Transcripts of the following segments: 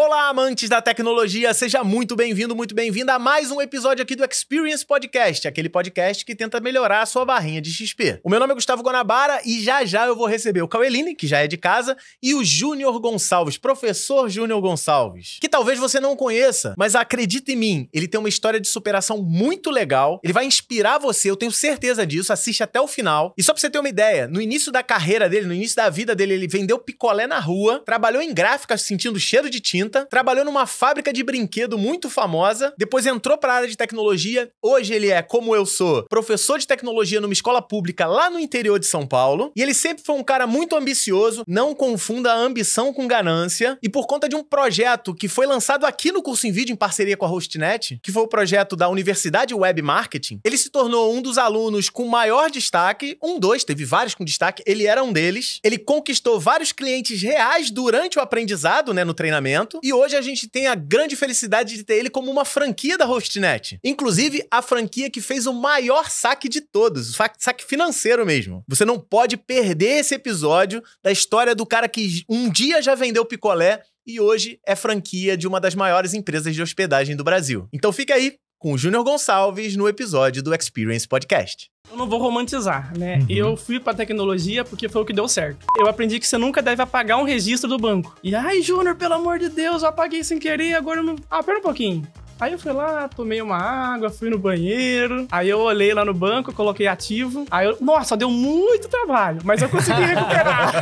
Olá, amantes da tecnologia, seja muito bem-vindo, muito bem-vinda a mais um episódio aqui do Experience Podcast, aquele podcast que tenta melhorar a sua barrinha de XP. O meu nome é Gustavo Guanabara e já eu vou receber o Caueline, que já é de casa, e o Júnior Gonçalves, professor Júnior Gonçalves, que talvez você não conheça, mas acredita em mim, ele tem uma história de superação muito legal, ele vai inspirar você, eu tenho certeza disso, assiste até o final. E só pra você ter uma ideia, no início da carreira dele, no início da vida dele, ele vendeu picolé na rua, trabalhou em gráficas sentindo cheiro de tinta, trabalhou numa fábrica de brinquedo muito famosa, depois entrou para a área de tecnologia. Hoje ele é, como eu sou, professor de tecnologia numa escola pública lá no interior de São Paulo. E ele sempre foi um cara muito ambicioso, não confunda a ambição com ganância. E por conta de um projeto que foi lançado aqui no Curso em Vídeo em parceria com a Hostnet, que foi o projeto da Universidade Web Marketing, ele se tornou um dos alunos com maior destaque, teve vários com destaque, ele era um deles. Ele conquistou vários clientes reais durante o aprendizado, no treinamento. E hoje a gente tem a grande felicidade de ter ele como uma franquia da Hostnet. Inclusive, a franquia que fez o maior saque de todos, o saque financeiro mesmo. Você não pode perder esse episódio da história do cara que um dia já vendeu picolé e hoje é franquia de uma das maiores empresas de hospedagem do Brasil. Então fica aí com o Júnior Gonçalves no episódio do Experience Podcast. Eu não vou romantizar, né? Eu fui pra tecnologia porque foi o que deu certo. Eu aprendi que você nunca deve apagar um registro do banco. E, ai, Júnior, pelo amor de Deus, eu apaguei sem querer, agora eu não... Ah, pera um pouquinho. Aí eu fui lá, tomei uma água, fui no banheiro. Aí eu olhei lá no banco, coloquei ativo. Aí eu... Nossa, deu muito trabalho, mas eu consegui recuperar.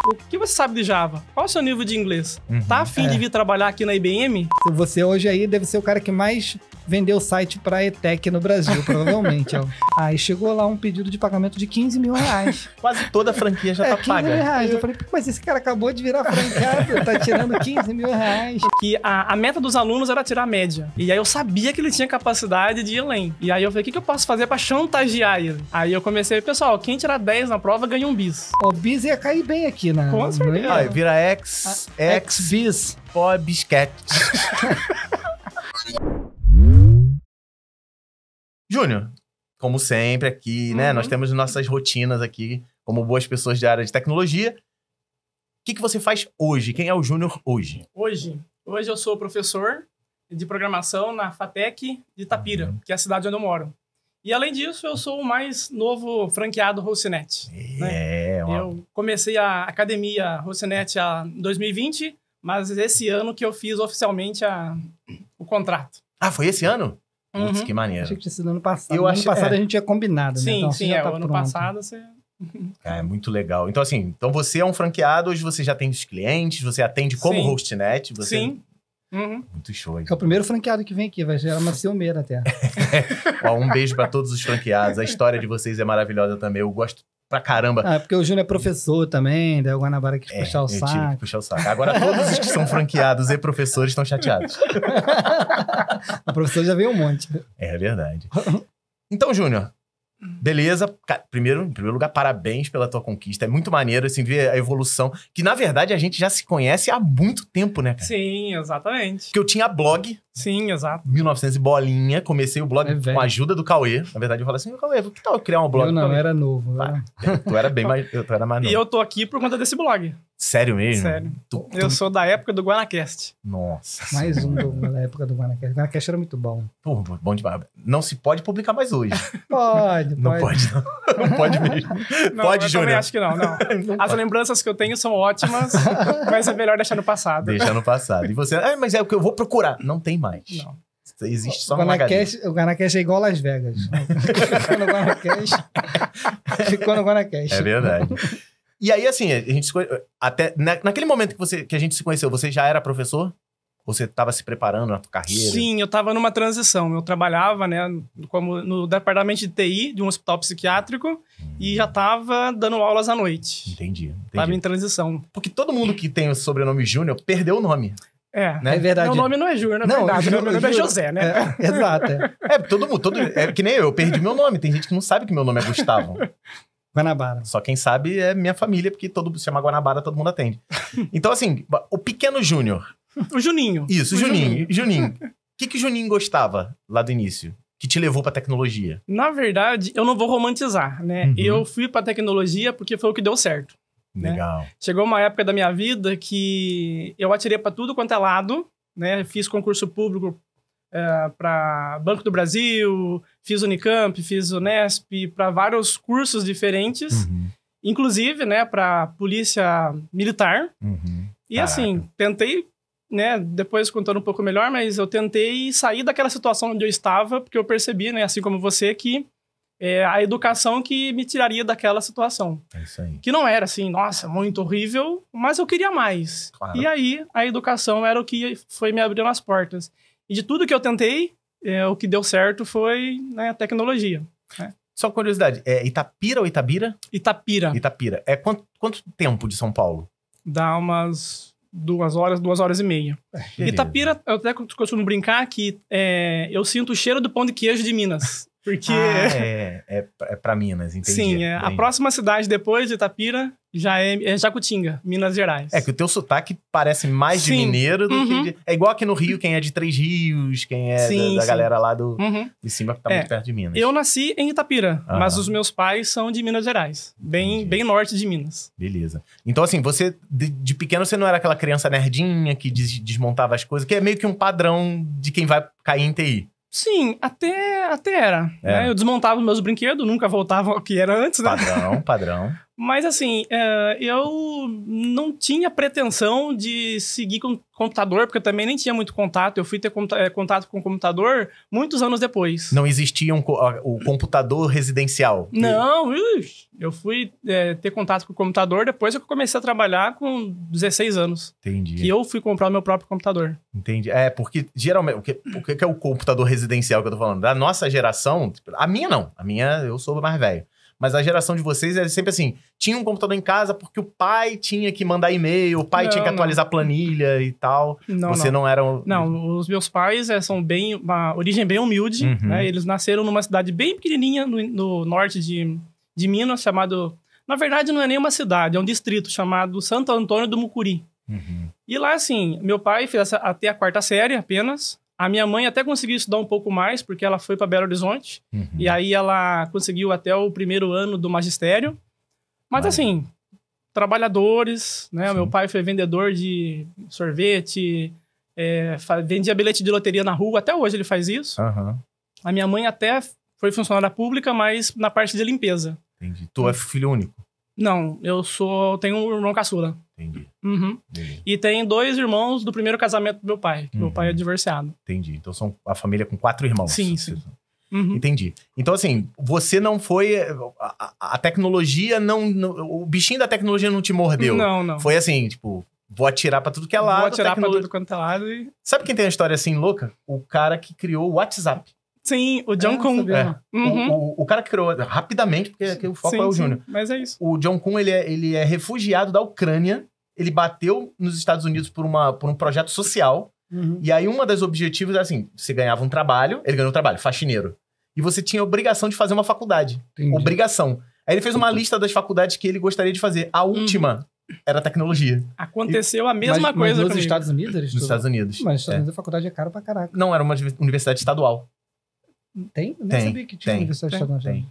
O que você sabe de Java? Qual é o seu nível de inglês? Tá afim de vir trabalhar aqui na IBM? Você hoje aí deve ser o cara que mais vendeu site pra ETEC no Brasil, provavelmente. Aí chegou lá um pedido de pagamento de 15 mil reais. Quase toda a franquia já tá 15 paga. mil reais. Eu falei, mas esse cara acabou de virar franqueado, tá tirando 15 mil reais. Que a meta dos alunos era tirar a média. E aí eu sabia que ele tinha capacidade de ir além. E aí eu falei, o que eu posso fazer pra chantagear ele? Aí eu comecei, pessoal, quem tirar 10 na prova ganha um bis. O bis ia cair bem aqui, né? Com certeza. Vira X-Bis. Bisquete. Júnior, como sempre aqui, nós temos nossas rotinas aqui, como boas pessoas de área de tecnologia. O que você faz hoje? Quem é o Júnior hoje? Hoje eu sou professor de programação na FATEC de Itapira, que é a cidade onde eu moro. E além disso, eu sou o mais novo franqueado Hostnet. Eu comecei a academia Hostnet em 2020, mas esse ano que eu fiz oficialmente o contrato. Ah, foi esse ano? Putz, que maneiro. Achei que tinha sido ano passado. Ano passado a gente tinha combinado, sim, né? Então, sim, tá ano passado você... É muito legal. Então, assim, você é um franqueado, hoje você já tem os clientes, você atende como Hostnet. Sim. Muito show. É o primeiro franqueado que vem aqui, vai gerar uma ciumeira até. Um beijo pra todos os franqueados. A história de vocês é maravilhosa também. Eu gosto pra caramba. Porque o Júnior é professor também, daí o Guanabara quis puxar o saco. Tive que puxar o saco. Agora todos os que são franqueados e professores estão chateados. O professor já veio um monte. É verdade. Então, Júnior, beleza. Em primeiro lugar, parabéns pela tua conquista. É muito maneiro, assim, ver a evolução. Que, na verdade, a gente já se conhece há muito tempo, né, cara? Sim, exatamente. Porque eu tinha blog. Sim, exato. 1900 e bolinha. Comecei o blog com a ajuda do Cauê. Na verdade, eu falei assim, Cauê, que tal eu criar um blog? Eu não, era novo. Tu era bem mais... Tu era mais novo. E eu tô aqui por conta desse blog. Sério mesmo? Sério. Eu sou da época do Guanacast. Nossa. Mais um da época do Guanacast. O Guanacast era muito bom. Pô, bom demais. Não se pode publicar mais hoje. Pode. Não pode, não. Não pode mesmo. Não, pode, Júnior? Eu acho que não. As lembranças que eu tenho são ótimas, mas é melhor deixar no passado. Deixar no passado. E você, mas é o que eu vou procurar. Não tem mais. Não. Existe só uma O Guanacast é igual Las Vegas. Ficou no Guanacast. É verdade. E aí, assim, a gente até naquele momento que a gente se conheceu, você já era professor? Ou você estava se preparando na tua carreira? Sim, eu estava numa transição. Eu trabalhava, como no departamento de TI de um hospital psiquiátrico e já estava dando aulas à noite. Entendi. Estava em transição. Porque todo mundo que tem o sobrenome Júnior perdeu o nome. É, né? É verdade. Meu nome não é Júnior, na verdade. Meu nome é José, né? Exato. Todo mundo. É que nem eu perdi meu nome. Tem gente que não sabe que meu nome é Gustavo. Guanabara. Só quem sabe é minha família, porque todo mundo se chama Guanabara, todo mundo atende. Então, assim, o pequeno Júnior. O Juninho. Isso, o Juninho. Juninho. O que Juninho gostava lá do início? Que te levou pra tecnologia? Na verdade, eu não vou romantizar, né? Eu fui pra tecnologia porque foi o que deu certo. né? Legal. Chegou uma época da minha vida que eu atirei para tudo quanto é lado, né? Fiz concurso público para Banco do Brasil, fiz Unicamp, fiz Unesp, para vários cursos diferentes, inclusive, né, para Polícia Militar. E assim, tentei, né, depois contando um pouco melhor, mas eu tentei sair daquela situação onde eu estava, porque eu percebi, né, assim como você, que a educação que me tiraria daquela situação. É isso aí. Que não era assim, nossa, muito horrível, mas eu queria mais. Claro. E aí, a educação era o que foi me abrindo as portas. E de tudo que eu tentei, o que deu certo foi, né, a tecnologia. Né? Só curiosidade, é Itapira ou Itabira? Itapira. Itapira. Quanto tempo de São Paulo? Dá umas 2 horas e meia. Beleza. Itapira, eu até costumo brincar que eu sinto o cheiro do pão de queijo de Minas. Porque... é pra Minas, entendi. Sim, a próxima cidade depois de Itapira já é Jacutinga, Minas Gerais. É que o teu sotaque parece mais de mineiro do que de... É igual aqui no Rio, quem é de Três Rios, quem é da galera lá de cima que tá muito perto de Minas. Eu nasci em Itapira, mas os meus pais são de Minas Gerais, bem norte de Minas. Beleza. Então assim, você, de pequeno, você não era aquela criança nerdinha que desmontava as coisas, que é meio que um padrão de quem vai cair em TI. Sim, até era. Né? Eu desmontava meus brinquedos, nunca voltava ao que era antes, né? Padrão. Mas assim, eu não tinha pretensão de seguir com computador, porque eu também nem tinha muito contato. Eu fui ter contato com o computador muitos anos depois. Não existia o computador residencial? Não, eu fui ter contato com o computador depois que eu comecei a trabalhar com 16 anos. Entendi. Que eu fui comprar o meu próprio computador. Entendi. Porque geralmente, o que é o computador residencial que eu tô falando? Da nossa geração, a minha não. A minha, eu sou mais velho. Mas a geração de vocês é sempre assim, tinha um computador em casa porque o pai tinha que mandar e-mail, o pai tinha que atualizar planilha e tal. Você não era... Não, os meus pais são uma origem bem humilde, né? Eles nasceram numa cidade bem pequenininha no norte de Minas, chamado... Na verdade, não é nem uma cidade, é um distrito chamado Santo Antônio do Mucuri. E lá, assim, meu pai fez até a 4ª série apenas. A minha mãe até conseguiu estudar um pouco mais, porque ela foi para Belo Horizonte. E aí ela conseguiu até o 1º ano do magistério. Mas assim, trabalhadores, né? Meu pai foi vendedor de sorvete, vendia bilhete de loteria na rua. Até hoje ele faz isso. A minha mãe até foi funcionária pública, mas na parte de limpeza. Entendi. Tu é filho único? Não, tenho um irmão caçula. Entendi. E tem 2 irmãos do primeiro casamento do meu pai. Meu pai é divorciado. Entendi. Então são a família com 4 irmãos. Sim. Entendi. Então assim, você não foi... A tecnologia não... O bichinho da tecnologia não te mordeu. Não. Foi assim, tipo... Vou atirar pra tudo que é lado. Vou atirar pra tudo quanto é lado e... Sabe quem tem uma história assim louca? O cara que criou o WhatsApp. Sim, o John Kuhn. O cara que criou rapidamente, porque o foco é o Júnior. Mas é isso. O John Kuhn, ele é refugiado da Ucrânia. Ele bateu nos Estados Unidos por um projeto social. E aí, uma das objetivos era assim, você ganhava um trabalho, ele ganhou um trabalho, faxineiro. E você tinha a obrigação de fazer uma faculdade. Obrigação. Aí ele fez uma lista das faculdades que ele gostaria de fazer. A última era tecnologia. Aconteceu a mesma coisa nos Estados Unidos? Nos Estados Unidos. Mas nos Estados Unidos a faculdade é cara pra caraca. Não, era uma universidade estadual. Tem? Eu nem sabia que tinha universidade estadual. Tem.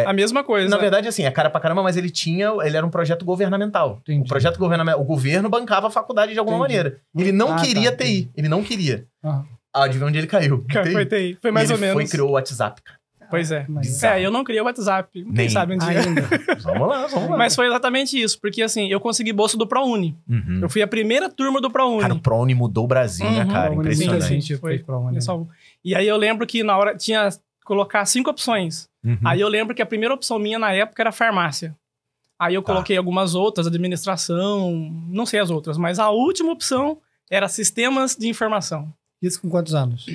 A mesma coisa. Na verdade, assim, é cara pra caramba, mas ele era um projeto governamental. O projeto governamental, o governo bancava a faculdade de alguma maneira. Ele não queria TI. Ele não queria. Adivinha onde ele caiu? Foi TI. Foi mais ou menos. Ele criou o WhatsApp, cara. Pois é. Eu não criei o WhatsApp. Quem sabe um dia. Vamos lá. Mas foi exatamente isso. Porque, assim, eu consegui bolsa do ProUni. Eu fui a primeira turma do ProUni. Cara, o ProUni mudou o Brasil, né, cara? Impressionante. Foi ProUni. E aí eu lembro que na hora tinha colocar 5 opções. Aí eu lembro que a primeira opção minha na época era farmácia. Aí eu coloquei algumas outras, administração, não sei as outras, mas a última opção era sistemas de informação. Isso com quantos anos?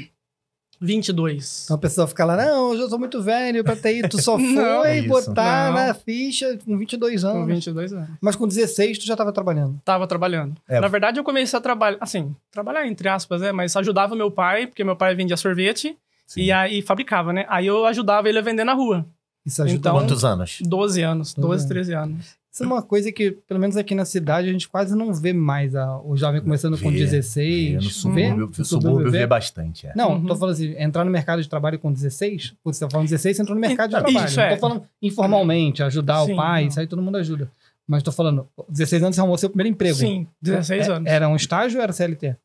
22. Então a pessoa fica lá, não, eu sou muito velho pra TI, tu só foi botar na ficha com 22 anos. Com 22 anos. Mas com 16 tu já tava trabalhando? Tava trabalhando. Na verdade eu comecei a trabalhar, assim, trabalhar entre aspas, né? Mas ajudava meu pai, porque meu pai vendia sorvete. Sim. E aí fabricava, né? Aí eu ajudava ele a vender na rua. Isso ajuda. Então, quantos anos? 12 anos. 12, 13 anos. Isso é uma coisa que, pelo menos aqui na cidade, a gente quase não vê mais o jovem começando com 16. No subúrbio vê bastante. Não, tô falando assim, entrar no mercado de trabalho com 16, você tá falando 16, você entrou no mercado de trabalho. Isso, não tô falando informalmente, ajudar o pai, isso aí todo mundo ajuda. Mas tô falando, 16 anos você arrumou seu primeiro emprego. Sim, 16 anos. Era um estágio ou era CLT?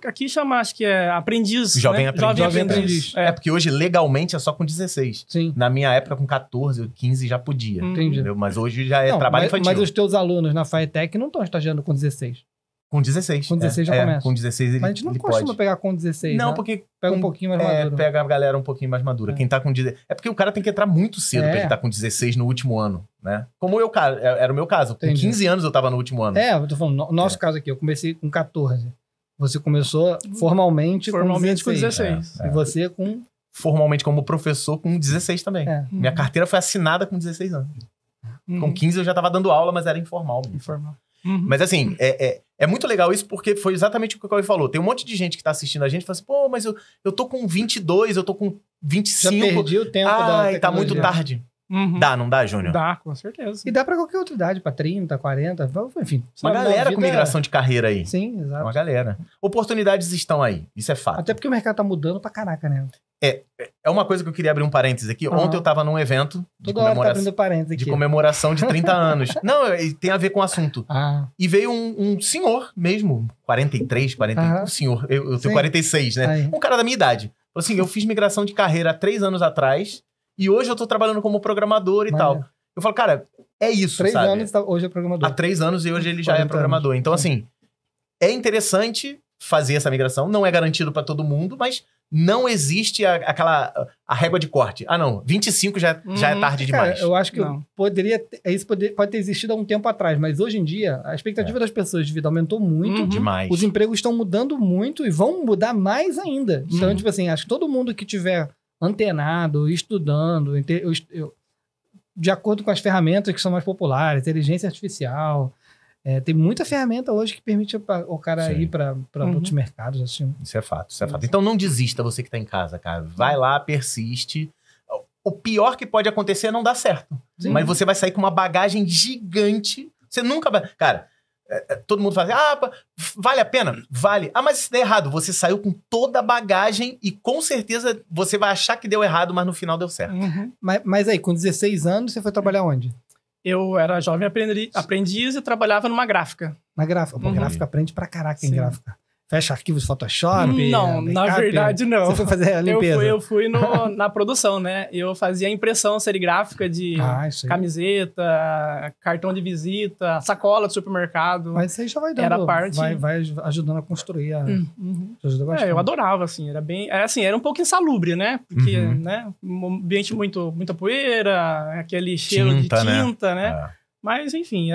Aqui chama, acho que é aprendiz. Jovem né? aprendiz. Jovem aprendiz. É porque hoje legalmente é só com 16. Sim. Na minha época, com 14, 15 já podia. Entendi. Entendeu? Mas hoje já é trabalho infantil. Mas os teus alunos na FATEC não estão estagiando com 16. Com 16. Com 16 já começa. Com 16 ele, Mas a gente não ele costuma pode. pegar com 16, Não, né? porque... Pega um pouquinho mais maduro. Pega a galera um pouquinho mais madura. Quem tá com 16... É porque o cara tem que entrar muito cedo pra ele estar com 16 no último ano, né? Como eu, cara, era o meu caso. Com 15 anos eu tava no último ano. Eu tô falando, no nosso caso aqui, eu comecei com 14. Você começou formalmente com 16. E você com... Formalmente como professor com 16 também. Minha carteira foi assinada com 16 anos. Com 15 eu já tava dando aula, mas era informal. Informal. Mas assim, é muito legal isso porque foi exatamente o que o Cauê falou. Tem um monte de gente que tá assistindo a gente e fala assim, pô, mas eu tô com 22, eu tô com 25. Já perdi o tempo Ai, tá muito tarde. Dá, não dá, Júnior? Dá, com certeza. E dá pra qualquer outra idade, pra 30, 40, enfim. Uma galera com migração de carreira aí. Sim, exato. Uma galera. Oportunidades estão aí, isso é fato. Até porque o mercado tá mudando pra caraca, né? É uma coisa que eu queria abrir um parênteses aqui. Ontem eu tava num evento de Toda hora tá abrindo parênteses aqui. de comemoração de 30 anos. Não, tem a ver com o assunto. E veio um senhor mesmo, 43, 41, senhor. Eu tenho 46, né? Aí. Um cara da minha idade. Falou assim, eu fiz migração de carreira há 3 anos atrás e hoje eu tô trabalhando como programador e tal. Eu falo, cara, é isso, 3 sabe? anos, hoje é programador. Há 3 anos e hoje ele já é programador. anos. Então, assim, é interessante fazer essa migração. Não é garantido pra todo mundo, mas não existe a régua de corte. Ah, não, 25 já é tarde demais. Cara, eu acho que isso pode ter existido há um tempo atrás, mas hoje em dia a expectativa das pessoas de vida aumentou muito. Demais. Os empregos estão mudando muito e vão mudar mais ainda. Então, tipo assim, acho que todo mundo que tiver antenado, estudando, de acordo com as ferramentas que são mais populares, inteligência artificial, tem muita ferramenta hoje que permite o cara ir para outros mercados. Assim. Isso é fato, isso é fato. Então não desista, você que tá em casa, cara. Vai lá, persiste. O pior que pode acontecer é não dar certo. Sim. Mas você vai sair com uma bagagem gigante. Você nunca vai... Cara, todo mundo fala assim, vale a pena? Vale. Mas se der errado, você saiu com toda a bagagem e com certeza você vai achar que deu errado, mas no final deu certo. Mas aí, com 16 anos, você foi trabalhar onde? Eu era jovem aprendiz e trabalhava numa gráfica. Na gráfica. Pô, gráfica aprende pra caraca em gráfica. Fecha arquivos Photoshop? Não, na verdade não. Você foi fazer a limpeza? Eu fui na produção, né? Eu fazia impressão serigráfica de camiseta, cartão de visita, sacola de supermercado. Mas isso aí já vai dando. Era parte... Vai ajudando a construir. Ajuda bastante. Eu adorava, assim. Era um pouco insalubre, né? Porque, né? Um ambiente muita poeira, aquele cheiro de tinta, né? Mas, enfim,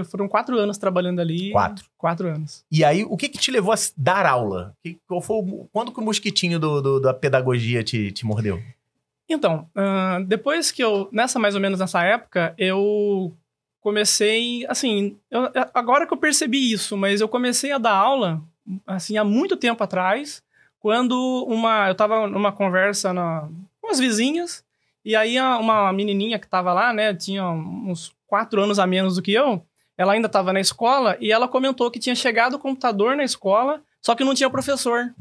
foram 4 anos trabalhando ali. 4 anos. E aí, o que te levou a dar aula? Quando que o mosquitinho da pedagogia te mordeu? Então, depois que mais ou menos nessa época, eu comecei, assim, agora que eu percebi isso, mas eu comecei a dar aula, assim, há muito tempo atrás, quando eu tava numa conversa com as vizinhas, e aí uma menininha que tava lá, né, tinha uns 4 anos a menos do que eu, ela ainda estava na escola e ela comentou que tinha chegado o computador na escola, só que não tinha professor.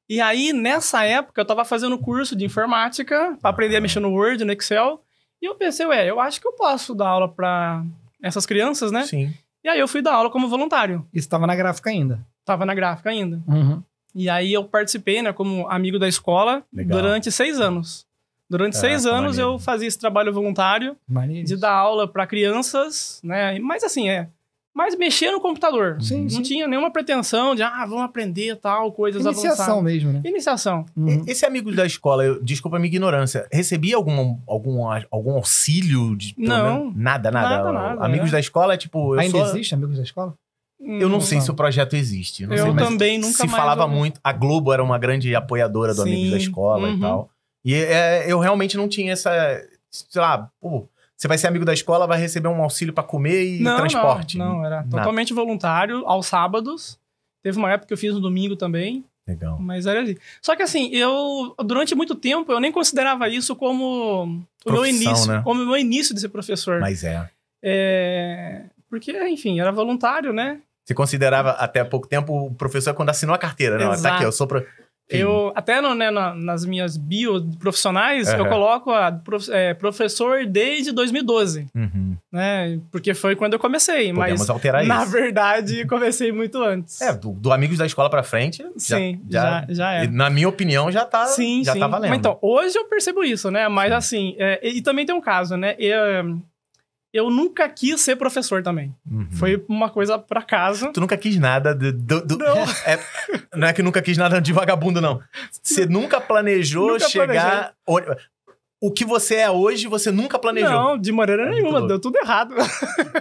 E aí, nessa época, eu estava fazendo curso de informática para aprender a mexer no Word, no Excel, e eu pensei, eu acho que eu posso dar aula para essas crianças, né? Sim. E aí eu fui dar aula como voluntário. E você estava na gráfica ainda? Estava na gráfica ainda. E aí eu participei, né, como amigo da escola durante 6 anos. Durante 6 anos eu fazia esse trabalho voluntário de dar aula para crianças, né? Mas assim, mas mexer no computador. Não tinha nenhuma pretensão de, vamos aprender tal, coisas avançadas. Iniciação mesmo, né? Iniciação. Esse amigo da escola, desculpa a minha ignorância, recebia algum auxílio? Não. Nada. Amigos da escola, tipo... Ainda existe Amigos da Escola? Eu não sei se o projeto existe. Não eu sei, mas também nunca se mais... falava muito. A Globo era uma grande apoiadora do Amigos da Escola e tal. E eu realmente não tinha essa... Sei lá, você vai ser amigo da escola, vai receber um auxílio pra comer e transporte. Não, era totalmente voluntário, aos sábados. Teve uma época que eu fiz no domingo também. Legal. Mas era ali. Só que assim, durante muito tempo, eu nem considerava isso como o meu início. Né? Como o meu início de ser professor. Mas porque, enfim, era voluntário, né? Você considerava até há pouco tempo o professor quando assinou a carteira, não? Tá aqui, eu sou Eu, até nas minhas bios profissionais, eu coloco professor desde 2012. Né? Porque foi quando eu comecei. Podemos alterar na isso. verdade, comecei muito antes. Do Amigos da Escola pra frente, sim, já é. Na minha opinião, já tá valendo. Mas então, hoje eu percebo isso, né? Mas assim, e também tem um caso, né? Eu nunca quis ser professor também. Foi uma coisa por acaso. Tu nunca quis nada Não. Não é que nunca quis nada de vagabundo, não. Você nunca planejou chegar... O que você é hoje, você nunca planejou. Não, de maneira nenhuma. Deu tudo errado.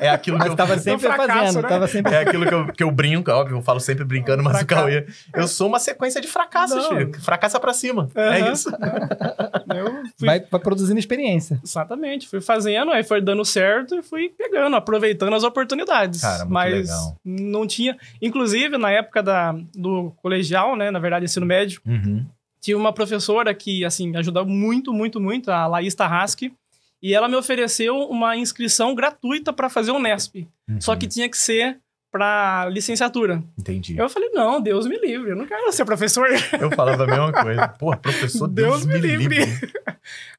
É aquilo que eu tava sempre fazendo. Né? É aquilo que eu brinco, óbvio, eu falo sempre brincando, mas o Cauê... Eu sou uma sequência de fracassos, filho. Fracassa pra cima. É isso. Vai produzindo experiência. Exatamente. Fui fazendo, aí foi dando certo e fui pegando, aproveitando as oportunidades. Cara, muito mas legal. Não tinha... Inclusive, na época do colegial, né? Na verdade, ensino médio, tinha uma professora que, assim, ajudou muito, muito, muito, a Laís Tarrasque, e ela me ofereceu uma inscrição gratuita para fazer o Nesp. Só que tinha que ser para licenciatura. Entendi. Eu falei, não, Deus me livre, eu não quero ser professor. Eu falava a mesma coisa. Pô, professor, Deus me livre.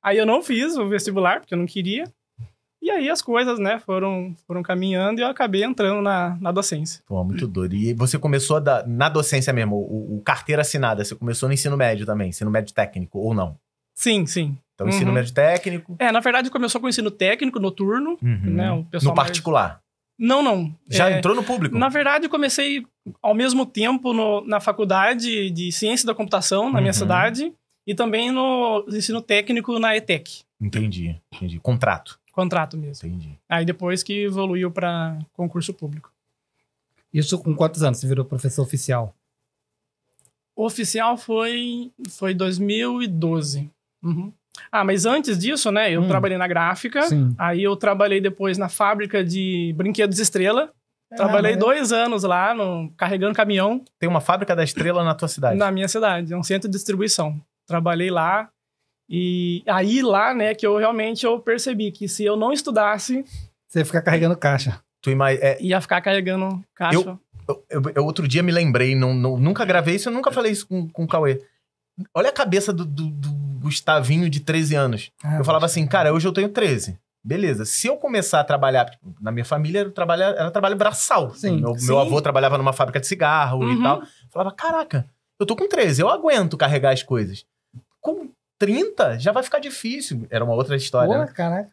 Aí eu não fiz o vestibular, porque eu não queria. E aí as coisas, né, foram caminhando e eu acabei entrando na docência. Pô, muito doido. E você começou na docência mesmo, o carteira assinada, você começou no ensino médio também, ensino médio técnico, ou não? Sim, sim. Então, ensino médio técnico... Na verdade, começou com o ensino técnico, noturno, né, o pessoal no particular? Não. Já entrou no público? Na verdade, eu comecei ao mesmo tempo na faculdade de Ciência da Computação, na minha cidade, e também no ensino técnico na ETEC. Entendi. Contrato mesmo. Entendi. Aí depois que evoluiu para concurso público. Isso com quantos anos você virou professor oficial? Oficial foi 2012. Mas antes disso, né, eu trabalhei na gráfica, aí eu trabalhei depois na fábrica de brinquedos Estrela. Trabalhei 2 anos lá, carregando caminhão. Tem uma fábrica da Estrela na tua cidade? Na minha cidade, é um centro de distribuição. Trabalhei lá. E aí lá, né, que eu percebi que se eu não estudasse... Você ia ficar carregando caixa. Ia ficar carregando caixa. Eu outro dia me lembrei, nunca gravei isso, eu nunca falei isso com o Cauê. Olha a cabeça do Gustavinho de 13 anos. Eu falava assim, cara, hoje eu tenho 13. Beleza, se eu começar a trabalhar... Na minha família era trabalho braçal. Meu avô trabalhava numa fábrica de cigarro e tal. Eu falava, caraca, eu tô com 13, eu aguento carregar as coisas. Com 30, já vai ficar difícil. Era uma outra história. Pô, caraca.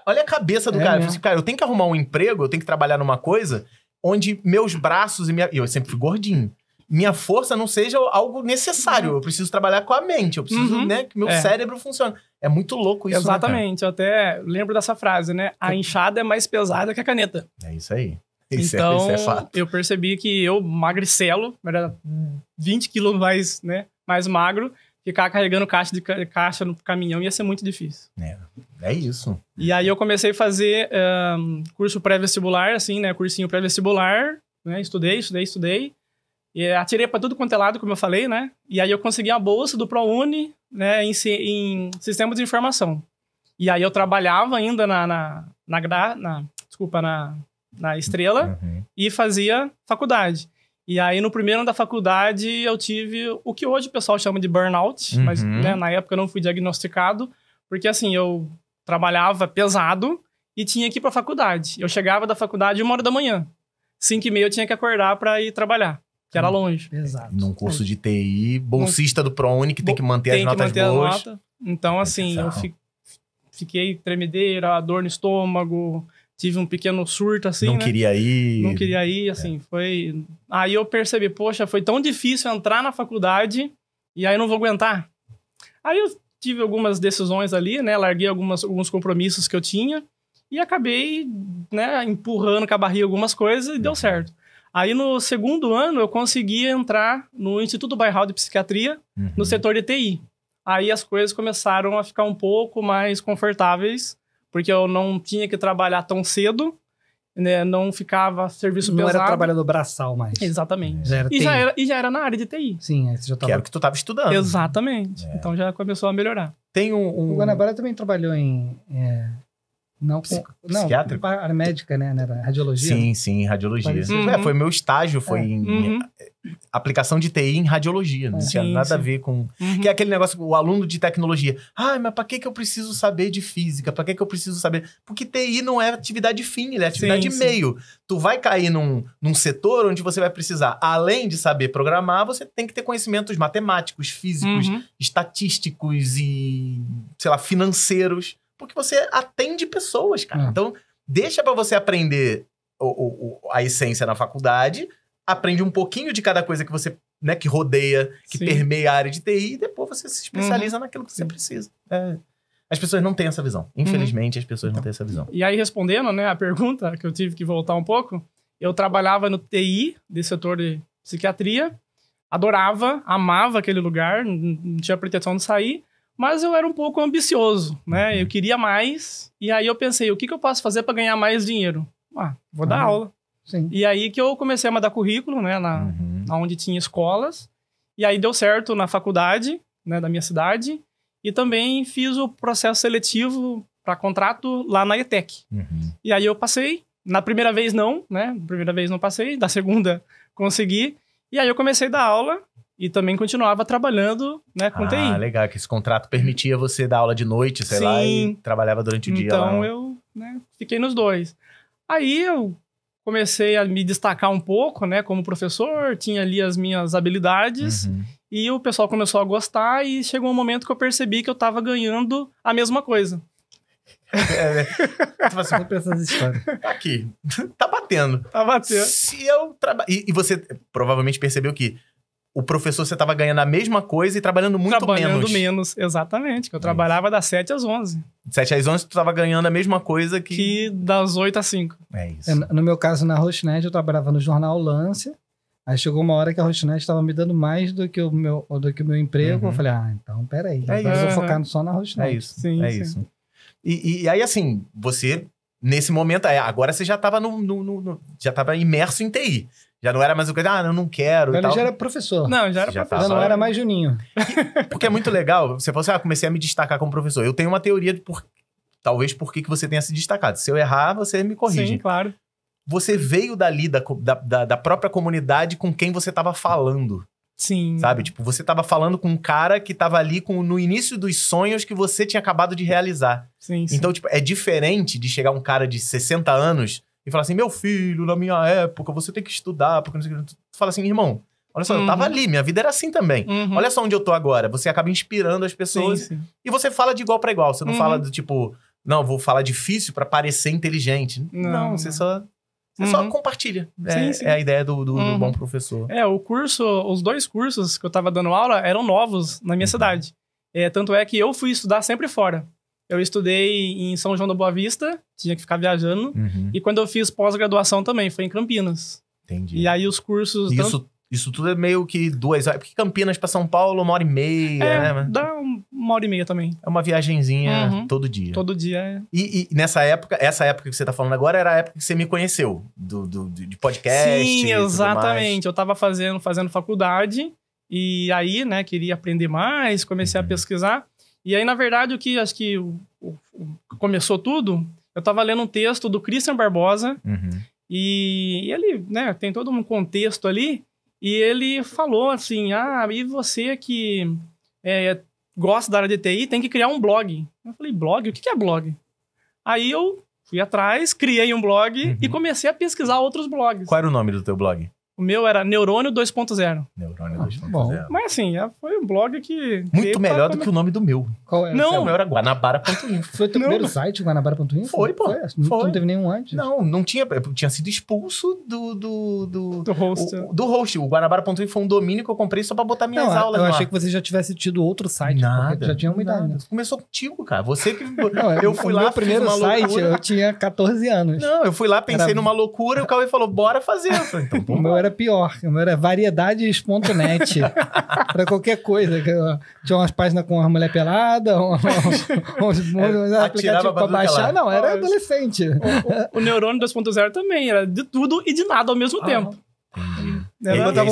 Olha a cabeça do cara. Eu falei assim, cara, eu tenho que arrumar um emprego, eu tenho que trabalhar numa coisa onde meus braços e eu sempre fui gordinho. Minha força não seja algo necessário. Eu preciso trabalhar com a mente. Eu preciso, né, que meu cérebro funcione. É muito louco isso, exatamente. Né, eu até lembro dessa frase, né? A enxada é mais pesada que a caneta. É isso aí. Isso então, é fato. Eu percebi que eu, magricelo, era 20 quilos mais magro, ficar carregando caixa no caminhão ia ser muito difícil. É isso. E aí eu comecei a fazer curso pré-vestibular, assim, né? Cursinho pré-vestibular, né? Estudei. E atirei para tudo quanto é lado, como eu falei, né? E aí eu consegui a bolsa do ProUni, né? Em sistemas de informação. E aí eu trabalhava ainda na Estrela e fazia faculdade. E aí, no primeiro ano da faculdade, eu tive o que hoje o pessoal chama de burnout, mas né, na época eu não fui diagnosticado, porque assim, eu trabalhava pesado e tinha que ir pra faculdade. Eu chegava da faculdade 1h da manhã. 5h30 eu tinha que acordar para ir trabalhar, que era longe. Exato. Num curso de TI, bolsista do ProUni, que tem que manter as notas boas. Então, assim, eu fiquei tremedeira, dor no estômago... Tive um pequeno surto, assim, Não queria ir, assim, foi... Aí eu percebi, poxa, foi tão difícil entrar na faculdade e aí eu não vou aguentar. Aí eu tive algumas decisões ali, né? Larguei alguns compromissos que eu tinha e acabei, né, empurrando com a barriga algumas coisas e deu certo. Aí no segundo ano eu consegui entrar no Instituto Bairral de Psiquiatria, no setor de TI. Aí as coisas começaram a ficar um pouco mais confortáveis, porque eu não tinha que trabalhar tão cedo, né? Não ficava serviço pesado. Não era trabalhador braçal mais. Exatamente. Já já era na área de TI. Sim, você já tava... Que era o que tu estava estudando. Exatamente. Então já começou a melhorar. Tem O Guanabara também trabalhou em... psiquiátrico? Área médica, né? Era radiologia. Sim, radiologia. Foi meu estágio, foi aplicação de TI em radiologia. Não tinha nada a ver com... Que é aquele negócio, o aluno de tecnologia. Mas pra que eu preciso saber de física? Pra que eu preciso saber... Porque TI não é atividade fim, ele é atividade meio. Tu vai cair num setor onde você vai precisar, além de saber programar, você tem que ter conhecimentos matemáticos, físicos, estatísticos e, sei lá, financeiros. Porque você atende pessoas, cara. Então, deixa pra você aprender a essência na faculdade, aprende um pouquinho de cada coisa que você, né, que rodeia, que permeia a área de TI, e depois você se especializa naquilo que você precisa. As pessoas não têm essa visão. Infelizmente, as pessoas não têm essa visão. E aí, respondendo, né, a pergunta, que eu tive que voltar um pouco, eu trabalhava no TI, de setor de psiquiatria, adorava, amava aquele lugar, não tinha pretensão de sair, mas eu era um pouco ambicioso, né? Eu queria mais, e aí eu pensei, o que eu posso fazer para ganhar mais dinheiro? Vou dar aula. Sim. E aí que eu comecei a mandar currículo, né, onde tinha escolas, e aí deu certo na faculdade, né, da minha cidade, e também fiz o processo seletivo para contrato lá na ETEC. E aí eu passei, na primeira vez não, né, na primeira vez não passei, da segunda consegui, e aí eu comecei a dar aula, e também continuava trabalhando, né, com TI. Legal, que esse contrato permitia você dar aula de noite, sei lá, e trabalhava durante o dia lá. Então eu, né, fiquei nos dois. Aí eu comecei a me destacar um pouco, né, como professor, tinha ali as minhas habilidades, e o pessoal começou a gostar, e chegou um momento que eu percebi que eu tava ganhando a mesma coisa. Sempre essas histórias. Tá aqui, tá batendo. Tá batendo. Se eu e você provavelmente percebeu que o professor, você tava ganhando a mesma coisa e trabalhando muito menos. Trabalhando menos, exatamente. Que eu trabalhava das 7 às 11. 7 às 11, tu tava ganhando a mesma coisa que das 8 às 5. É isso. No meu caso, na Rochinet, eu trabalhava no jornal Lance. Aí chegou uma hora que a Rochinet estava me dando mais do que o meu emprego. Eu falei, então, peraí. Eu vou focar só na Rochinet. É isso, isso. E aí, assim, você, nesse momento, agora você já tava já tava imerso em TI. Já não era mais o que, eu não quero e tal. Já era professor. Não, já era professor. Já não era mais Juninho. Porque é muito legal. Você falou assim, comecei a me destacar como professor. Eu tenho uma teoria de talvez por que você tenha se destacado. Se eu errar, você me corrige. Sim, claro. Você veio dali, da própria comunidade com quem você tava falando. Sim. Sabe? Tipo, você tava falando com um cara que tava ali no início dos sonhos que você tinha acabado de realizar. Sim. Então, tipo, é diferente de chegar um cara de 60 anos e falar assim, meu filho, na minha época, você tem que estudar, porque não sei o que. Tu fala assim, irmão, olha só, eu tava ali, minha vida era assim também. Olha só onde eu tô agora. Você acaba inspirando as pessoas e você fala de igual pra igual. Você não fala do tipo, não, vou falar difícil pra parecer inteligente. Não, você só compartilha. É a ideia do bom professor. Os 2 cursos que eu tava dando aula eram novos na minha cidade. Tanto é que eu fui estudar sempre fora. Eu estudei em São João da Boa Vista, tinha que ficar viajando. E quando eu fiz pós-graduação também, foi em Campinas. Entendi. E aí os cursos... Isso tudo é meio que 2 horas. Porque Campinas pra São Paulo, 1h30, né? Dá 1h30 também. É uma viagenzinha todo dia. Todo dia, E nessa época, essa época que você tá falando agora, era a época que você me conheceu, de podcast. Sim, exatamente. Eu tava fazendo faculdade, e aí, né, queria aprender mais, comecei a pesquisar. E aí, na verdade, acho que começou tudo, eu tava lendo um texto do Christian Barbosa, e ele, né, tem todo um contexto ali, e ele falou assim, e você que gosta da área de TI, tem que criar um blog. Eu falei, blog? O que é blog? Aí eu fui atrás, criei um blog e comecei a pesquisar outros blogs. Qual era o nome do teu blog? O meu era Neurônio 2.0. Neurônio 2.0. Mas assim, foi um blog que... Muito melhor do que o nome do meu. Qual era? Não. O meu era guanabara.info. Foi o teu primeiro site, guanabara.info? Foi, pô. Não teve nenhum antes? Não tinha. Eu tinha sido expulso do host. Do host. O guanabara.info foi um domínio que eu comprei só pra botar minhas aulas eu lá. achei que você já tivesse tido outro site. Nada. Já tinha uma idade. Né? Começou contigo, cara. Você que... eu fui lá, o meu primeiro site, loucura. Eu tinha 14 anos. Não, eu fui lá, pensei numa loucura e o Cauê falou, bora fazer. Eu falei, então, o meu era pior. O meu era variedades.net. Pra qualquer coisa. Tinha umas páginas com uma mulher pelada, uns aplicativos pra baixar. Não, era adolescente. O Neurônio 2.0 também. Era de tudo e de nada ao mesmo tempo. Eu botava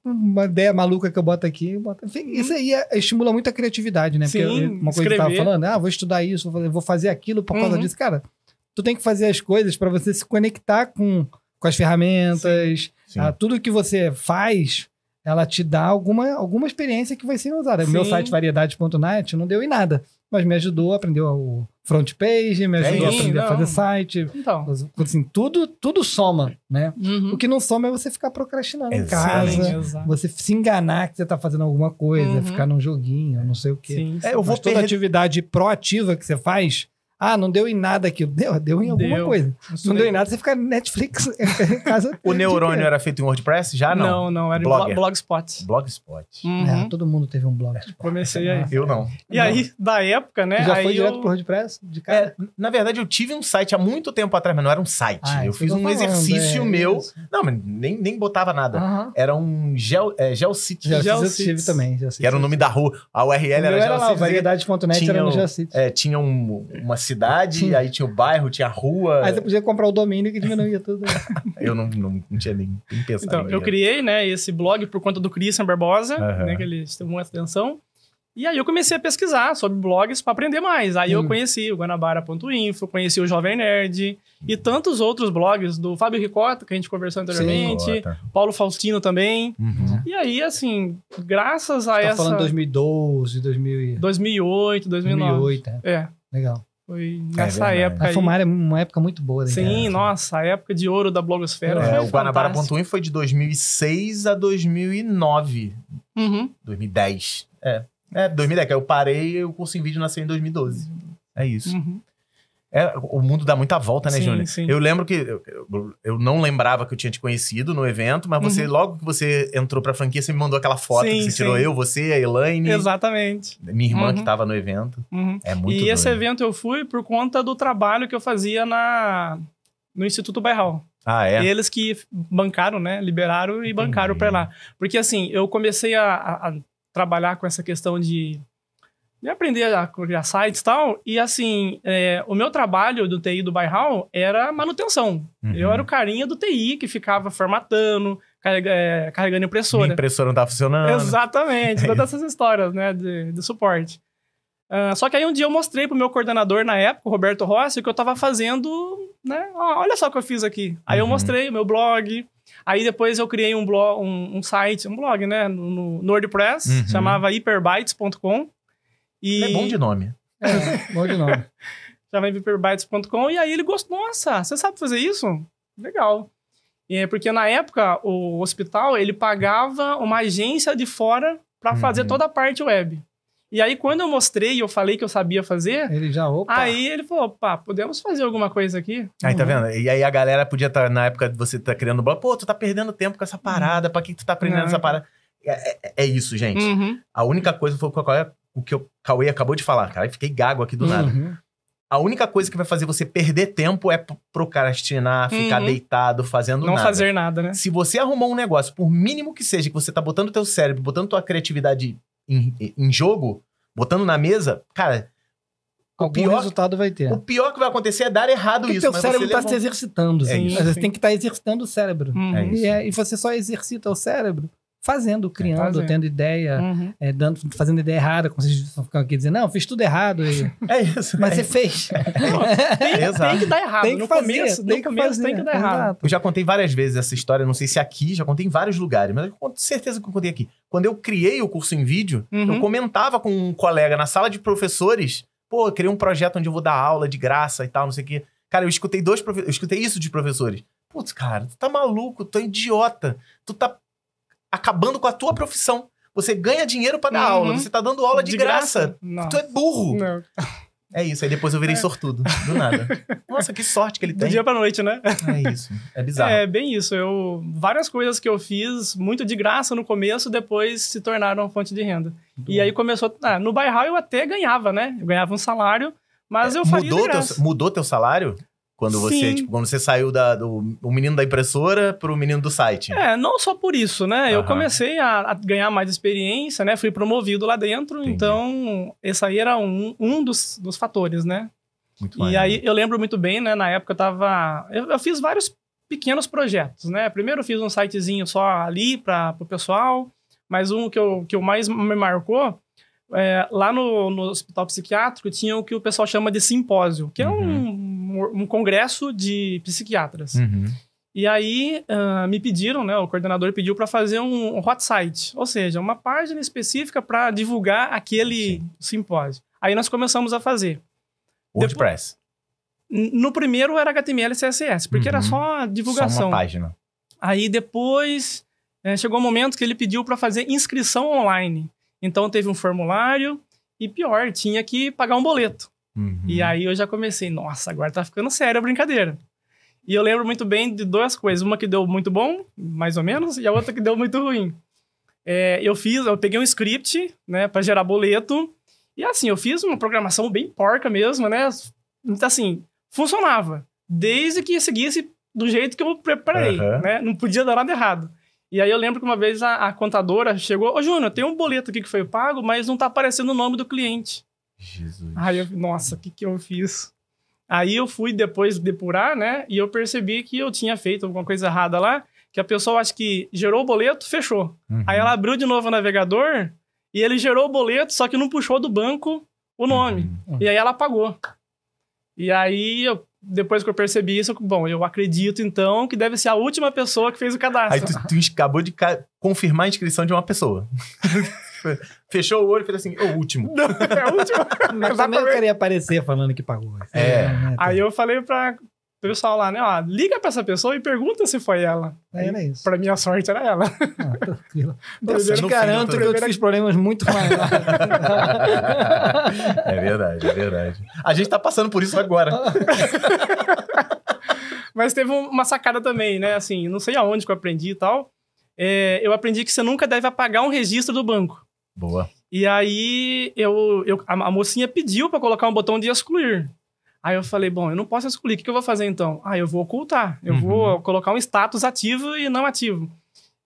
uma ideia maluca que eu boto aqui. Enfim, isso aí estimula muito a criatividade, né? Porque uma coisa que eu tava falando, vou estudar isso, vou fazer aquilo por causa disso. Cara, tu tem que fazer as coisas pra você se conectar com as ferramentas. Sim. Tudo que você faz, ela te dá alguma experiência que vai ser usada. Sim. Meu site variedades.net não deu em nada, mas me ajudou a aprender o front page, me ajudou a aprender a fazer site. Então. Assim, tudo soma, né? Uhum. O que não soma é você ficar procrastinando em Exatamente. casa, Exato. você se enganar que você tá fazendo alguma coisa, Uhum. ficar num joguinho, não sei o quê. Sim, sim. Eu vou Mas toda atividade proativa que você faz, não deu em nada aquilo. Deu em alguma Deu. coisa. Isso Não deu aí. em nada, você fica Netflix em casa. O neurônio era feito em WordPress? Já não? Não, era Blogger. em Blogspot. Blogspot. Uhum. Todo mundo teve um blog. Comecei aí. Eu não. E aí, da época, né? Já aí foi direto eu... pro WordPress? De cara? Na verdade, eu tive um site há muito tempo atrás, mas não era um site. Eu isso fiz que um tô falando, exercício meu. isso. Não, mas nem botava nada. Aham. Era um GeoCity, Já Geocities. tive também. que era o nome da rua. A URL Era era lá, GeoCities. variedades.net era no GeoCities. Tinha uma cidade, Sim. aí tinha o bairro, tinha a rua. Aí você podia comprar o domínio que diminuía tudo. Eu não tinha nem pensado. Então, eu criei, né, esse blog por conta do Christian Barbosa, Aham. né, que ele chamou a atenção. E aí eu comecei a pesquisar sobre blogs para aprender mais. Aí eu conheci o Guanabara.info, conheci o Jovem Nerd e tantos outros blogs do Fábio Ricota, que a gente conversou anteriormente, Paulo Faustino também. Uhum. E aí, assim, graças a Tá essa... falando 2012, 2008, 2009. 2008, É, Legal. foi nessa verdade. época A aí. Fumar é uma época muito boa da Sim, internet. nossa, a época de ouro da blogosfera foi O Guanabara.info fantástica. foi de 2006 a 2009. Uhum. 2010. 2010, que aí eu parei e o curso em vídeo nasceu em 2012. É isso. Uhum. O mundo dá muita volta, né, Sim, Júnior? sim. Eu lembro que eu não lembrava que eu tinha te conhecido no evento, mas você, logo que você entrou pra franquia, você me mandou aquela foto Sim, que você tirou sim. eu, você, a Elaine, Exatamente. minha irmã Uhum. que tava no evento. Uhum. É muito E doido. esse evento eu fui por conta do trabalho que eu fazia no Instituto Bairral. Ah, é? Eles que bancaram, né? Liberaram e bancaram pra lá. Porque assim, eu comecei a trabalhar com essa questão de aprender a criar sites e tal. E assim, o meu trabalho do TI do Bairral era manutenção. Uhum. Eu era o carinha do TI que ficava formatando, carregando impressora. Minha impressora não tá funcionando. Exatamente, todas essas histórias, né, de suporte. Só que aí um dia eu mostrei pro meu coordenador na época, o Roberto Rossi, que eu tava fazendo, né, olha só o que eu fiz aqui. Aí eu mostrei o meu blog, aí depois eu criei um blog, um site, um blog, né, no WordPress, chamava hyperbytes.com. É bom de nome. Bom de nome. Chamava hyperbytes.com, e aí ele gostou, nossa, você sabe fazer isso? Legal. Porque na época, o hospital, ele pagava uma agência de fora para fazer toda a parte web. E aí, quando eu mostrei e eu falei que eu sabia fazer, Ele já, aí ele falou, opa, podemos fazer alguma coisa aqui? Aí, tá vendo? E aí a galera podia estar, na época de você tá criando o blog, pô, tu tá perdendo tempo com essa parada, pra que tu tá aprendendo essa parada? É isso, gente. A única coisa foi o que o Cauê acabou de falar, cara. Eu fiquei gago aqui do nada. A única coisa que vai fazer você perder tempo é procrastinar, ficar deitado, fazendo Não nada. fazer nada, né? Se você arrumou um negócio, por mínimo que seja, que você tá botando teu cérebro, botando tua criatividade em jogo, botando na mesa, cara, algum resultado vai ter. o pior que vai acontecer é dar errado Porque isso. o mas cérebro você está levou- se exercitando. É isso. Mas você Sim. tem que estar exercitando o cérebro. É isso. E você só exercita o cérebro fazendo, criando, Fazendo. tendo ideia, fazendo ideia errada, como vocês ficam aqui dizendo, não, fiz tudo errado. É isso. Mas é você isso. fez. Tem que dar errado. Tem que no fazer, começo, tem no que começo fazer. tem que dar errado. Exato. Eu já contei várias vezes essa história, não sei se aqui, já contei em vários lugares, mas eu conto certeza que eu contei aqui. Quando eu criei o curso em vídeo, eu comentava com um colega na sala de professores, pô, eu criei um projeto onde eu vou dar aula de graça e tal, não sei o quê. Cara, eu escutei isso de professores. Putz, cara, tu tá maluco, tu é idiota, tu tá acabando com a tua profissão. Você ganha dinheiro pra dar aula, você tá dando aula de graça. Não. Tu é burro. Não. É isso, aí depois eu virei sortudo, do nada. Nossa, que sorte que ele Do tem. dia pra noite, né? É isso, é bizarro. É bem isso. Várias coisas que eu fiz muito de graça no começo, depois se tornaram fonte de renda. E aí começou... no Bairral eu até ganhava, né? Eu ganhava um salário, mas eu faria de graça. Mudou teu salário? Quando você, Sim. quando você saiu do menino da impressora pro menino do site? Não só por isso, né? Eu Aham. comecei a ganhar mais experiência, né? Fui promovido lá dentro, Entendi. então esse aí era um dos fatores, né? Muito E maneiro. aí eu lembro muito bem, né? Na época eu fiz vários pequenos projetos, né? Primeiro eu fiz um sitezinho só ali para o pessoal, mas um que eu mais me marcou, lá no hospital psiquiátrico tinha o que o pessoal chama de simpósio, que é um congresso de psiquiatras. Uhum. E aí me pediram, né? O coordenador pediu para fazer um hot site, ou seja, uma página específica para divulgar aquele simpósio. Aí nós começamos a fazer. WordPress. No primeiro era HTML e CSS, porque era só divulgação. Só uma página. Aí depois chegou um momento que ele pediu para fazer inscrição online. Então teve um formulário e pior, tinha que pagar um boleto. E aí eu já comecei, nossa, agora tá ficando séria a brincadeira. E eu lembro muito bem de duas coisas. Uma que deu muito bom, mais ou menos, e a outra que deu muito ruim. Eu peguei um script, né, para gerar boleto. E assim, eu fiz uma programação bem porca mesmo, né? Assim, funcionava. Desde que seguisse do jeito que eu preparei, né? Não podia dar nada errado. E aí eu lembro que uma vez a contadora chegou, ô Júnior, tem um boleto aqui que foi pago, mas não tá aparecendo o nome do cliente. Jesus. Aí nossa, o que eu fiz? Aí eu fui depois depurar, né? E eu percebi que eu tinha feito alguma coisa errada lá, que a pessoa, acho que gerou o boleto, fechou. Aí ela abriu de novo o navegador e ele gerou o boleto, só que não puxou do banco o nome. E aí ela apagou. E aí, depois que eu percebi isso, bom, eu acredito então que deve ser a última pessoa que fez o cadastro. Aí tu acabou de confirmar a inscrição de uma pessoa. Fechou o olho e fez assim, o último. Não, é o último. Mas também eu queria aparecer falando que pagou. Aí eu falei pra pessoal lá, né, ó, liga pra essa pessoa e pergunta se foi ela. Era isso. Pra minha sorte era ela. Tranquilo. Eu te garanto que eu fiz problemas muito maiores. É verdade. A gente tá passando por isso agora. Mas teve uma sacada também, né, assim, não sei aonde que eu aprendi e tal. Eu aprendi que você nunca deve apagar um registro do banco. Boa. E aí, a mocinha pediu pra colocar um botão de excluir. Aí eu falei, bom, eu não posso excluir, o que eu vou fazer então? Eu vou ocultar, eu vou colocar um status ativo e não ativo.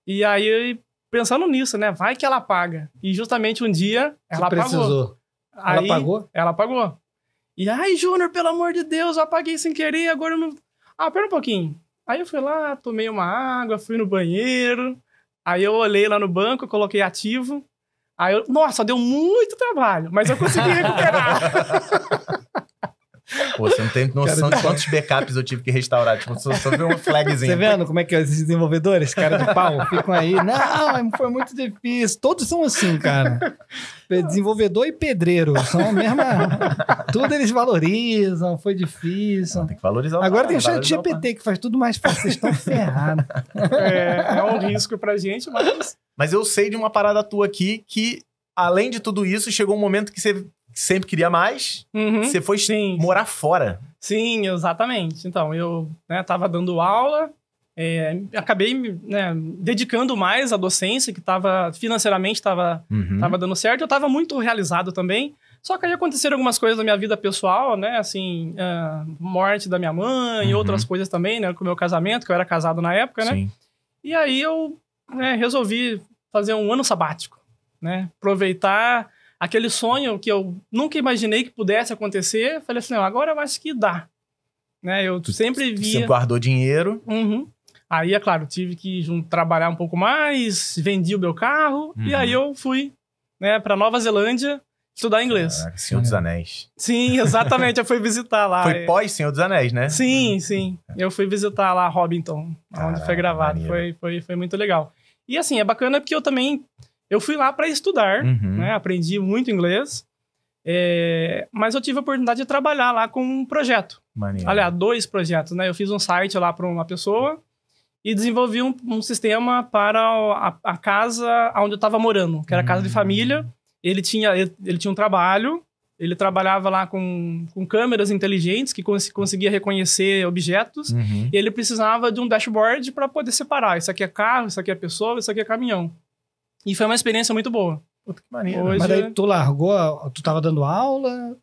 E aí, pensando nisso, né, vai que ela apaga. E justamente um dia, ela apagou. Ela apagou? Ela apagou. E aí, Júnior, pelo amor de Deus, eu apaguei sem querer, agora eu não... pera um pouquinho. Aí eu fui lá, tomei uma água, fui no banheiro. Aí eu olhei lá no banco, coloquei ativo. Aí nossa, deu muito trabalho, mas eu consegui recuperar. Pô, você não tem noção de quantos backups eu tive que restaurar. Tipo, só ver uma flagzinha. Você vendo como é que esses desenvolvedores, cara de pau, ficam aí? Não, foi muito difícil. Todos são assim, cara. Desenvolvedor e pedreiro. São a mesma... Tudo eles valorizam, foi difícil. Não, tem que valorizar o Agora tem o chat GPT que faz tudo mais fácil. Vocês estão ferrados. É um risco pra gente, mas... Mas eu sei de uma parada tua aqui que, além de tudo isso, chegou um momento que você sempre queria mais. Você foi morar fora. Sim, exatamente. Então, eu tava dando aula, acabei dedicando mais à docência, que financeiramente estava dando certo. Eu estava muito realizado também. Só que aí aconteceram algumas coisas na minha vida pessoal, né? Assim, morte da minha mãe e outras coisas também, né? Com o meu casamento, que eu era casado na época, né? Sim. E aí eu resolvi fazer um ano sabático, né? Aproveitar aquele sonho que eu nunca imaginei que pudesse acontecer. Falei assim, agora eu acho que dá. Né? Eu sempre via... Você guardou dinheiro. Aí, é claro, tive que trabalhar um pouco mais, vendi o meu carro, e aí eu fui para Nova Zelândia estudar inglês. Caraca, Senhor dos Anéis. Sim, exatamente, eu fui visitar lá. Foi pós Senhor dos Anéis, né? Sim, sim. Eu fui visitar lá Hobbiton, onde foi gravado. Foi muito legal. E assim, é bacana porque eu fui lá para estudar, né? Aprendi muito inglês, mas eu tive a oportunidade de trabalhar lá com um projeto. Maneiro. Aliás, 2 projetos, né? Eu fiz um site lá para uma pessoa e desenvolvi um sistema para a casa onde eu estava morando, que era a casa de família. Ele tinha um trabalho, ele trabalhava lá com câmeras inteligentes que conseguia reconhecer objetos, e ele precisava de um dashboard para poder separar. Isso aqui é carro, isso aqui é pessoa, isso aqui é caminhão. E foi uma experiência muito boa. Puta, que maneiro. Mas daí tu largou, tu tava dando aula?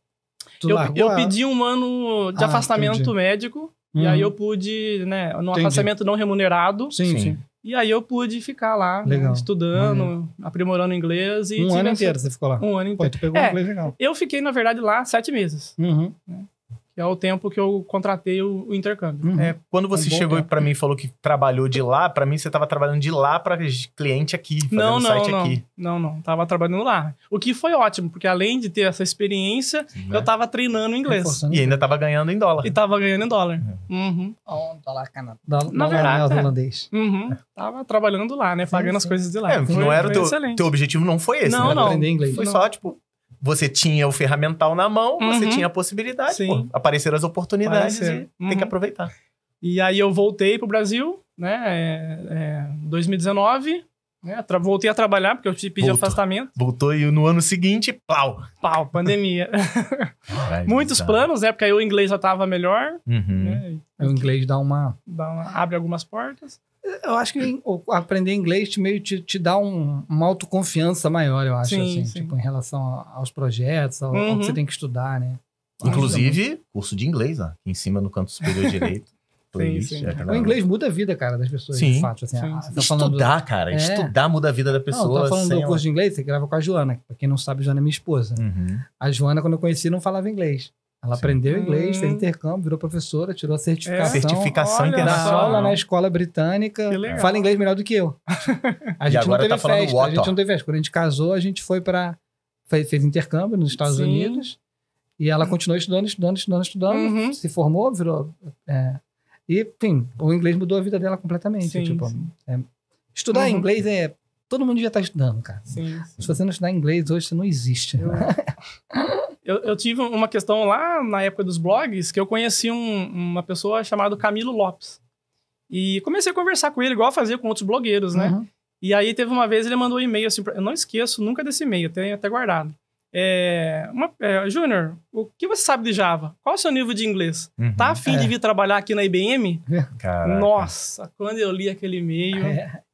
Eu pedi um ano de afastamento médico, e aí eu pude, né, no afastamento não remunerado. Sim. E aí eu pude ficar lá, estudando, aprimorando inglês. E um ano inteiro você ficou lá? Um ano inteiro. Pô, tu pegou um inglês legal. Eu fiquei, na verdade, lá 7 meses. que é o tempo que eu contratei o intercâmbio. Quando você chegou pra mim e falou que trabalhou de lá, pra mim você tava trabalhando de lá pra cliente aqui, fazendo site aqui. Não. Tava trabalhando lá. O que foi ótimo, porque além de ter essa experiência, eu tava treinando inglês. E ainda tava ganhando em dólar. E tava ganhando em dólar. Dólar Canadá. Na verdade, holandês. Tava trabalhando lá, né? Pagando as coisas de lá. Não era o teu objetivo, não foi esse, né? Não. Aprender inglês. Foi só, tipo, você tinha o ferramental na mão, você tinha a possibilidade, Sim. apareceram as oportunidades e tem que aproveitar. E aí eu voltei pro Brasil, né, 2019, né, voltei a trabalhar, porque eu pedi afastamento. Voltou e no ano seguinte, pau, pandemia. Muitos planos, né, porque aí o inglês já tava melhor. Né, o inglês abre algumas portas. Eu acho que aprender inglês te dá uma autoconfiança maior, eu acho, sim. Tipo, em relação aos projetos, ao que você tem que estudar, né? Inclusive, curso de inglês, ó, aqui em cima no canto superior direito. Sim. O inglês muda a vida, cara, das pessoas, de fato. Assim, estudar, cara. Estudar muda a vida da pessoa. Não, tô falando do curso de inglês, você grava com a Joana. Pra quem não sabe, a Joana é minha esposa. A Joana, quando eu conheci, não falava inglês. Ela aprendeu inglês, fez intercâmbio, virou professora, tirou a certificação. Certificação internacional. Dá aula na escola britânica. Fala inglês melhor do que eu. A gente não teve festa. A gente não teve festa. Quando a gente casou, a gente foi fez intercâmbio nos Estados Unidos. E ela continuou estudando. Se formou, virou... E, enfim, o inglês mudou a vida dela completamente. Estudar inglês todo mundo devia estar estudando, cara. Se você não estudar inglês hoje, você não existe. Eu tive uma questão lá na época dos blogs que eu conheci uma pessoa chamada Camilo Lopes. E comecei a conversar com ele, igual eu fazia com outros blogueiros, né? E aí teve uma vez, ele mandou um e-mail assim, eu não esqueço nunca desse e-mail, tenho até guardado. Júnior, o que você sabe de Java? Qual é o seu nível de inglês? Tá afim de vir trabalhar aqui na IBM? Caraca. Nossa, quando eu li aquele e-mail...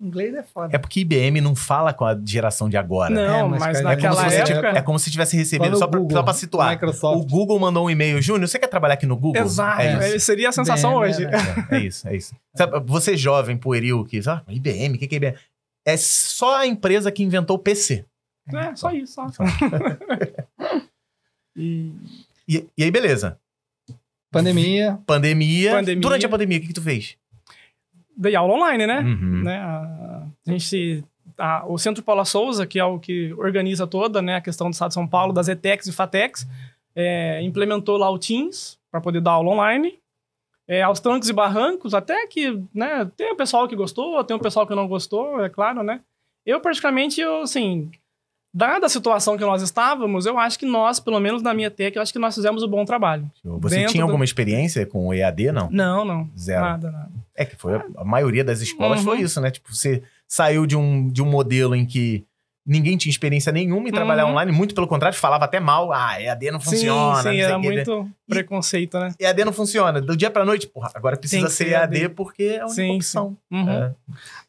Inglês é foda. É porque IBM não fala com a geração de agora. Não, mas naquela época... É como se tivesse recebido, só pra situar. Microsoft. O Google mandou um e-mail, Júnior, você quer trabalhar aqui no Google? Exato, seria a sensação hoje. É isso. Sabe, você jovem, pueril, que IBM, o que é IBM? É só a empresa que inventou o PC. Só isso. Só. E aí, beleza. Pandemia. Durante a pandemia, o que tu fez? Dei aula online, né? O Centro Paula Souza, que é o que organiza toda, né, a questão do Estado de São Paulo, das ETECs e FATECs, implementou lá o Teams para poder dar aula online. Aos trancos e barrancos, até que, né, tem o pessoal que gostou, tem o pessoal que não gostou, é claro, né? Eu, praticamente, dada a situação que nós estávamos, eu acho que nós, pelo menos na minha tech, eu acho que nós fizemos um bom trabalho. Você tinha alguma experiência com o EAD, não? Não. Zero. Nada. É que foi a maioria das escolas foi isso, né? Tipo, você saiu de um modelo em que ninguém tinha experiência nenhuma em trabalhar online, muito pelo contrário, falava até mal, EAD não funciona. Sim, era muito preconceito, né? EAD não funciona. Do dia pra noite, agora precisa ser EAD porque é a única opção.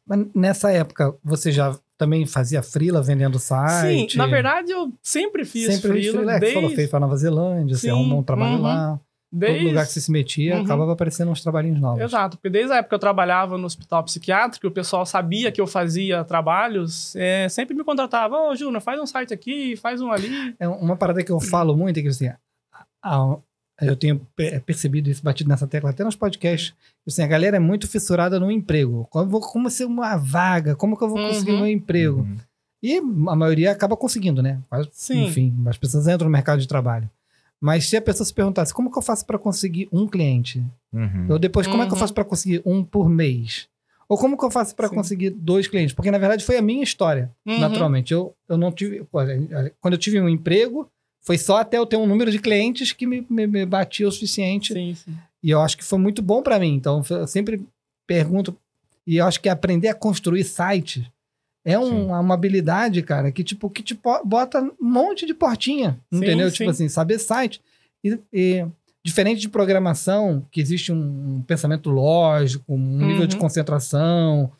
Mas nessa época, você já também fazia freela vendendo site? Sim, na verdade eu sempre fiz freela. Você falou, fez pra Nova Zelândia, você arrumou um trabalho lá. Todo lugar que você se metia, acabava aparecendo uns trabalhinhos novos. Exato, porque desde a época que eu trabalhava no hospital psiquiátrico, o pessoal sabia que eu fazia trabalhos, sempre me contratava, Júnior, faz um site aqui, faz um ali. Uma parada que eu falo muito é que assim, eu tenho percebido isso, batido nessa tecla até nos podcasts, assim, a galera é muito fissurada no emprego. Como ser uma vaga? Como que eu vou conseguir um emprego? E a maioria acaba conseguindo, né? Enfim, as pessoas entram no mercado de trabalho. Mas se a pessoa se perguntasse, como que eu faço para conseguir um cliente? Ou depois, como é que eu faço para conseguir um por mês? Ou como que eu faço para conseguir 2 clientes? Porque, na verdade, foi a minha história, naturalmente. Eu não tive... Quando eu tive um emprego, foi só até eu ter um número de clientes que me batia o suficiente. Sim. E eu acho que foi muito bom para mim. Então, eu sempre pergunto... E eu acho que aprender a construir sites é uma habilidade, cara, que te bota um monte de portinha, entendeu? Tipo assim, saber site. E diferente de programação, que existe um pensamento lógico, um nível de concentração.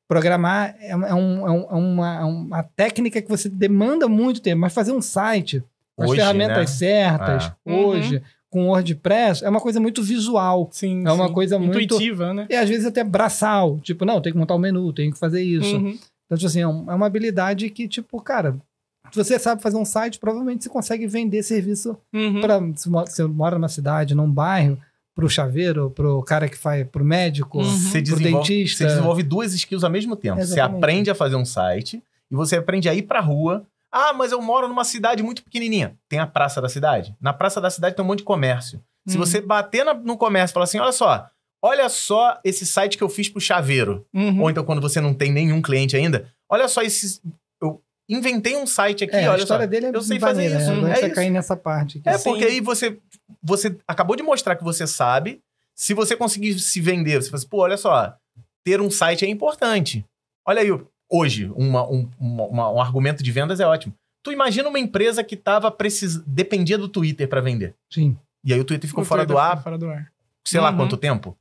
Programar é uma técnica que você demanda muito tempo, mas fazer um site com as ferramentas certas, hoje, com WordPress, é uma coisa muito visual. É uma coisa muito... intuitiva, né? E às vezes até braçal. Tipo, não, tem que montar o menu, tem que fazer isso. Então, tipo assim, é uma habilidade que, tipo, cara, Se você sabe fazer um site, provavelmente você consegue vender serviço Uhum. para... Se você mora numa cidade, num bairro, pro chaveiro, pro cara que faz... Pro médico, Você pro desenvolve, dentista. você desenvolve duas skills ao mesmo tempo. Você Exatamente. aprende a fazer um site e você aprende a ir pra rua. Ah, mas eu moro numa cidade muito pequenininha. Tem a praça da cidade. Na praça da cidade tem um monte de comércio. Se você bater no comércio e falar assim, olha só esse site que eu fiz pro chaveiro. Uhum. Ou então quando você não tem nenhum cliente ainda, olha só eu inventei um site aqui, a olha história só. dele é eu sei fazer maneira, isso. Não É vai isso. cair nessa parte aqui. É, Sim. porque aí você acabou de mostrar que você sabe. Se você conseguir se vender, você fala assim, pô, olha só, ter um site é importante. Olha aí, hoje, um argumento de vendas é ótimo. Tu imagina uma empresa que dependia do Twitter para vender. Sim. E aí o Twitter ficou O fora Twitter do ficou ar, fora do ar. sei lá Uhum. quanto tempo.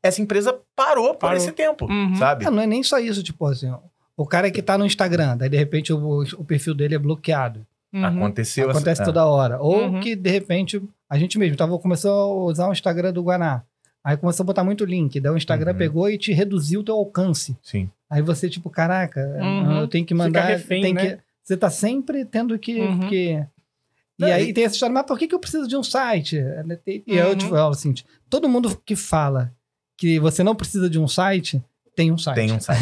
Essa empresa parou por esse tempo, Uhum. sabe? Não é nem só isso, tipo assim, ó, o cara que tá no Instagram, daí de repente o perfil dele é bloqueado. Uhum. Aconteceu Acontece essa... toda hora. Ou Uhum. que, de repente, a gente mesmo começou a usar o Instagram do Guaná. Aí começou a botar muito link. Daí o Instagram Uhum. pegou e te reduziu o teu alcance. Sim. Aí você, tipo, caraca, Uhum. eu tenho que Fica mandar... refém, né? Você tá sempre tendo que... Uhum. E Não, aí e- tem essa história, mas por que eu preciso de um site? E eu te falo assim, todo mundo que fala que você não precisa de um site, tem um site. Tem um site.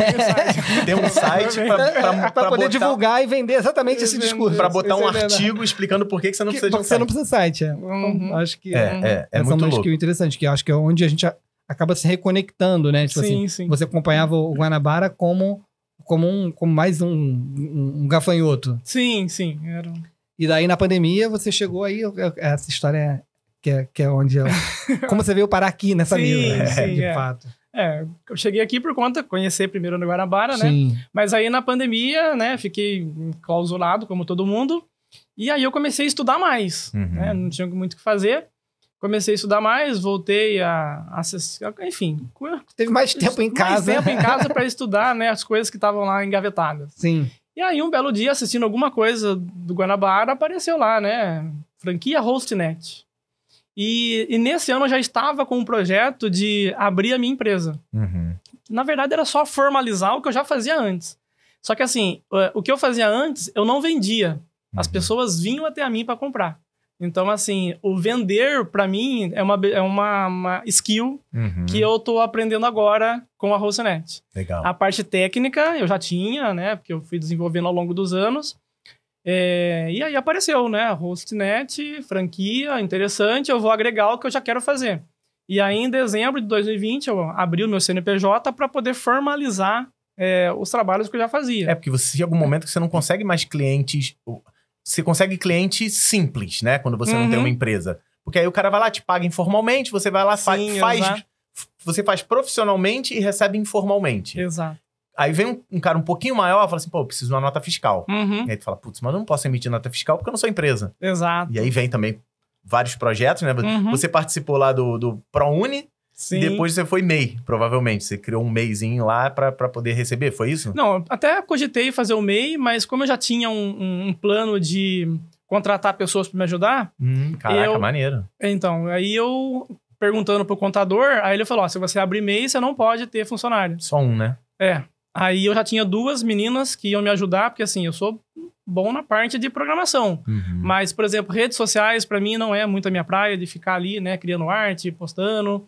Tem um site Pra pra poder botar, divulgar e vender exatamente esse discurso. pra botar um Isso é verdade. artigo explicando por que você não Que precisa de um você site. não precisa de site. Uhum. Então, acho que É essa muito é uma louco. skill interessante, que eu acho que é onde a gente acaba se reconectando, né? Tipo assim, Sim. você acompanhava o Guanabara como mais um gafanhoto. Sim. Era... E daí, na pandemia, você chegou aí, essa história que é onde... como você veio parar aqui nessa Sim, mesa, né? sim, De é. fato. Eu cheguei aqui por conta, conhecer primeiro no Guanabara, né? Sim. Mas aí na pandemia, né, fiquei clausurado, como todo mundo. E aí eu comecei a estudar mais, Uhum. né? Não tinha muito o que fazer. Comecei a estudar mais, voltei a assistir, enfim. Teve mais tempo em casa. Mais tempo em casa para estudar, né, as coisas que estavam lá engavetadas. Sim. E aí um belo dia, assistindo alguma coisa do Guanabara, apareceu lá, né, franquia HostNet. E nesse ano eu já estava com um projeto de abrir a minha empresa. Uhum. Na verdade, era só formalizar o que eu já fazia antes. Só que assim, o que eu fazia antes, eu não vendia. As Uhum. pessoas vinham até a mim para comprar. Então, assim, o vender, para mim, é uma skill Uhum. que eu tô aprendendo agora com a HostNet. Legal. A parte técnica eu já tinha, né? Porque eu fui desenvolvendo ao longo dos anos. E aí apareceu, né? HostNet, franquia, interessante, eu vou agregar o que eu já quero fazer. E aí, em dezembro de 2020, eu abri o meu CNPJ para poder formalizar os trabalhos que eu já fazia. É porque você chega algum momento que você não consegue mais clientes... Você consegue cliente simples, né? Quando você não tem uma empresa. Porque aí o cara vai lá, te paga informalmente, você vai lá, Sim, você faz profissionalmente e recebe informalmente. Exato. Aí vem um cara um pouquinho maior e fala assim, pô, eu preciso de uma nota fiscal. Uhum, E aí tu fala, putz, mas eu não posso emitir nota fiscal porque eu não sou empresa. exato. E aí vem também vários projetos, né? Uhum. Você participou lá do ProUni Sim. e depois você foi MEI, provavelmente. Você criou um MEIzinho lá pra poder receber, foi isso? Não, até cogitei fazer o MEI, mas como eu já tinha um plano de contratar pessoas para me ajudar, Caraca, maneiro. então, aí eu perguntando pro contador, aí ele falou, ó, se você abrir MEI, você não pode ter funcionário. Só um, né? Aí eu já tinha 2 meninas que iam me ajudar, porque assim, eu sou bom na parte de programação. Uhum. Mas, por exemplo, redes sociais, para mim, não é muito a minha praia de ficar ali, né, criando arte, postando.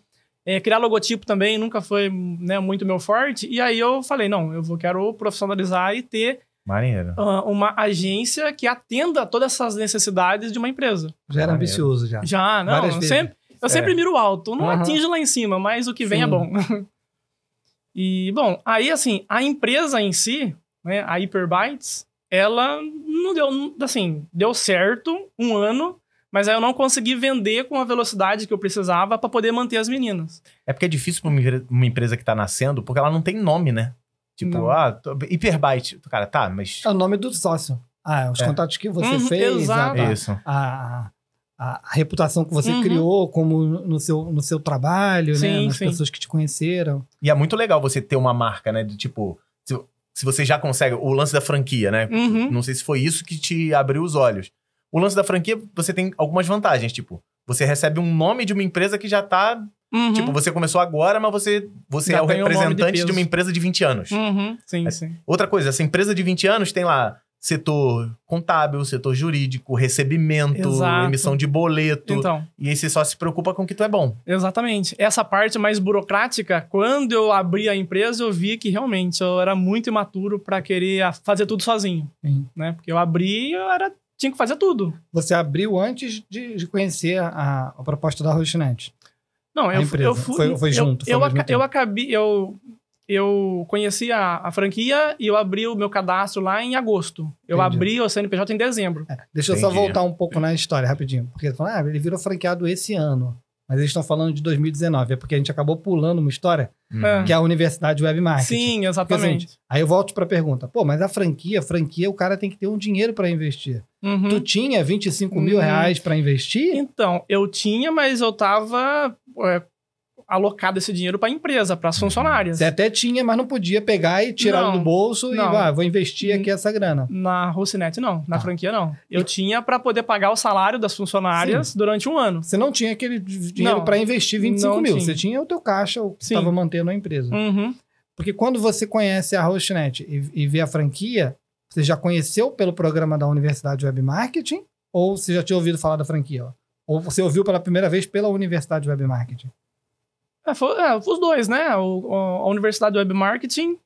Criar logotipo também nunca foi, né, muito meu forte. E aí eu falei, não, quero profissionalizar e ter Maneiro. uma agência que atenda todas essas necessidades de uma empresa. Já era Maneiro. ambicioso, já. Já, não, Várias vezes. eu sempre miro alto. Não Aham. atinjo lá em cima, mas o que vem Sim. é bom. E, bom, aí assim, a empresa em si, né, a Hyperbytes, ela não deu, assim, deu certo um ano, mas aí eu não consegui vender com a velocidade que eu precisava para poder manter as meninas. É porque é difícil pra uma empresa que tá nascendo, porque ela não tem nome, né? Tipo, Não. Hyperbyte. Cara, tá, mas... É o nome do sócio. Os contatos que você fez, exato. Isso. a reputação que você Uhum. criou como no seu trabalho, né? Sim, Nas sim. pessoas que te conheceram. E é muito legal você ter uma marca, né? De tipo, se você já consegue... O lance da franquia, né? Uhum. Não sei se foi isso que te abriu os olhos. O lance da franquia, você tem algumas vantagens. Tipo, você recebe um nome de uma empresa que já tá... Uhum. Tipo, você começou agora, mas você Já é o tem um nome de representante de peso. uma empresa de 20 anos. Uhum. Sim, sim. Outra coisa, essa empresa de 20 anos tem lá setor contábil, setor jurídico, recebimento, Exato. emissão de boleto. Então, E aí você só se preocupa com o que tu é bom. exatamente. Essa parte mais burocrática, quando eu abri a empresa, eu vi que realmente eu era muito imaturo para querer fazer tudo sozinho, Sim. né? Porque eu abri, tinha que fazer tudo. Você abriu antes de conhecer a proposta da Hostnet. Não, A eu empresa. fui... Foi junto, foi ao mesmo tempo. Eu conheci a franquia e eu abri o meu cadastro lá em agosto. Eu Entendi. abri o CNPJ em dezembro. Deixa eu só Entendi. voltar um pouco na história, rapidinho. Porque ele falou, ele virou franqueado esse ano. Mas eles estão falando de 2019. É porque a gente acabou pulando uma história, É. que é a Universidade Web Marketing. Sim, exatamente. Aí eu volto pra pergunta. Pô, mas a franquia, o cara tem que ter um dinheiro pra investir. Uhum. Tu tinha 25 mil reais pra investir? Então, eu tinha, mas eu tava alocado esse dinheiro para a empresa, para as funcionárias. Você até tinha, mas não podia pegar e tirar Não, do bolso não. e vou investir aqui essa grana. Na Hostnet, não. Na Tá. franquia, não. Eu tinha para poder pagar o salário das funcionárias durante um ano. Você não tinha aquele dinheiro Não, para investir 25 não mil. tinha. Você tinha o teu caixa, o que Sim. estava mantendo a empresa. Uhum. Porque quando você conhece a Hostnet e vê a franquia, você já conheceu pelo programa da Universidade Web Marketing? Ou você já tinha ouvido falar da franquia? Ó? Ou você ouviu pela primeira vez pela Universidade Web Marketing? Os dois, né? A Universidade Web Marketing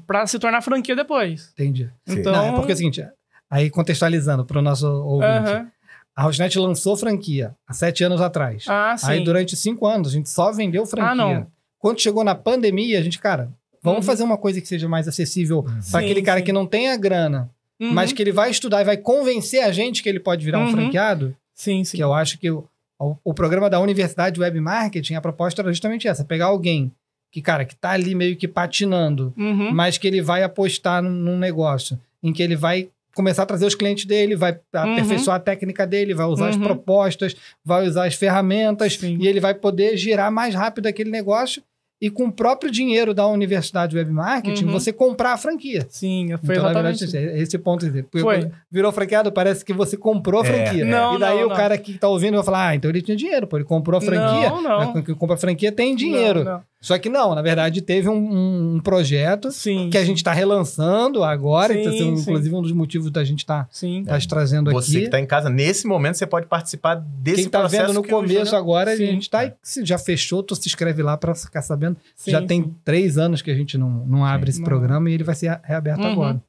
para se tornar franquia depois. Entendi. Sim. Então, Não, é porque é o seguinte, aí contextualizando para o nosso ouvinte. aham. A Hostnet lançou franquia há 7 anos atrás. Ah, sim. Aí durante 5 anos a gente só vendeu franquia. não. Quando chegou na pandemia, a gente, cara, vamos Uhum. fazer uma coisa que seja mais acessível para Sim, aquele cara sim. que não tem a grana, Uhum. mas que ele vai estudar e vai convencer a gente que ele pode virar um Uhum. franqueado. Sim, sim. Que eu acho que o programa da Universidade Web Marketing, a proposta era justamente essa: pegar alguém que, cara, que tá ali meio que patinando, Uhum. mas que ele vai apostar num negócio em que ele vai começar a trazer os clientes dele, vai aperfeiçoar a técnica dele, vai usar as Uhum. propostas, vai usar as ferramentas Sim. e ele vai poder girar mais rápido aquele negócio e com o próprio dinheiro da Universidade Web Marketing, Uhum. você comprar a franquia. Sim, foi Então, na exatamente verdade, esse ponto. Porque Foi. virou franqueado, parece que você comprou a franquia. Não, e daí não, o não. cara que tá ouvindo vai falar, então ele tinha dinheiro, pô, ele comprou a franquia. Não. Quem compra a franquia tem dinheiro. Não. Só que não, na verdade teve um projeto Sim. que a gente tá relançando agora, Sim, então, esse é sim. inclusive um dos motivos da gente tá Sim. trazendo Você aqui. que tá em casa, nesse momento, você pode participar desse Quem tá processo vendo no que o começo Júnior- agora, a Sim. gente tá. Se já fechou, tu se inscreve lá pra ficar sabendo. Sim, já tem sim. 3 anos que a gente não abre esse Não. programa e ele vai ser reaberto Uhum. agora.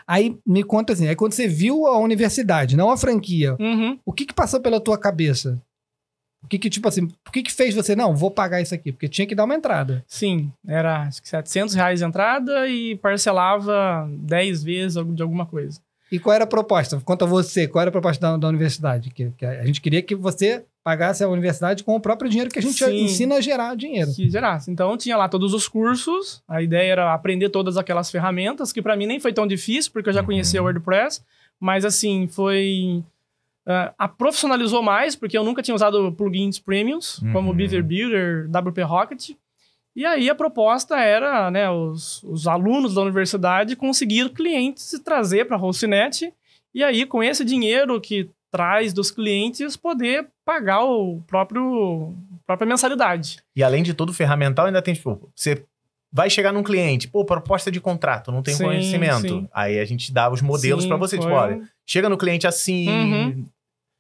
Aí me conta assim, aí quando você viu a universidade, não a franquia, Uhum. o que passou pela tua cabeça? O que tipo assim, por que fez você, não, vou pagar isso aqui? Porque tinha que dar uma entrada. Sim, era acho que R$700 de entrada e parcelava 10 vezes de alguma coisa. E qual era a proposta? Conta você, qual era a proposta da universidade? Que a gente queria que você pagasse a universidade com o próprio dinheiro que a gente Sim. ensina a gerar dinheiro. Que gerasse. Então tinha lá todos os cursos, a ideia era aprender todas aquelas ferramentas, que para mim nem foi tão difícil, porque eu já conhecia o WordPress, mas assim, foi... profissionalizou mais, porque eu nunca tinha usado plugins premiums, como o Beaver Builder, WP Rocket. E aí a proposta era, né, os alunos da universidade conseguir clientes e trazer para a Hostnet, e aí com esse dinheiro que traz dos clientes, poder pagar própria mensalidade. E além de tudo, ferramental ainda tem, tipo, você vai chegar num cliente, pô, proposta de contrato, não tem Sim, conhecimento. sim. Aí a gente dá os modelos Sim, pra você, tipo, foi olha, chega no cliente assim, Uhum.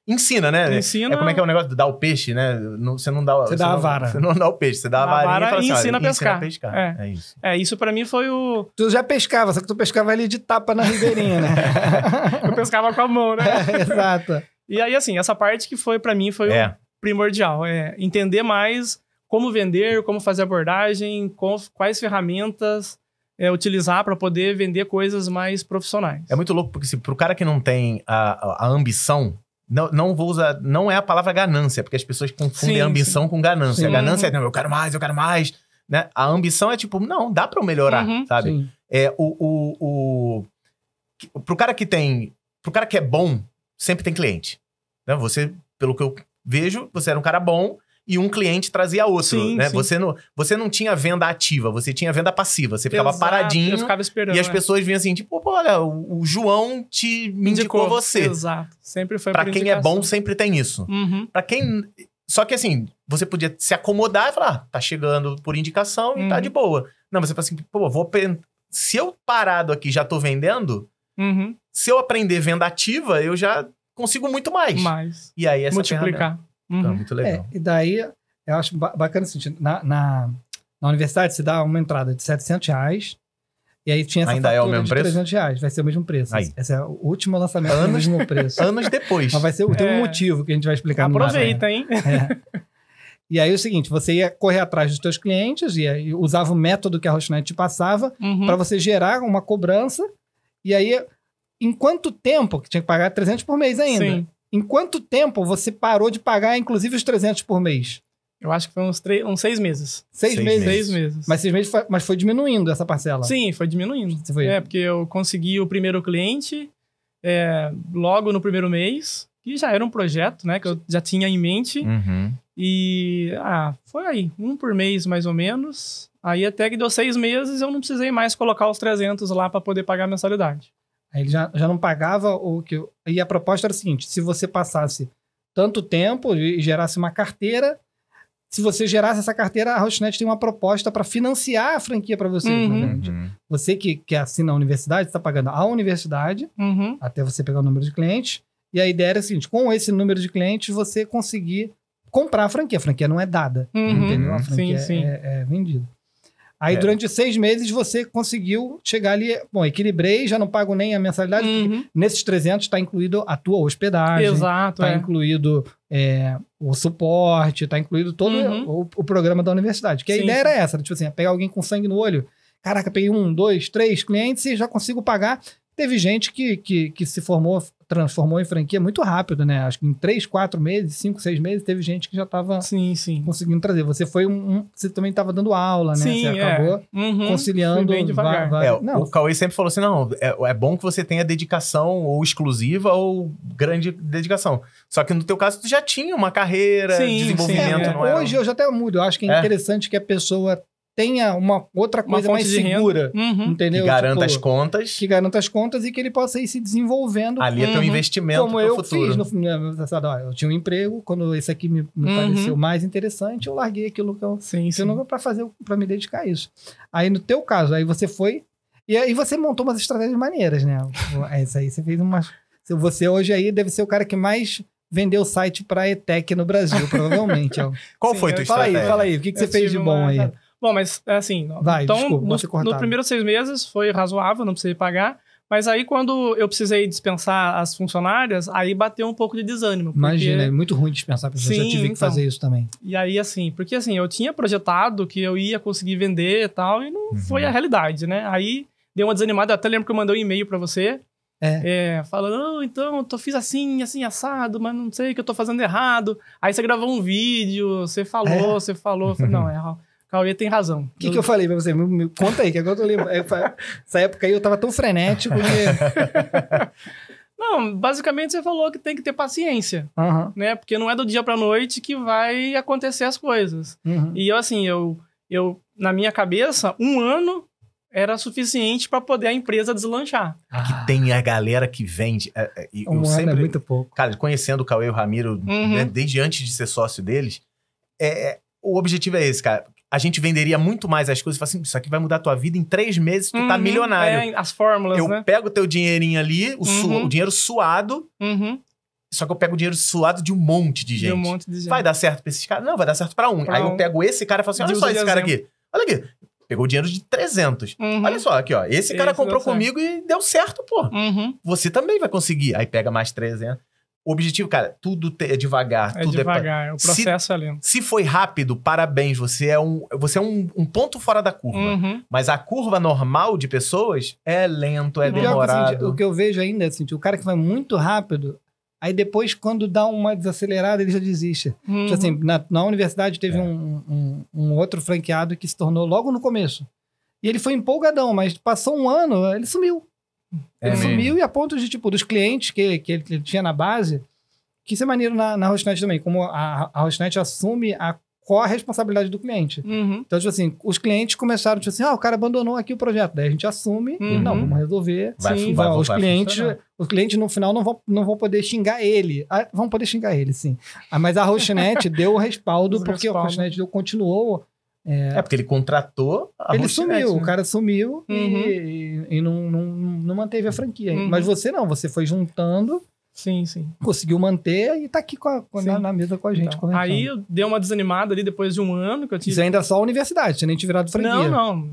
ensina, né? Ensina- Como é que é o negócio de dar o peixe, né? Você não dá... Você dá a vara. Você não dá o peixe, você dá a Dá a varinha vara e fala assim, e olha, ensina a pescar. pescar. É isso. Isso pra mim foi o... Tu já pescava, só que tu pescava ali de tapa na ribeirinha, né? Eu pescava com a mão, né? Exato. E aí, assim, essa parte que foi, pra mim, foi o primordial. É entender mais como vender, como fazer abordagem, quais ferramentas utilizar para poder vender coisas mais profissionais. É muito louco, porque pro cara que não tem a ambição, não é a palavra ganância, porque as pessoas confundem Sim, a ambição com ganância. Sim. A ganância é, não, eu quero mais, né? A ambição é tipo, não, dá pra eu melhorar, Uhum. sabe? Sim. Pro cara que é bom, sempre tem cliente. Né? Você, pelo que eu vejo, você era um cara bom e um cliente trazia outro, Sim, né? sim. Você não tinha venda ativa, você tinha venda passiva. Você ficava Exato, paradinho eu ficava esperando. e as pessoas vinham assim, tipo, pô, olha, o João me indicou você. Exato. Sempre foi Pra por quem é indicação. bom, sempre tem isso. Uhum. Pra quem... Só que assim, você podia se acomodar e falar, tá chegando por indicação e tá Uhum. de boa. Não, você fala assim, pô, se eu parado aqui já tô vendendo, Uhum. Se eu aprender venda ativa, eu já consigo muito mais. E aí essa multiplicar. Então, é muito legal. E daí, eu acho bacana assim, na universidade se dá uma entrada de R$700, e aí tinha essa Ainda fatura é o mesmo de preço? R$300, vai ser o mesmo preço. Aí. Esse é o último lançamento do mesmo preço. Anos depois. Mas vai ser, tem um motivo que a gente vai explicar no Aproveita, hein? E aí é o seguinte, você ia correr atrás dos teus clientes, e aí usava o método que a Rochinet te passava para você gerar uma cobrança, e aí, em quanto tempo, que tinha que pagar 300 por mês ainda, Sim. em quanto tempo você parou de pagar, inclusive, os 300 por mês? Eu acho que foi uns 6 meses. 6 meses? 6 meses. Mas 6 meses mas foi diminuindo essa parcela? Sim, foi diminuindo. Você foi... Porque eu consegui o primeiro cliente logo no primeiro mês, que já era um projeto, né, que eu já tinha em mente. E foi aí, um por mês mais ou menos. Aí até que deu 6 meses eu não precisei mais colocar os 300 lá para poder pagar a mensalidade. Aí ele já não pagava o que... E a proposta era a seguinte, se você passasse tanto tempo e gerasse uma carteira, se você gerasse essa carteira, a Rochinet tem uma proposta para financiar a franquia para você. Você que assina a universidade, está pagando a universidade, até você pegar o número de clientes. E a ideia era a seguinte, com esse número de clientes, você conseguir comprar a franquia. A franquia não é dada, entendeu? A franquia é vendida. Aí, durante 6 meses, você conseguiu chegar ali... Bom, equilibrei, já não pago nem a mensalidade, porque nesses 300 está incluído a tua hospedagem. Exato, está incluído o suporte, está incluído todo o programa da universidade. Que a ideia era essa, tipo assim, pegar alguém com sangue no olho. Caraca, peguei 1, 2, 3 clientes e já consigo pagar. Teve gente que se transformou em franquia muito rápido, né? Acho que em 3, 4 meses, 5, 6 meses, teve gente que já estava conseguindo trazer. Você foi você também estava dando aula, né? Você acabou conciliando. Bem devagar. O Cauê sempre falou assim, não, é bom que você tenha dedicação ou exclusiva ou grande dedicação. Só que no teu caso, tu já tinha uma carreira, desenvolvimento. Não era... Hoje eu já até mudo. Eu acho que é interessante que a pessoa tenha uma outra coisa mais segura, entendeu? Que garanta as contas. Que garanta as contas e que ele possa ir se desenvolvendo. Ali é teu investimento como eu futuro. Fiz no passado. Eu tinha um emprego, quando esse aqui me pareceu mais interessante, eu larguei aquilo que eu não para me dedicar a isso. Aí no teu caso, aí você foi e aí você montou umas estratégias maneiras, né? Isso aí você fez umas... Você hoje aí deve ser o cara que mais vendeu o site para ETEC no Brasil, provavelmente. Qual foi a tua estratégia? Fala aí, o que você fez de bom aí? Bom, mas assim, então nos primeiros 6 meses foi razoável, não precisei pagar, mas aí quando eu precisei dispensar as funcionárias, aí bateu um pouco de desânimo. Imagina, é muito ruim dispensar pessoas, eu tive que fazer isso também. E aí assim, porque assim, eu tinha projetado que eu ia conseguir vender e tal, e não foi a realidade, né? Aí deu uma desanimada, eu até lembro que eu mandei um e-mail pra você, falando, então, eu fiz assim, assado, mas não sei o que eu tô fazendo errado. Aí você gravou um vídeo, você falou, eu falei, não, Cauê tem razão. O que eu falei pra você? Me conta aí, que agora eu lembro. Essa época aí eu tava tão frenético que... Não, basicamente você falou que tem que ter paciência, né? Porque não é do dia pra noite que vai acontecer as coisas. E eu, assim, eu na minha cabeça, 1 ano era suficiente para poder a empresa deslanchar. Que tem a galera que vende. Um ano é muito pouco. Cara, conhecendo o Cauê e o Ramiro, né, desde antes de ser sócio deles, o objetivo é esse, cara. A gente venderia muito mais as coisas e fala assim, isso aqui vai mudar a tua vida em 3 meses, tu tá milionário. As fórmulas, né? Eu pego o teu dinheirinho ali, o dinheiro suado, só que eu pego o dinheiro suado de um monte de gente. Vai dar certo pra esses caras? Não, vai dar certo pra um. Aí eu pego esse cara e falo assim, olha só esse cara aqui. Olha aqui. Pegou o dinheiro de 300. Olha só, aqui, ó. Esse cara comprou comigo e deu certo, pô. Você também vai conseguir. Aí pega mais 300. O objetivo, cara, tudo é devagar. É devagar, o processo é lento. Se foi rápido, parabéns, você é um ponto fora da curva. Mas a curva normal de pessoas é lento, é demorado. O que eu vejo ainda é assim, o cara que vai muito rápido, aí depois, quando dá uma desacelerada, ele já desiste. Tipo assim, na universidade teve um outro franqueado que se tornou logo no começo. E ele foi empolgadão, mas passou 1 ano, ele sumiu. Ele sumiu e a ponto de, tipo, dos clientes que ele tinha na base, que isso é maneiro na Rochinet também, como a Rochinet assume a corresponsabilidade do cliente. Então, tipo assim, os clientes começaram, tipo assim, o cara abandonou aqui o projeto. Daí a gente assume, e não, vamos resolver. Os clientes no final não vão poder xingar ele. Vão poder xingar ele, sim. Mas a Rochinet deu o respaldo, porque a Rochinet continuou É porque ele contratou a Ele Rocinete, sumiu, né? o cara sumiu Uhum. e não manteve a franquia. Uhum. Mas você não, você foi juntando, Sim, sim. conseguiu manter e tá aqui Sim. na mesa com a gente. Então, conversando. aí eu dei uma desanimada ali depois de um ano que eu tive. Isso ainda é só a universidade, você nem tinha virado franquia. Não.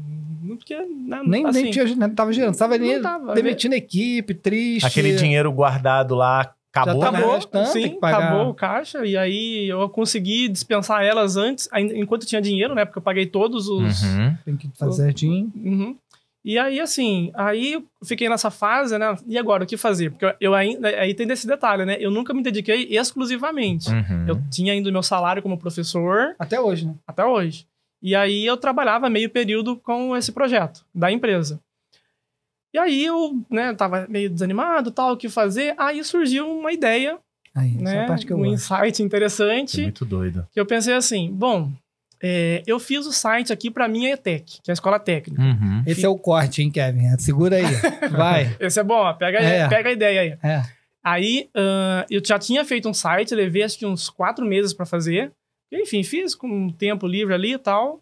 Porque, Nem assim, tava girando. Você tava ali não tava. demitindo a equipe, triste. Aquele dinheiro guardado lá acabou, Já né? acabou. Acabou, restante, tem sim, que pagar. acabou o caixa. E aí eu consegui dispensar elas antes, enquanto tinha dinheiro, né? Porque eu paguei todos os... Uhum. Tem que fazer certinho. Uhum. E aí, assim, aí eu fiquei nessa fase, né? E agora, o que fazer? Porque eu ainda... Aí tem desse detalhe, né? Eu nunca me dediquei exclusivamente. Uhum. Eu tinha ainda o meu salário como professor, Até hoje, né? até hoje. E aí eu trabalhava meio período com esse projeto da empresa. E aí eu, né, tava meio desanimado, tal, o que fazer. Aí surgiu uma ideia, Aí, essa é né? a parte que eu Um gosto. insight interessante. Muito doido. Que eu pensei assim, bom, eu fiz o site aqui para minha ETEC, que é a escola técnica. Uhum. Esse é o corte, hein, Kevin? Segura aí. Vai. Esse é bom, ó, pega a ideia aí. É. Aí, eu já tinha feito um site, levei acho que uns 4 meses para fazer. Enfim, fiz com um tempo livre ali e tal.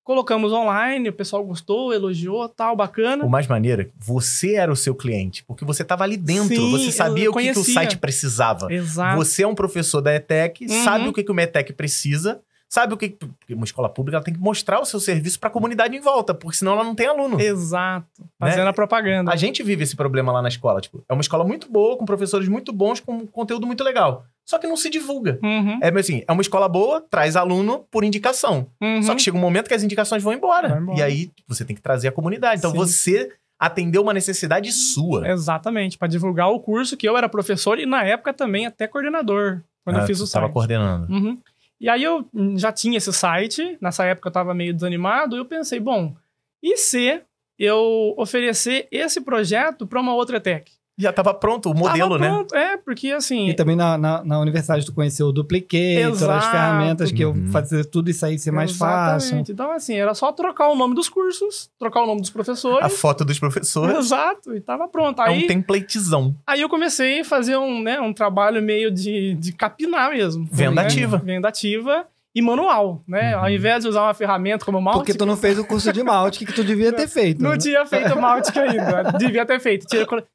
Colocamos online, o pessoal gostou, elogiou, tal, bacana. O mais maneiro é que você era o seu cliente, porque você estava ali dentro, Sim, você sabia eu o que o conhecia. site precisava. Exato. Você é um professor da ETEC, Uhum. sabe o que uma ETEC precisa, sabe o que... Porque uma escola pública ela tem que mostrar o seu serviço para a comunidade em volta, porque senão ela não tem aluno. Exato. Fazendo a propaganda. A gente vive esse problema lá na escola. Tipo, é uma escola muito boa, com professores muito bons, com conteúdo muito legal. Só que não se divulga. Uhum, É assim, é uma escola boa, traz aluno por indicação. uhum. Só que chega um momento que as indicações vão embora. Vai embora. E aí você tem que trazer a comunidade. Então Sim. você atendeu uma necessidade sua. Exatamente, para divulgar o curso que eu era professor e na época também até coordenador, quando eu fiz o Você estava site. coordenando. Uhum. E aí eu já tinha esse site, nessa época eu estava meio desanimado, e eu pensei, bom, e se eu oferecer esse projeto para uma outra ETEC? Já estava pronto o modelo, Tava né? pronto, porque assim... E também na universidade tu conheceu o Duplicator, as Exato. ferramentas que eu Uhum. fazer tudo isso aí ser mais fácil. Exatamente. Então assim, era só trocar o nome dos cursos, trocar o nome dos professores. A foto dos professores. Exato, e tava pronto. É Aí, um templatezão. aí eu comecei a fazer um trabalho meio de capinar mesmo. Venda né? ativa. Venda ativa e manual, né? Uhum. Ao invés de usar uma ferramenta como o Mautic, Porque tu não fez o curso de malte que tu devia ter feito. não né? tinha feito o Mautic ainda. Devia ter feito.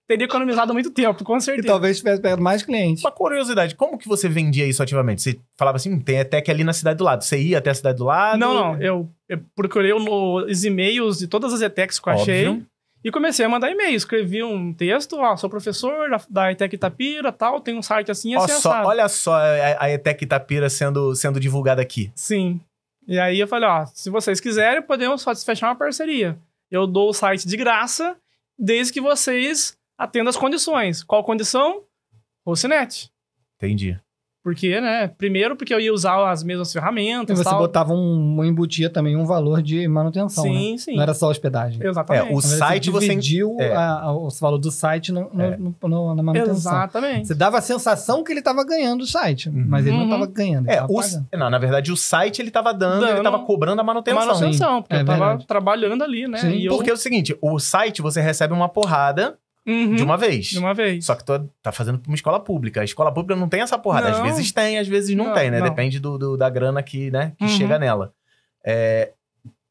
Teria economizado muito tempo, com E certeza. talvez tivesse pegado mais clientes. Uma curiosidade, como que você vendia isso ativamente? Você falava assim, tem ETEC ali na cidade do lado. Você ia até a cidade do lado? Não. Eu procurei os e-mails de todas as ETECs que eu achei. Óbvio. E comecei a mandar e-mail. Escrevi um texto, sou professor da ETEC Itapira, tal, tem um site assim, assim, assado. Olha só a ETEC Itapira sendo divulgada aqui. Sim. E aí eu falei, se vocês quiserem, podemos fechar uma parceria. Eu dou o site de graça, desde que vocês atendam as condições. Qual condição? Rocinete. Entendi. Porque, né? Primeiro, porque eu ia usar as mesmas E ferramentas. você tal. botava embutia também um valor de manutenção, Sim, né? sim. Não era só hospedagem. Exatamente. O Na verdade, site você... dividiu é. o valor do site na manutenção. Exatamente. Você dava a sensação que ele estava ganhando o site, mas ele não Uhum. estava ganhando. Ele tava pagando. Não, na verdade, o site ele tava dando, ele Dando tava cobrando a manutenção. Manutenção, porque É eu tava verdade. trabalhando ali, né? Sim, E eu... Porque é o seguinte, o site você recebe uma porrada Uhum. de uma vez. De uma vez. Só que tu tá fazendo pra uma escola pública. A escola pública não tem essa porrada. Às Não. vezes tem, às vezes não tem, né? Não. Depende da grana que Uhum. chega nela.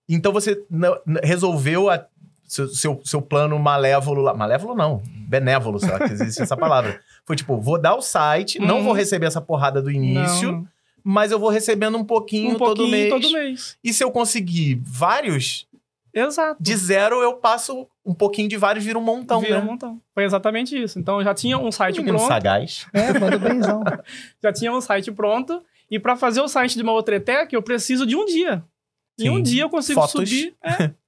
Então você resolveu seu plano malévolo lá. Malévolo não, benévolo, sei lá que existe essa palavra. Foi tipo, vou dar o site, não Uhum. vou receber essa porrada do início, Não. mas eu vou recebendo um pouquinho todo mês. todo mês. E se eu conseguir vários, Exato. de zero eu passo um pouquinho de vários, vira um montão, Vira né? um montão. Foi exatamente isso. Então eu já tinha um site Menino pronto. sagaz. Manda benzão. Já tinha um site pronto. E para fazer o site de uma outra ETEC, eu preciso de um dia. Em Sim. um dia eu consigo Fotos. subir.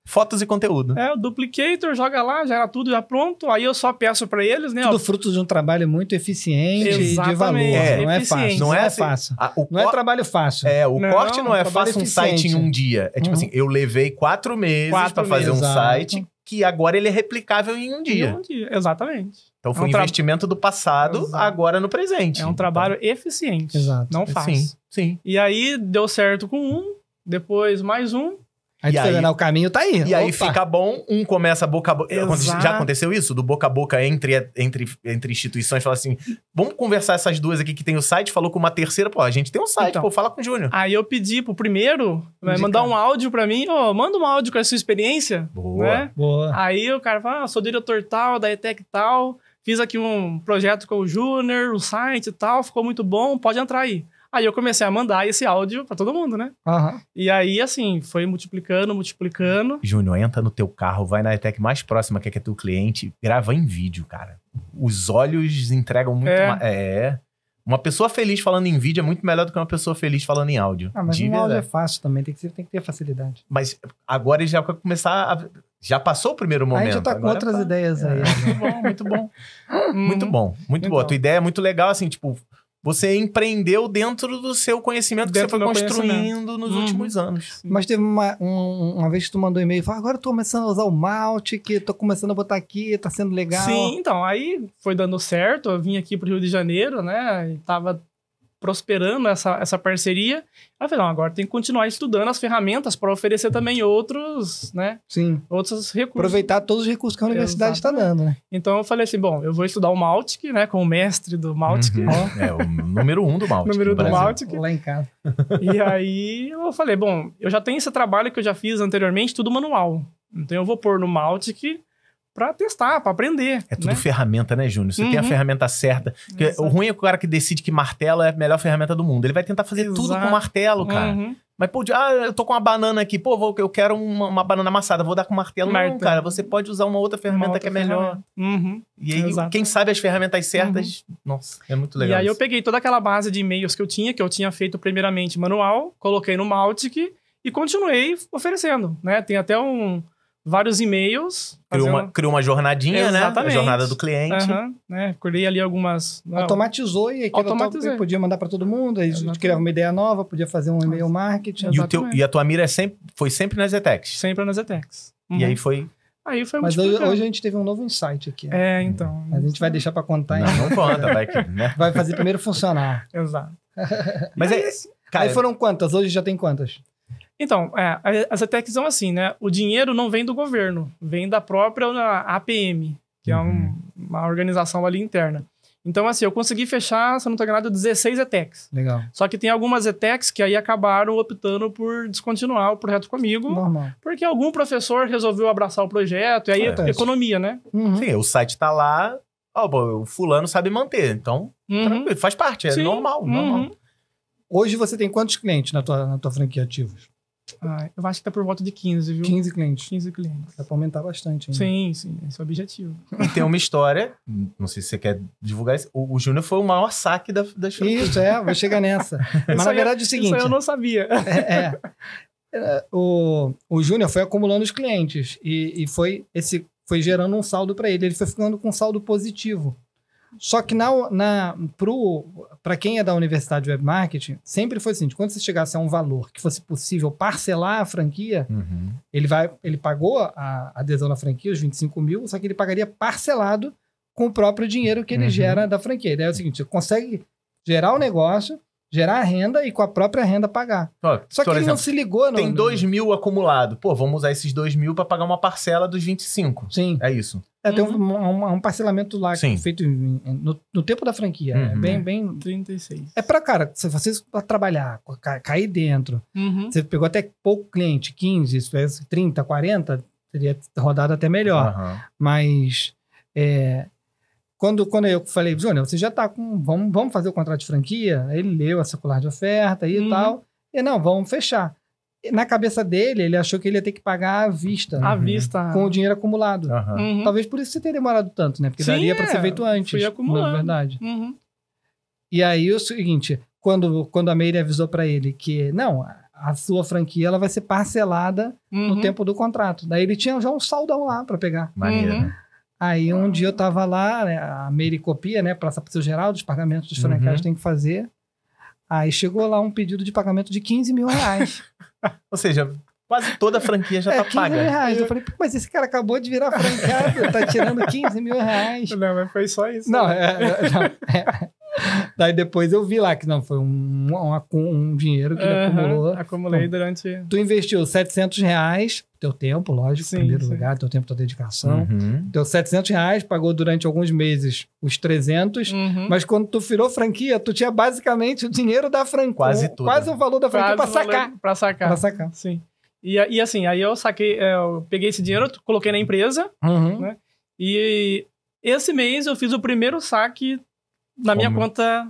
Fotos e conteúdo. O Duplicator, joga lá, já era tudo já pronto. Aí eu só peço para eles, né? Tudo fruto de um trabalho muito eficiente e de Exatamente. valor. Não é Eficiente. fácil. Não Não é é assim, fácil. O Não é trabalho fácil. o Não, corte não é trabalho faça um site em eficiente. um dia. É tipo Uhum. assim, eu levei 4 meses 4 pra fazer um meses, exato. site que agora ele é replicável em um dia. Em um dia. Exatamente. Então foi É um um investimento do passado, Exato. agora no presente. É um trabalho eficiente. Exato. Não Então, fácil. sim. E aí deu certo com um, depois mais um. Aí E tu aí- vendo, o caminho tá aí. E aí Opa. fica bom, um começa boca a boca. Exato. Já aconteceu isso? Do boca a boca entre instituições, fala assim: vamos conversar essas duas aqui que tem o site, falou com uma terceira, pô, a gente tem um site, Então. pô, fala com o Júnior. Aí eu pedi pro primeiro mandar um áudio pra mim. Manda um áudio com a sua experiência. Boa. Né? Boa. Aí o cara fala, sou diretor tal, da ETEC tal, fiz aqui um projeto com o Júnior, um site e tal, ficou muito bom, pode entrar aí. Aí eu comecei a mandar esse áudio pra todo mundo, né? Aham. E aí, assim, foi multiplicando. Júnior, entra no teu carro, vai na ETEC mais próxima, que é teu cliente, grava em vídeo, cara. Os olhos entregam muito mais. Uma pessoa feliz falando em vídeo é muito melhor do que uma pessoa feliz falando em áudio. Mas De um áudio é verdade. fácil também, tem que ter facilidade. Mas agora ele já vai começar. Já passou o primeiro momento. Aí já tá com agora outras tá- ideias aí. Muito bom, muito bom. Muito Uhum. bom, muito boa. A Então. tua ideia é muito legal, assim, tipo, você empreendeu dentro do seu conhecimento que você Dentro foi do meu construindo nos Uhum. últimos anos. Mas teve uma vez que tu mandou um e-mail e falou, agora eu tô começando a usar o Mautic, tô começando a botar aqui, tá sendo legal. Sim, então, aí foi dando certo, eu vim aqui pro Rio de Janeiro, né, e tava prosperando essa parceria. Aí eu falei, não, agora tem que continuar estudando as ferramentas para oferecer também outros, né, Sim. outros recursos. Aproveitar todos os recursos que a universidade está dando, né? Então eu falei assim, bom, eu vou estudar o Mautic, né, com o mestre do Mautic, Uhum. É o número 1 do Mautic. Número no do Brasil. Mautic. Lá em casa. E aí eu falei, bom, eu já tenho esse trabalho que eu já fiz anteriormente, tudo manual. Então eu vou pôr no Mautic pra testar, pra aprender. É tudo né? ferramenta, né, Júnior? Você tem a Uhum. ferramenta certa. Porque Exato. o ruim é que o cara que decide que martelo é a melhor ferramenta do mundo. Ele vai tentar fazer tudo Exato. com martelo, cara. Uhum. Mas, pô, eu tô com uma banana aqui. Pô, eu quero uma banana amassada. Vou dar com martelo. Não, Martelo. cara. Você pode usar uma outra ferramenta Uma que é outra melhor. ferramenta. Uhum. E aí, Exato. quem sabe as ferramentas certas... Nossa, é muito legal E aí eu isso. peguei toda aquela base de e-mails que eu tinha feito primeiramente manual, coloquei no Mautic e continuei oferecendo, né? Tem até vários e-mails. Criou uma jornadinha, né? A Exatamente. jornada do cliente. Aham, né? Criei ali algumas... Automatizou e aquilo Automatizei. podia mandar para todo mundo, aí a gente Exatamente. criava uma ideia nova, podia fazer um e-mail marketing. Exatamente. E a tua mira foi sempre nas ETECs. Sempre nas ETECs. E aí foi... Aí foi Mas multiplicando. hoje a gente teve um novo insight aqui. Então. Mas a gente vai deixar para contar. Não conta, vai que... Né? Vai fazer primeiro funcionar. Exato. Mas é... Cara, Aí foram quantas? Hoje já tem quantas? Então, as ETECs são assim, né? O dinheiro não vem do governo, vem da própria APM, que é uma organização ali interna. Então, assim, eu consegui fechar, se eu não estou enganado, 16 ETECs. Legal. Só que tem algumas ETECs que aí acabaram optando por descontinuar o projeto comigo, Normal. porque algum professor resolveu abraçar o projeto, e aí economia, né? Uhum. sim, o site tá lá... Pô, o fulano sabe manter. Então, tranquilo, faz parte. É Sim. normal. Uhum. Hoje você tem quantos clientes na tua franquia ativos? Eu acho que tá por volta de 15, viu? 15 clientes. 15 clientes. Dá para aumentar bastante ainda. Sim, esse é o objetivo. E tem uma história, não sei se você quer divulgar isso, o Júnior foi o maior saque das franquias. Isso, vou chegar nessa. Mas Isso na aí- verdade é o seguinte... Isso aí eu não sabia. O Júnior foi acumulando os clientes e foi gerando um saldo para ele. Ele foi ficando com um saldo positivo. Só que para quem é da Universidade de Web Marketing, sempre foi assim: quando você chegasse a um valor que fosse possível parcelar a franquia, Uhum. ele pagou a adesão na franquia, os 25 mil, só que ele pagaria parcelado com o próprio dinheiro que ele gera da franquia. A ideia é o seguinte: você consegue gerar o negócio, gerar a renda e com a própria renda pagar. Ó, Só que por ele não exemplo, se ligou. tem 2 mil acumulado. Pô, vamos usar esses 2 mil para pagar uma parcela dos 25. Sim. É isso. Tem um parcelamento lá Sim. feito no tempo da franquia. É bem... 36. É pra, cara, se vocês trabalhar, cair dentro, você pegou até pouco cliente, 15, se tivesse 30, 40, teria rodado até melhor. Aham. Mas quando eu falei, Júnior, você já tá com... Vamos fazer o contrato de franquia? Aí ele leu a circular de oferta e tal. E não, vamos fechar. Na cabeça dele, ele achou que ele ia ter que pagar à vista. À vista. Com o dinheiro acumulado. Aham. Uhum. Talvez por isso você tenha demorado tanto, né? Porque Sim, daria pra ser feito antes. fui acumulando. Na verdade. Uhum. E aí o seguinte, quando a Meire avisou pra ele que, não, a sua franquia ela vai ser parcelada no tempo do contrato. Daí ele tinha já um saldão lá pra pegar. Maneiro. Uhum. Aí um dia eu tava lá, né, a Meire copia, né, passa pro seu geral, dos pagamentos dos franqueados tem que fazer. Aí chegou lá um pedido de pagamento de 15 mil reais. Ou seja, quase toda a franquia já tá 15 mil paga. reais. Eu falei, mas esse cara acabou de virar franqueado, tá tirando 15 mil reais. Não, mas foi só isso. Não, Daí depois eu vi lá que não, foi um dinheiro que ele acumulou. Acumulei durante... Tu investiu R$700, teu tempo, lógico, Sim, em primeiro sim. lugar, teu tempo, tua dedicação. Uhum. Deu R$700, pagou durante alguns meses os 300, Uhum. mas quando tu virou franquia, tu tinha basicamente o dinheiro da franquia. Quase tudo. Quase o valor da franquia pra Quase sacar. Pra sacar. Pra sacar. Sim. E assim, aí eu saquei, eu peguei esse dinheiro, coloquei na empresa, Uhum. né? E esse mês eu fiz o primeiro saque na minha conta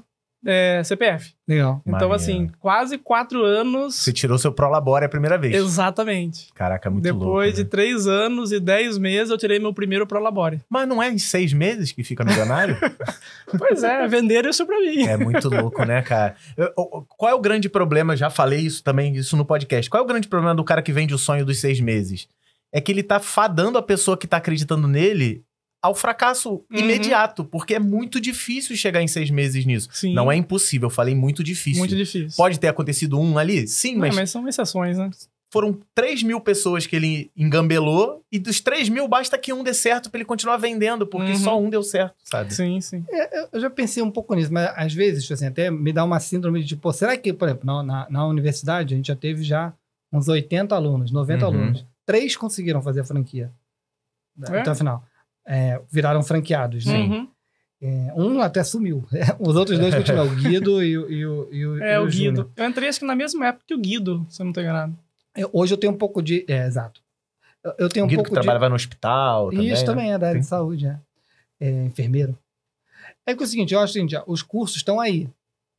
CPF. Legal. Então, Maneiro. assim, quase 4 anos. Você tirou seu Prolabore a primeira vez. Exatamente. Caraca, muito louco. Depois de né? 3 anos e 10 meses, eu tirei meu primeiro Prolabore. Mas não é em 6 meses que fica milionário? Pois é, venderam isso pra mim. É muito louco, né, cara? Qual é o grande problema? Eu já falei isso também, isso no podcast. Qual é o grande problema do cara que vende o sonho dos 6 meses? É que ele tá fadando a pessoa que tá acreditando nele ao fracasso imediato, porque é muito difícil chegar em 6 meses nisso. Sim. Não é impossível, eu falei muito difícil. Muito difícil. Pode ter acontecido um ali? Sim, Não, mas mas são exceções, né? foram 3 mil pessoas que ele engambelou e dos 3 mil basta que um dê certo pra ele continuar vendendo, porque só um deu certo, sabe? Sim, sim. Eu já pensei um pouco nisso, mas às vezes, assim, até me dá uma síndrome de, tipo, será que, por exemplo, na universidade a gente já teve uns 80 alunos, 90 alunos. 3 conseguiram fazer a franquia até o final. Viraram franqueados, né? Uhum. Um até sumiu. Os outros 2 continuam, o Guido e o O Júnior. Guido. Eu entrei acho que na mesma época que o Guido, se eu não estou enganado. Hoje eu tenho um pouco de... exato. Eu tenho O um Guido pouco que trabalhava no hospital também. Isso né? também é da área de Sim. saúde, enfermeiro. É que é o seguinte, eu acho o seguinte, os cursos estão aí.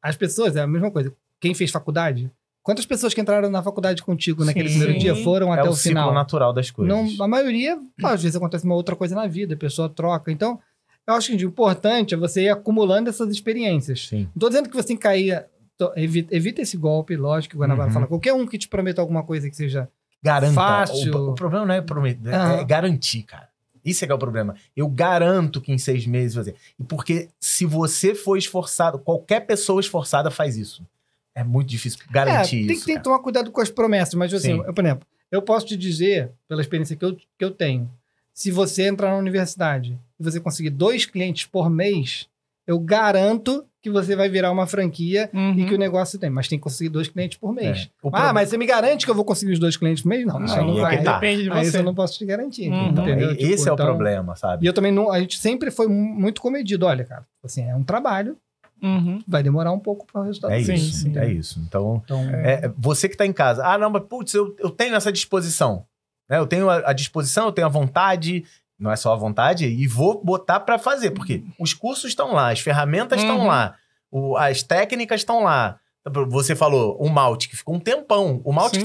As pessoas, é a mesma coisa. Quem fez faculdade, quantas pessoas que entraram na faculdade contigo naquele Sim. primeiro dia foram É até o o ciclo final? natural das coisas. Não, a maioria, às vezes acontece uma outra coisa na vida, a pessoa troca. Então, eu acho que o importante é você ir acumulando essas experiências. Sim. Não tô dizendo que você tem que cair... Evita esse golpe, lógico, que o Guanabara fala. Qualquer um que te prometa alguma coisa que seja Garanta. fácil... O problema não é prometer, é garantir, cara. Isso é que é o problema. Eu garanto que em 6 meses você... E porque se você for esforçado, qualquer pessoa esforçada faz isso. É muito difícil garantir tem isso. que tomar cuidado com as promessas, mas assim, por exemplo, eu posso te dizer, pela experiência que eu tenho, se você entrar na universidade e você conseguir 2 clientes por mês, eu garanto que você vai virar uma franquia e que o negócio tem. Mas tem que conseguir 2 clientes por mês. Mas você me garante que eu vou conseguir os 2 clientes por mês? Não, isso Aí não é vai. que tá. Depende de Aí isso você. eu não posso te garantir. Então, Entendeu? esse é o Então, problema, sabe? E eu também não... A gente sempre foi muito comedido. Olha, cara, assim, é um trabalho, vai demorar um pouco para o resultado. É Sim, isso, sim. é isso. Então, Então, você que tá em casa. Ah, não, mas putz, eu tenho essa disposição. Né? Eu tenho a disposição, eu tenho a vontade... Não é só a vontade, e vou botar pra fazer, porque os cursos estão lá, as ferramentas estão lá, as técnicas estão lá. Você falou o Malt, que ficou um tempão. O Malt Sim.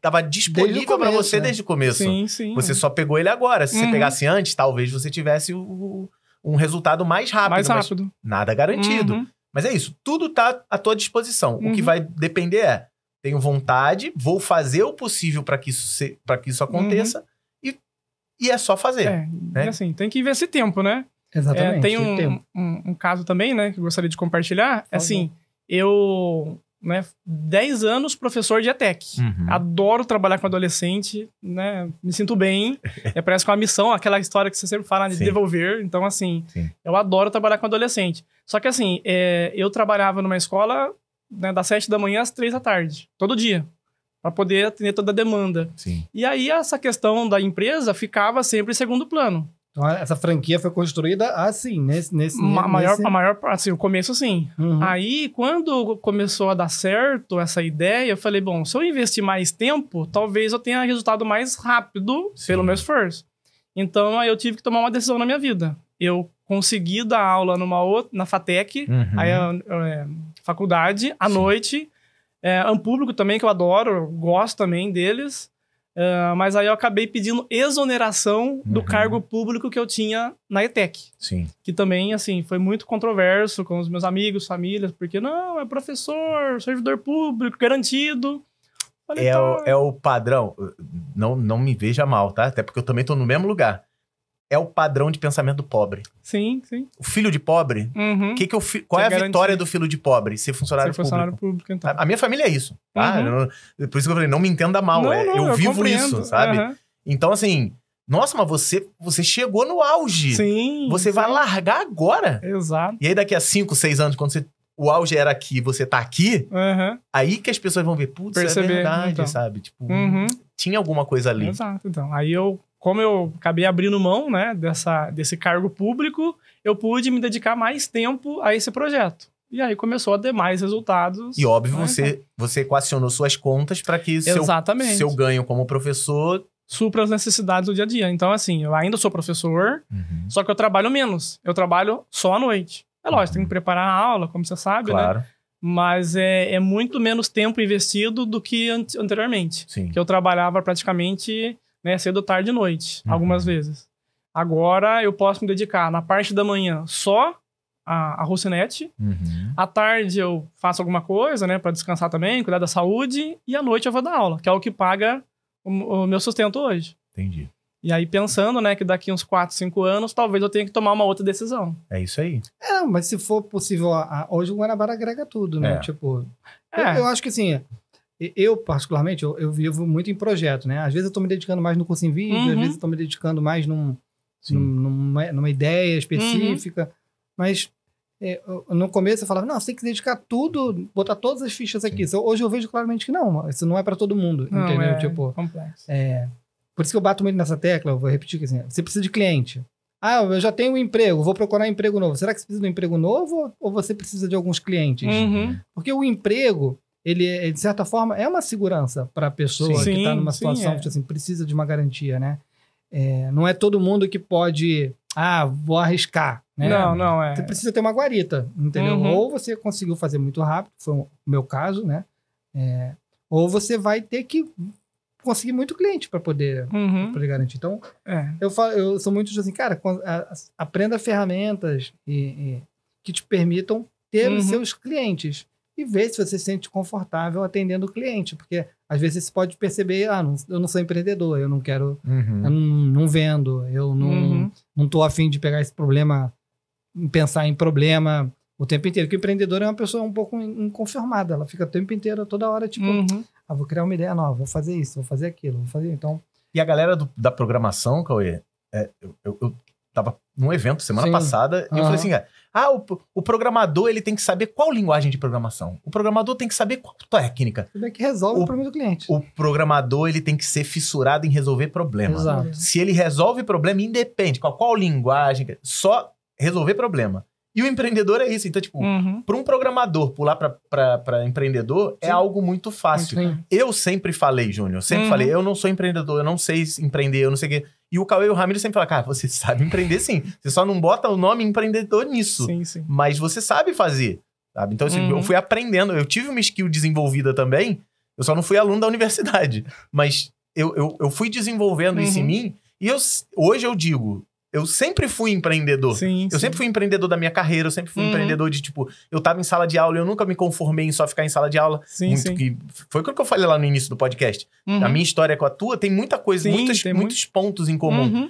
tava disponível pra você né? desde o começo. Sim, sim. Você só pegou ele agora. Se você pegasse antes, talvez você tivesse um resultado mais rápido. Mais mas rápido. nada garantido. Uhum. Mas é isso, tudo tá à tua disposição. O que vai depender tenho vontade, vou fazer o possível pra que isso aconteça. E é só fazer. E assim, tem que ver esse tempo, né? exatamente. Tem um caso também, né, que eu gostaria de compartilhar. Assim, eu, 10 anos professor de ETEC. Adoro trabalhar com adolescente, né? Me sinto bem. Parece que é uma missão, aquela história que você sempre fala de Sim. devolver. Então, assim, Sim. eu adoro trabalhar com adolescente. Só que, assim, eu trabalhava numa escola, né, das 7 da manhã às 3 da tarde, todo dia, para poder atender toda a demanda. Sim. E aí, essa questão da empresa ficava sempre em segundo plano. Então, essa franquia foi construída assim, A maior, assim, o começo sim. Uhum. Aí, quando começou a dar certo essa ideia, eu falei, bom, se eu investir mais tempo, talvez eu tenha resultado mais rápido pelo meu esforço. Então, aí eu tive que tomar uma decisão na minha vida. Eu consegui dar aula na FATEC, aí faculdade, à noite, público também, que eu adoro, eu gosto também deles. Mas aí eu acabei pedindo exoneração do cargo público que eu tinha na ETEC. Sim. Que também, assim, foi muito controverso com os meus amigos, famílias, porque não, é professor, servidor público, garantido. Falei, É o padrão. Não me veja mal, tá? Até porque eu também tô no mesmo lugar. É o padrão de pensamento do pobre. Sim, sim. O filho de pobre, Uhum. qual é a Garantia. vitória do filho de pobre? Ser funcionário Ser público. funcionário público, então. A minha família é isso. Tá? Por isso que eu falei, não me entenda mal. Não, eu vivo compreendo. isso, sabe? Uhum. Então, assim, nossa, mas você chegou no auge. Sim. Você vai largar agora. Exato. E aí, daqui a 5, 6 anos, quando você o auge era aqui, você tá aqui, aí que as pessoas vão ver, putz, é verdade, então. sabe? Tipo, tinha alguma coisa ali. Exato, então. Aí como eu acabei abrindo mão, né, desse cargo público, eu pude me dedicar mais tempo a esse projeto. E aí começou a ter mais resultados. E óbvio, você equacionou suas contas para que seu ganho como professor supra as necessidades do dia a dia. Então, assim, eu ainda sou professor, só que eu trabalho menos. Eu trabalho só à noite. É lógico, tem que preparar a aula, como você sabe, claro, né? Mas é muito menos tempo investido do que anteriormente. Sim. Que eu trabalhava praticamente, né, cedo, tarde e noite, algumas vezes. Agora eu posso me dedicar na parte da manhã só a Rocinete. À tarde eu faço alguma coisa, né, para descansar também, cuidar da saúde. E à noite eu vou dar aula, que é o que paga o meu sustento hoje. Entendi. E aí pensando, né, que daqui uns 4, 5 anos, talvez eu tenha que tomar uma outra decisão. É isso aí. Mas se for possível, hoje o Guanabara agrega tudo, né? Tipo, eu acho que assim, eu particularmente, eu vivo muito em projeto, né? Às vezes eu tô me dedicando mais no curso em vídeo, às vezes eu tô me dedicando mais numa ideia específica, mas no começo eu falava, não, você tem que dedicar tudo, botar todas as fichas aqui. Hoje eu vejo claramente que não, isso não é para todo mundo, não, entendeu? Tipo, complexo. Por isso que eu bato muito nessa tecla, eu vou repetir que assim, você precisa de cliente. Eu já tenho um emprego, vou procurar um emprego novo. Será que você precisa de um emprego novo ou você precisa de alguns clientes? Porque o emprego, ele de certa forma, é uma segurança para a pessoa que está numa situação que assim, precisa de uma garantia, né? Não é todo mundo que pode, vou arriscar, né? Não. Você precisa ter uma guarita, entendeu? Ou você conseguiu fazer muito rápido, foi o meu caso, né? Ou você vai ter que conseguir muito cliente para poder garantir. Então, eu sou muito assim, cara, aprenda ferramentas que te permitam ter os seus clientes e ver se você se sente confortável atendendo o cliente, porque às vezes você pode perceber, eu não sou empreendedor, eu não quero, eu não vendo, eu não tô afim de pegar esse problema, pensar em problema o tempo inteiro, porque o empreendedor é uma pessoa um pouco inconformada, ela fica o tempo inteiro, toda hora, tipo, vou criar uma ideia nova, vou fazer isso, vou fazer aquilo, vou fazer, então... E a galera da programação, Cauê, eu tava num evento semana passada, e eu falei assim, o programador, ele tem que saber qual linguagem de programação, o programador tem que saber qual técnica. Como é que resolve o problema do cliente. O programador, ele tem que ser fissurado em resolver problema. Exato. Se ele resolve problema, independe, qual linguagem, só resolver problema. E o empreendedor é isso. Então, tipo, para um programador pular para empreendedor é algo muito fácil. Eu sempre falei, Júnior, falei, eu não sou empreendedor, eu não sei empreender, eu não sei o quê. E o Cauê e o Ramiro sempre falam, cara, você sabe empreender sim. Você só não bota o nome empreendedor nisso. Sim. Mas você sabe fazer, sabe? Então, assim, eu fui aprendendo. Eu tive uma skill desenvolvida também. Eu só não fui aluno da universidade. Mas eu fui desenvolvendo isso em mim. E hoje eu digo... Eu sempre fui empreendedor. Eu sempre fui empreendedor da minha carreira, eu sempre fui empreendedor de, tipo, eu tava em sala de aula e eu nunca me conformei em só ficar em sala de aula. Que foi aquilo que eu falei lá no início do podcast. A minha história com a tua tem muita coisa, muitos pontos em comum.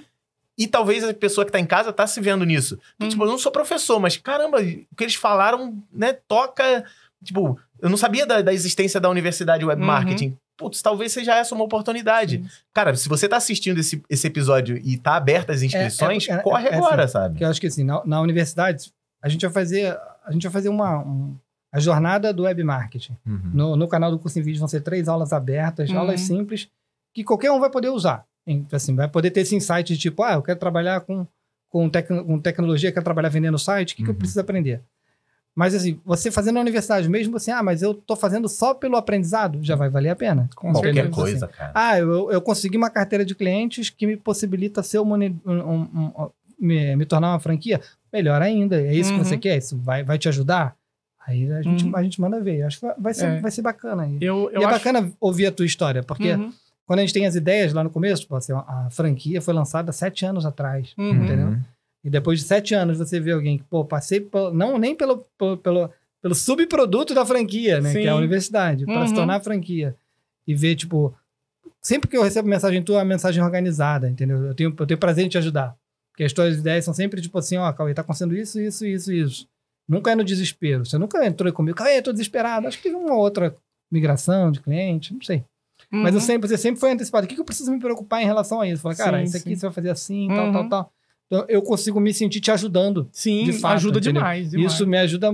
E talvez a pessoa que tá em casa tá se vendo nisso. Tipo, eu não sou professor, mas caramba, o que eles falaram, né, toca... Tipo, eu não sabia da existência da Universidade Web Marketing. Putz, talvez seja essa uma oportunidade. Cara, se você tá assistindo esse episódio e tá aberto as inscrições, corre agora, assim, sabe? Porque eu acho que assim, na universidade, a gente vai fazer a jornada do web marketing. No canal do Curso em Vídeo vão ser 3 aulas abertas, aulas simples, que qualquer um vai poder usar. Assim, vai poder ter esse insight de tipo, eu quero trabalhar com tecnologia, quero trabalhar vendendo site, o que eu preciso aprender? Mas assim, você fazendo na universidade, mesmo assim, mas eu tô fazendo só pelo aprendizado, já vai valer a pena. Qualquer coisa, assim, cara. Eu consegui uma carteira de clientes que me possibilita ser me tornar uma franquia, melhor ainda. É isso que você quer? Isso vai te ajudar? Aí a gente manda ver. Acho que vai ser bacana aí. É bacana ouvir a tua história, porque quando a gente tem as ideias lá no começo, tipo, assim, a franquia foi lançada 7 anos atrás, entendeu? E depois de 7 anos você vê alguém que, passei nem pelo subproduto da franquia, né? Que é a universidade, para se tornar a franquia. E ver, tipo, sempre que eu recebo mensagem tua, é uma mensagem organizada, entendeu? Eu tenho prazer em te ajudar. Porque as tuas ideias são sempre, tipo assim, Cauê, tá acontecendo isso. Nunca é no desespero. Você nunca entrou comigo, Cauê, eu tô desesperado. Acho que teve uma outra migração de cliente, não sei. Mas você sempre foi antecipado. O que eu preciso me preocupar em relação a isso? Falar, cara, isso aqui você vai fazer assim, tal. Então, eu consigo me sentir te ajudando. Sim, de fato, ajuda entendeu? demais. Isso me ajuda,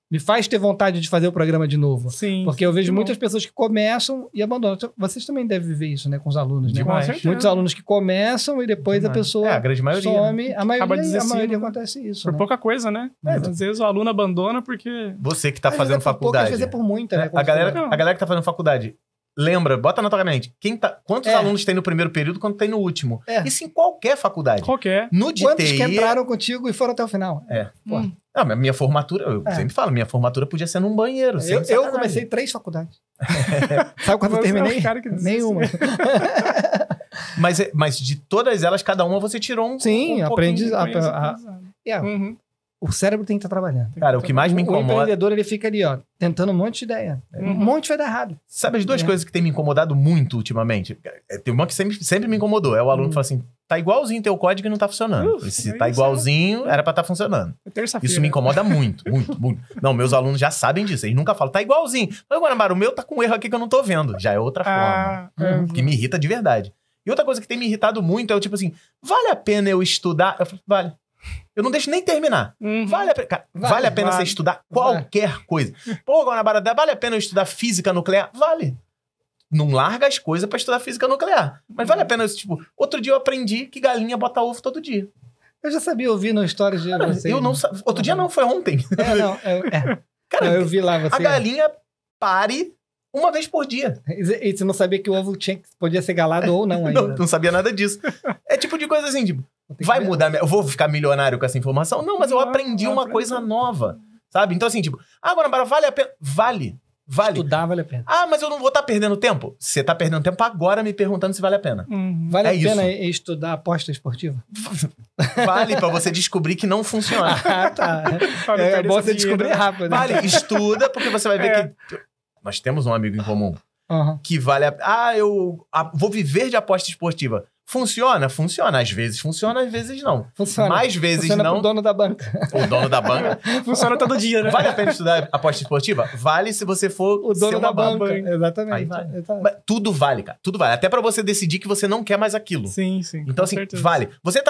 me faz ter vontade de fazer o programa de novo. Sim. Porque eu vejo muito muitas pessoas que começam e abandonam. Vocês também devem viver isso, né? Com os alunos, né? Demais. Com certeza. Muitos alunos que começam e depois a pessoa a grande maioria. some. A Acaba maioria desistindo, acontece isso. Por né? pouca coisa, né? Às vezes o aluno abandona porque... Você que tá Às vezes fazendo é por pouco, às faculdade. vezes é por muita, né? A Como galera, você falou. a galera que tá fazendo faculdade, lembra, bota na tua mente, quantos alunos tem no primeiro período, quanto tem no último. Isso em qualquer faculdade. Qualquer. No de Quantos TI, que entraram contigo e foram até o final? Pô. Não, mas minha formatura, eu sempre falo, minha formatura podia ser num banheiro. sem Eu sacanagem. comecei 3 faculdades. Sabe quando eu Você é o terminei? cara que diz Nenhuma. Mas de todas elas, cada uma você tirou um Sim, um aprendi. Uhum. O cérebro tem que estar trabalhando. Cara, o que mais me O incomoda... empreendedor, ele fica ali, ó, tentando um monte de ideia. Um monte vai dar errado. Sabe as duas coisas que tem me incomodado muito ultimamente? Tem uma que sempre me incomodou. É o aluno que fala assim, tá igualzinho teu código e não tá funcionando. Se tá igualzinho, era pra tá funcionando. Terça-feira. Isso me incomoda muito, muito, muito. Não, meus alunos já sabem disso. Eles nunca falam, tá igualzinho. Mas, Guanabara, o meu tá com um erro aqui que eu não tô vendo. Já é outra forma. Que me irrita de verdade. E outra coisa que tem me irritado muito é o tipo assim, vale a pena eu estudar? Eu falo, vale. Eu não deixo nem terminar. Vale a pena, cara, vale a pena você estudar qualquer coisa. Pô, Guanabara, vale a pena eu estudar física nuclear? Vale. Não larga as coisas pra estudar física nuclear. Mas vale a pena, tipo, outro dia eu aprendi que galinha bota ovo todo dia. Eu já sabia ouvir no stories de vocês. Eu não sabia. Outro dia não, foi ontem. Cara, eu vi lá você. A galinha pare uma vez por dia. E você não sabia que o ovo podia ser galado ou não ainda. Não sabia nada disso. É tipo de coisa assim, tipo, vai mudar, eu vou ficar milionário com essa informação? Não, mas eu aprendi uma coisa nova, sabe? Então assim, tipo, Guanabara, vale a pena? Vale. Estudar vale a pena. Mas eu não vou estar perdendo tempo? Você tá perdendo tempo agora me perguntando se vale a pena. Vale a pena estudar aposta esportiva? Vale pra você descobrir que não funciona. Tá. É bom você descobrir rápido. Né? Vale, estuda, porque você vai ver que... Nós temos um amigo em comum que vale a... eu vou viver de aposta esportiva. Funciona? Funciona. Às vezes funciona, às vezes não. Funciona. Mais vezes funciona não. Pro dono da banca. O dono da banca. Funciona todo dia, né? Vale a pena estudar aposta esportiva? Vale se você for o dono da banca. banca. Exatamente. Aí vale. Mas tudo vale, cara. Tudo vale. Até pra você decidir que você não quer mais aquilo. Sim. Então, assim, vale. Você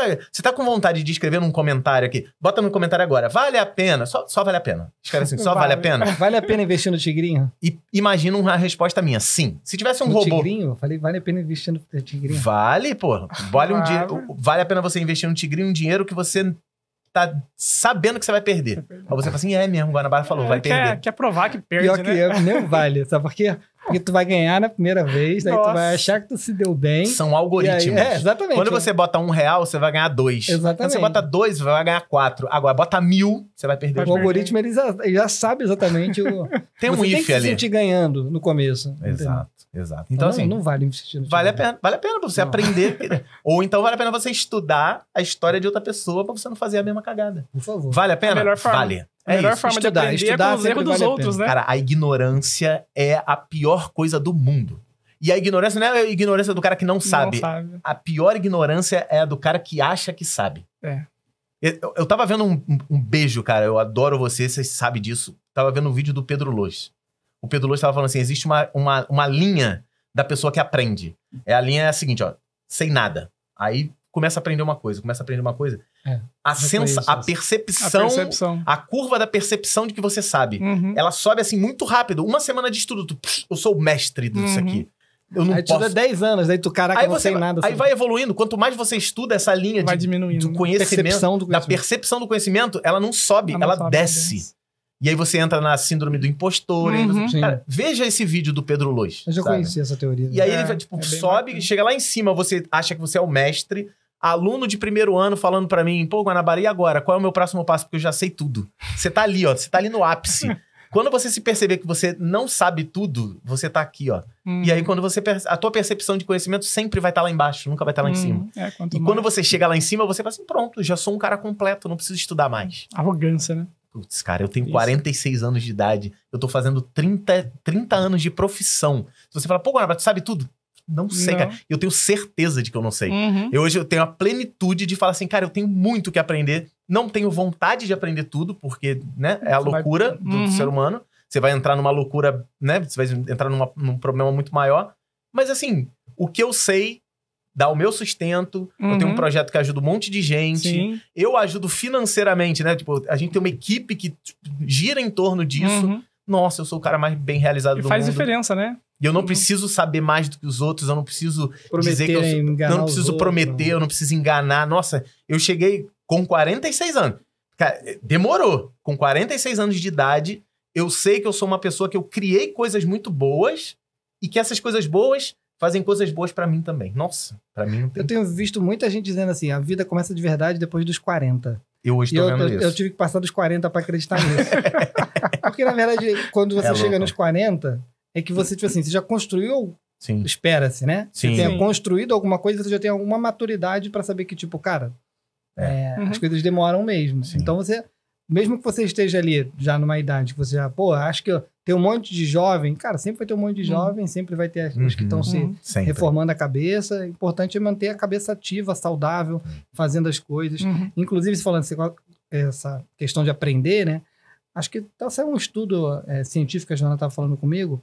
tá com vontade de escrever num comentário aqui. Bota no comentário agora. Vale a pena? Só vale a pena. Escreve assim, só vale a pena? Vale a pena investir no tigrinho? E imagina uma resposta minha. Sim. Se tivesse um no robô... tigrinho? Eu falei, vale a pena investir no tigrinho? Vale, pô. Vale a pena você investir no tigrinho um dinheiro que você tá sabendo que você vai perder. Aí você fala assim, mesmo, o Guanabara falou, vai perder. Quer provar que perde, Pior né? que nem vale, sabe por quê? Porque tu vai ganhar na primeira vez, daí tu vai achar que tu se deu bem. São algoritmos. Aí, exatamente. Quando você bota R$1, você vai ganhar 2. Exatamente. Quando você bota 2, você vai ganhar 4. Agora, bota 1000, você vai perder. O algoritmo, ele já sabe exatamente o... Tem um você tem if que ali. se sentir ganhando no começo. Exato. Então, assim... Não vale investir no Vale a pena pra você aprender. Ou então vale a pena você estudar a história de outra pessoa pra você não fazer a mesma cagada. Por favor. Vale a pena? A melhor forma. Vale. A melhor isso. forma de aprender é pelos erros dos outros, né? Cara, a ignorância é a pior coisa do mundo. E a ignorância não é a ignorância do cara que não sabe. Não sabe. A pior ignorância é a do cara que acha que sabe. Eu tava vendo um beijo, cara. Eu adoro você sabem disso. Tava vendo um vídeo do Pedro Luz. O Pedro Luz tava falando assim, existe uma linha da pessoa que aprende. A linha é a seguinte, ó. Sem nada. Aí começa a aprender uma coisa. A percepção, a curva da percepção de que você sabe. Ela sobe assim muito rápido. Uma semana de estudo, eu sou o mestre disso aqui. Eu não aí tu estuda 10 anos, daí tu, caraca, aí não sei nada. Aí vai evoluindo. Quanto mais você estuda essa linha vai diminuindo, do conhecimento, da percepção do conhecimento, ela não sobe, ela desce. E aí você entra na síndrome do impostor. Cara, veja esse vídeo do Pedro Luz. Eu já conheci essa teoria. E aí ele vai, sobe, bacana. Chega lá em cima, você acha que você é o mestre, aluno de primeiro ano falando pra mim, pô, Guanabara, e agora? Qual é o meu próximo passo? Porque eu já sei tudo. Você tá ali, ó, você tá ali no ápice. Quando você se perceber que você não sabe tudo, você tá aqui, ó. E aí, quando você... A tua percepção de conhecimento sempre vai estar lá embaixo, nunca vai estar lá em cima. Quando você chega lá em cima, você fala assim, pronto, já sou um cara completo, não preciso estudar mais. Arrogância, né? Putz, cara, eu tenho 46 anos de idade, eu tô fazendo 30 anos de profissão. Se você fala, pô, Guanabara, tu sabe tudo? Não sei, cara. Eu tenho certeza de que eu não sei. Hoje eu tenho a plenitude de falar assim, cara, eu tenho muito que aprender. Não tenho vontade de aprender tudo, porque, né, é a loucura do ser humano. Você vai entrar numa loucura, né? Você vai entrar num problema muito maior. Mas, assim, o que eu sei dá o meu sustento, eu tenho um projeto que ajuda um monte de gente, Sim. eu ajudo financeiramente, né? Tipo, a gente tem uma equipe que gira em torno disso. Nossa, eu sou o cara mais bem realizado do mundo. E faz diferença, né? E eu não preciso saber mais do que os outros, eu não preciso dizer que eu sou... Eu não preciso prometer, eu não preciso enganar. Nossa, eu cheguei com 46 anos. Cara, demorou. Com 46 anos de idade, eu sei que eu sou uma pessoa que eu criei coisas muito boas e que essas coisas boas fazem coisas boas pra mim também. Nossa, pra mim não tem... Eu tenho visto muita gente dizendo assim, a vida começa de verdade depois dos 40. Eu hoje tô vendo isso. Eu tive que passar dos 40 pra acreditar nisso. Porque, na verdade, quando você chega nos 40, é que você, tipo assim, você já construiu... Sim. Espera-se, né? Sim. Você tenha construído alguma coisa, você já tem alguma maturidade pra saber que, tipo, cara, as coisas demoram mesmo. Sim. Então, você... Mesmo que você esteja ali, já numa idade, que você já... Pô, acho que tem um monte de jovem. Cara, sempre vai ter um monte de jovem, sempre vai ter os que estão se reformando a cabeça. O importante é manter a cabeça ativa, saudável, fazendo as coisas. Inclusive, falando essa questão de aprender, né? Acho que tá saindo um estudo científico, a Joana estava falando comigo,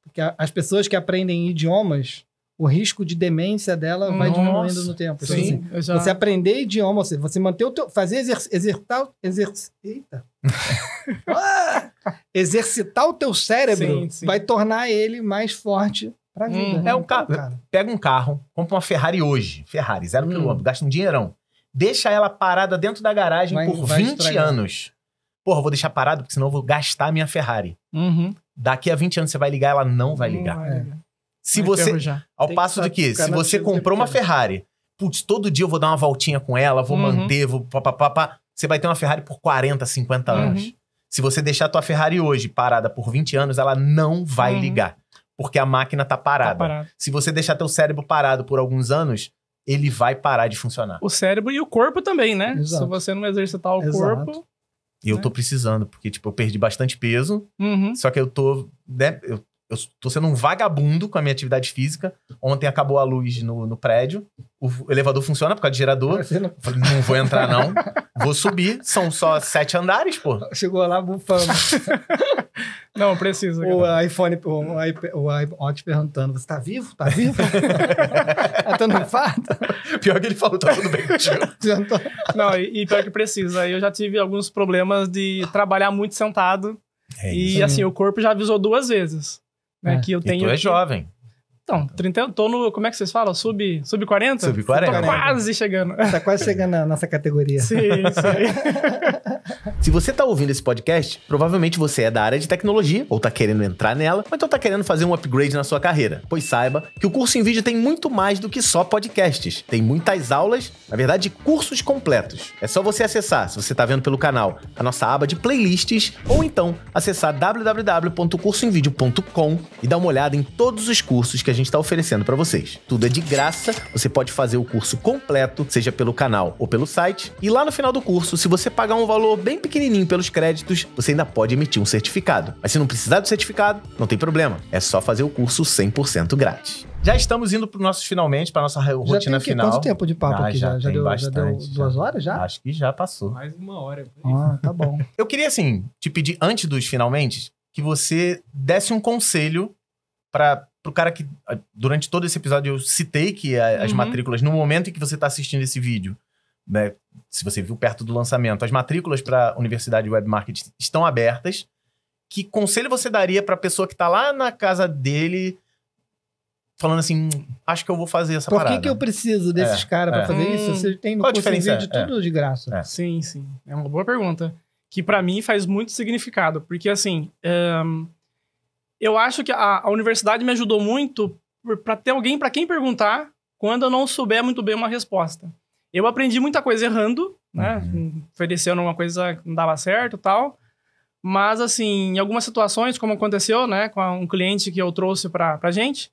porque as pessoas que aprendem idiomas, o risco de demência dela vai diminuindo no tempo. Sim, então, assim, você aprender idioma, você manter o teu... Fazer exercitar o teu cérebro vai tornar ele mais forte pra vida. Pega um carro, compra uma Ferrari hoje. Ferrari, 0 km, gasta um dinheirão. Deixa ela parada dentro da garagem por 20 anos. Porra, eu vou deixar parado, porque senão eu vou gastar a minha Ferrari. Daqui a 20 anos você vai ligar, ela não vai ligar. Se você... Ao passo de que, se você comprou uma Ferrari, putz, todo dia eu vou dar uma voltinha com ela, vou manter, vou papapá, você vai ter uma Ferrari por 40, 50 anos. Se você deixar a tua Ferrari hoje parada por 20 anos, ela não vai ligar. Porque a máquina tá parada. Se você deixar teu cérebro parado por alguns anos, ele vai parar de funcionar. O cérebro e o corpo também, né? Exato. Se você não exercitar o corpo... E eu tô precisando, porque, tipo, eu perdi bastante peso, só que eu tô... Né, eu tô sendo um vagabundo com a minha atividade física. Ontem acabou a luz no prédio. O elevador funciona por causa de gerador. Eu falei, não vou entrar, não. Vou subir. São só 7 andares, pô. Chegou lá bufando. Não, precisa. O iPhone, o iPod perguntando, você tá vivo? Tá vivo? Tá no infarto? Pior que ele falou, tá tudo bem contigo. Não, e pior que precisa. Eu já tive alguns problemas de trabalhar muito sentado. E assim, o corpo já avisou 2 vezes. Né, que eu tenho. E tu é jovem. Então, 30, tô no... Como é que vocês falam? Sub 40? Sub 40. Tô quase chegando. Tá quase chegando na nossa categoria. Sim. Se você tá ouvindo esse podcast, provavelmente você é da área de tecnologia, ou tá querendo entrar nela, ou então tá querendo fazer um upgrade na sua carreira. Pois saiba que o Curso em Vídeo tem muito mais do que só podcasts. Tem muitas aulas, na verdade, cursos completos. É só você acessar, se você tá vendo pelo canal, a nossa aba de playlists, ou então acessar www.cursoemvideo.com e dar uma olhada em todos os cursos que a gente está oferecendo para vocês. Tudo é de graça, você pode fazer o curso completo, seja pelo canal ou pelo site, e lá no final do curso, se você pagar um valor bem pequenininho pelos créditos, você ainda pode emitir um certificado. Mas se não precisar do certificado, não tem problema, é só fazer o curso 100% grátis. Já estamos indo para os nossos finalmente, para nossa rotina final. Quanto tempo de papo aqui já? Já deu bastante, 2 horas já? Acho que já passou. Mais 1 hora. Tá bom. Eu queria, assim, te pedir, antes dos finalmente, que você desse um conselho para o cara que, durante todo esse episódio, eu citei que as matrículas, no momento em que você está assistindo esse vídeo, né, se você viu perto do lançamento, as matrículas para a Universidade de Web Marketing estão abertas. Que conselho você daria para a pessoa que está lá na casa dele, falando assim, acho que eu vou fazer essa parada? Por que eu preciso desses caras para fazer isso? Você tem no curso em vídeo tudo de graça. Sim. É uma boa pergunta. Que para mim faz muito significado. Porque, assim, eu acho que a universidade me ajudou muito para ter alguém para quem perguntar quando eu não souber muito bem uma resposta. Eu aprendi muita coisa errando, né? Oferecendo uma coisa que não dava certo e tal. Mas, assim, em algumas situações, como aconteceu, né? Com um cliente que eu trouxe pra gente,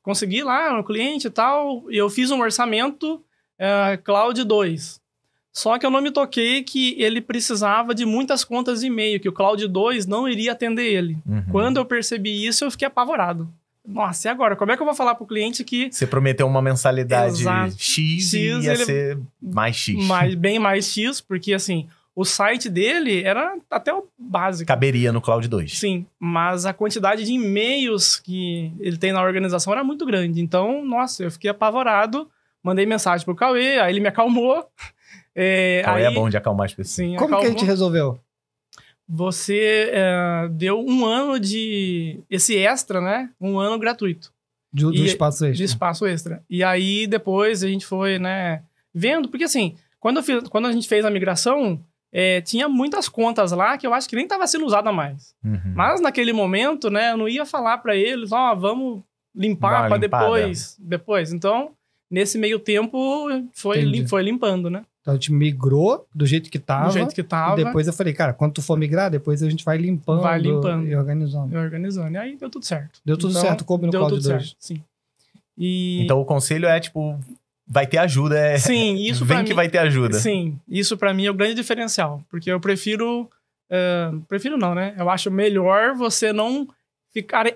consegui lá um cliente e tal, e eu fiz um orçamento Cloud 2. Só que eu não me toquei que ele precisava de muitas contas de e-mail, que o Cloud 2 não iria atender ele. Quando eu percebi isso, eu fiquei apavorado. Nossa, e agora? Como é que eu vou falar pro cliente que... Você prometeu uma mensalidade X e ia ser mais X. Bem mais X, porque assim, O site dele era até o básico. Caberia no Cloud 2. Sim, mas a quantidade de e-mails que ele tem na organização era muito grande. Então, nossa, eu fiquei apavorado. Mandei mensagem pro Cauê, aí ele me acalmou. Cauê é bom de acalmar as pessoas. Sim, Como que a gente resolveu? Você deu 1 ano de... Esse extra, né? 1 ano gratuito. Do espaço extra. De espaço extra. E aí, depois, a gente foi, né? Vendo, porque assim, quando a gente fez a migração... tinha muitas contas lá que eu acho que nem estava sendo usada mais. Uhum. Mas naquele momento, né, eu não ia falar para eles, vamos limpar para depois. Então, nesse meio tempo, foi limpando, né? Então a gente migrou do jeito que tava. Do jeito que tava. E depois eu falei, cara, quando tu for migrar, depois a gente vai limpando. E organizando. E aí deu tudo certo. Deu tudo certo, coube no Cloud 2. Certo, sim. Então o conselho é, tipo... Vai ter ajuda, Sim, isso Vem que vai ter ajuda. Sim, isso pra mim é o grande diferencial. Porque eu prefiro... prefiro não, né? Eu acho melhor você não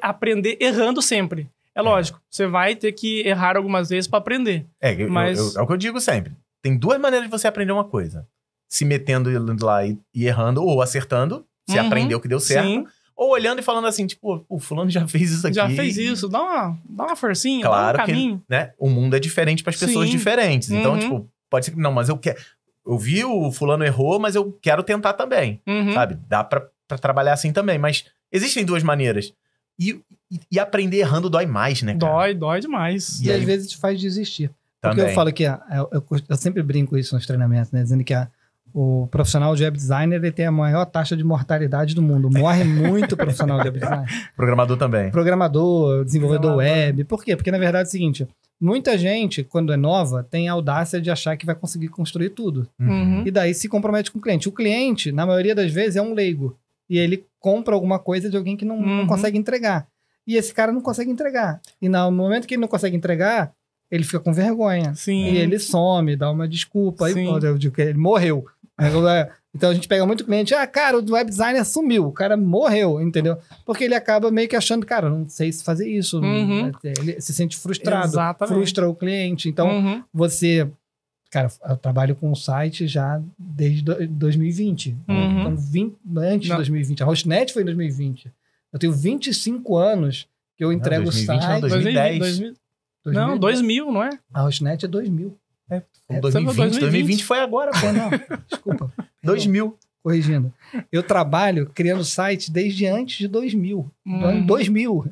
aprender errando sempre. É lógico, você vai ter que errar algumas vezes pra aprender. Mas... é o que eu digo sempre. Tem 2 maneiras de você aprender uma coisa. Se metendo lá e errando, ou acertando. Você aprendeu que deu certo. Sim. Ou olhando e falando assim, tipo, o fulano já fez isso aqui. Já fez isso, dá uma forcinha, claro dá um caminho. Que, né, o mundo é diferente para as pessoas diferentes. Então, tipo, pode ser que não, mas eu quero... Eu vi o fulano errou, mas eu quero tentar também, sabe? Dá pra trabalhar assim também, mas existem 2 maneiras. E aprender errando dói mais, né, cara? Dói demais. E às vezes te faz desistir. Porque eu falo que, eu sempre brinco isso nos treinamentos, né? Dizendo que o profissional de web designer ele tem a maior taxa de mortalidade do mundo. Morre muito profissional de web designer. Programador também. Programador, desenvolvedor web. Por quê? Porque, na verdade, é o seguinte... Muita gente, quando é nova, tem a audácia de achar que vai conseguir construir tudo. E daí se compromete com o cliente. O cliente, na maioria das vezes, é um leigo. E ele compra alguma coisa de alguém que não consegue entregar. E esse cara não consegue entregar. E no momento que ele não consegue entregar... Ele fica com vergonha. Sim. E ele some, dá uma desculpa. Aí, eu digo que ele morreu. Então a gente pega muito cliente. Cara, o web designer sumiu. O cara morreu, entendeu? Porque ele acaba meio que achando, cara, não sei se fazer isso. Ele se sente frustrado. Exatamente. Frustra o cliente. Então, você... Cara, eu trabalho com o site já desde 2020. Então, antes de 2020. A Hostnet foi em 2020. Eu tenho 25 anos que eu entrego 2020, o site. Não, 2010. Não, 2000, não é? A Hostnet é 2000. 2020 foi agora, pô. Não, desculpa. 2000. Corrigindo. Eu trabalho criando site desde antes de 2000. Do ano 2000.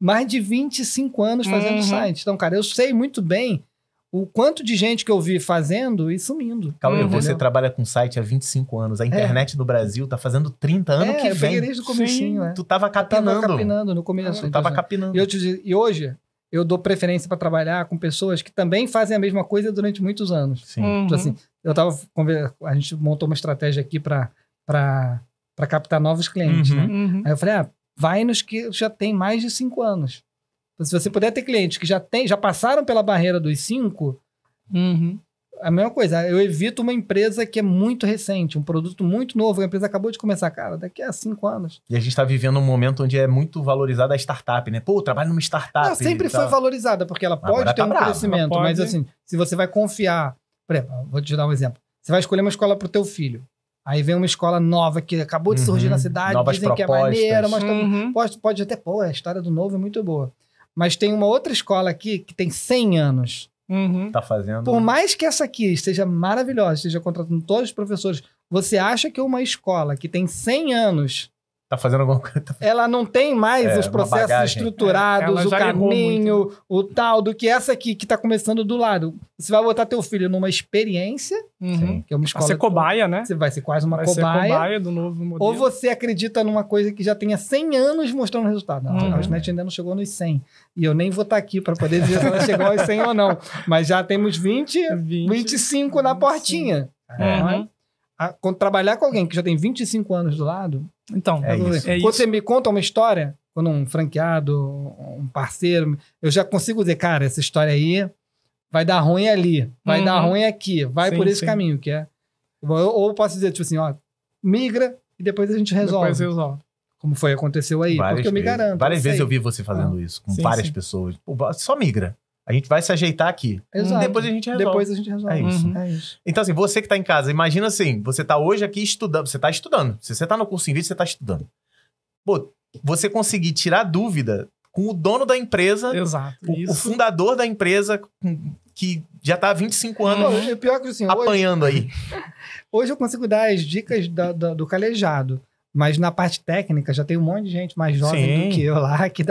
Mais de 25 anos fazendo site. Então, cara, eu sei muito bem o quanto de gente que eu vi fazendo e sumindo. Cauê, você trabalha com site há 25 anos. A internet no Brasil tá fazendo 30 anos que vem. Desde o comecinho, Tu tava capinando. Tava capinando no começo. Tava capinando. E hoje... eu dou preferência para trabalhar com pessoas que também fazem a mesma coisa durante muitos anos. Sim. Então, assim, a gente montou uma estratégia aqui para captar novos clientes, né? Aí eu falei, vai nos que já tem mais de 5 anos. Então, se você puder ter clientes que já passaram pela barreira dos 5, a mesma coisa. Eu evito uma empresa que é muito recente, um produto muito novo, a empresa acabou de começar, cara, daqui a 5 anos. E a gente tá vivendo um momento onde é muito valorizada a startup, né? Pô, eu trabalho numa startup. Ela sempre foi valorizada, porque ela pode ter um crescimento, mas assim, se você vai confiar... Por exemplo, vou te dar um exemplo. Você vai escolher uma escola pro teu filho. Aí vem uma escola nova que acabou de surgir na cidade, novas dizem propostas. Que é maneira, mas pode até, a história do novo é muito boa. Mas tem uma outra escola aqui que tem 100 anos. Tá fazendo. Por mais que essa aqui esteja maravilhosa, esteja contratando todos os professores, você acha que uma escola que tem 100 anos... Tá fazendo alguma coisa. Ela não tem mais os processos estruturados, o caminho, o tal, do que essa aqui que tá começando do lado. Você vai botar teu filho numa experiência, que é uma escola... Vai ser cobaia, né? Você vai ser quase uma cobaia. Vai ser cobaia do novo modelo. Ou você acredita numa coisa que já tenha 100 anos mostrando resultado. Não, a Hostnet ainda não chegou nos 100. E eu nem vou estar aqui para poder dizer se ela chegou aos 100 ou não. Mas já temos 25 na portinha. Quando trabalhar com alguém que já tem 25 anos do lado... Então, quando você me conta uma história, quando um franqueado, um parceiro, eu já consigo dizer, cara, essa história aí vai dar ruim ali, vai dar ruim aqui, vai por esse caminho, que é... Ou posso dizer, tipo assim, migra e depois a gente resolve. Como aconteceu aí, porque eu me garanto. Várias vezes eu vi você fazendo isso com várias pessoas. Pô, só migra. A gente vai se ajeitar aqui. Exato. Depois a gente resolve. Depois a gente resolve. É isso. Uhum. É isso. Então, assim, você que tá em casa, imagina assim, você tá hoje aqui estudando, você tá estudando. Se você tá no curso em vídeo, você tá estudando. Pô, você conseguir tirar dúvida com o dono da empresa, Exato. o fundador da empresa, que já tá há 25 anos Pô, é pior que assim, apanhando aí. hoje eu consigo dar as dicas do calejado. Mas na parte técnica já tem um monte de gente mais jovem Sim. do que eu lá, que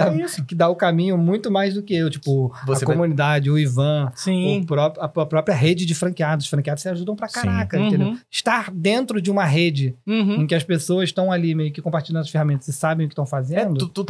dá o caminho muito mais do que eu. Tipo, Você a comunidade, o Ivan, Sim. a própria rede de franqueados. Os franqueados se ajudam pra caraca, Sim. entendeu? Uhum. Estar dentro de uma rede Uhum. em que as pessoas estão ali meio que compartilhando as ferramentas e sabem o que estão fazendo. Tu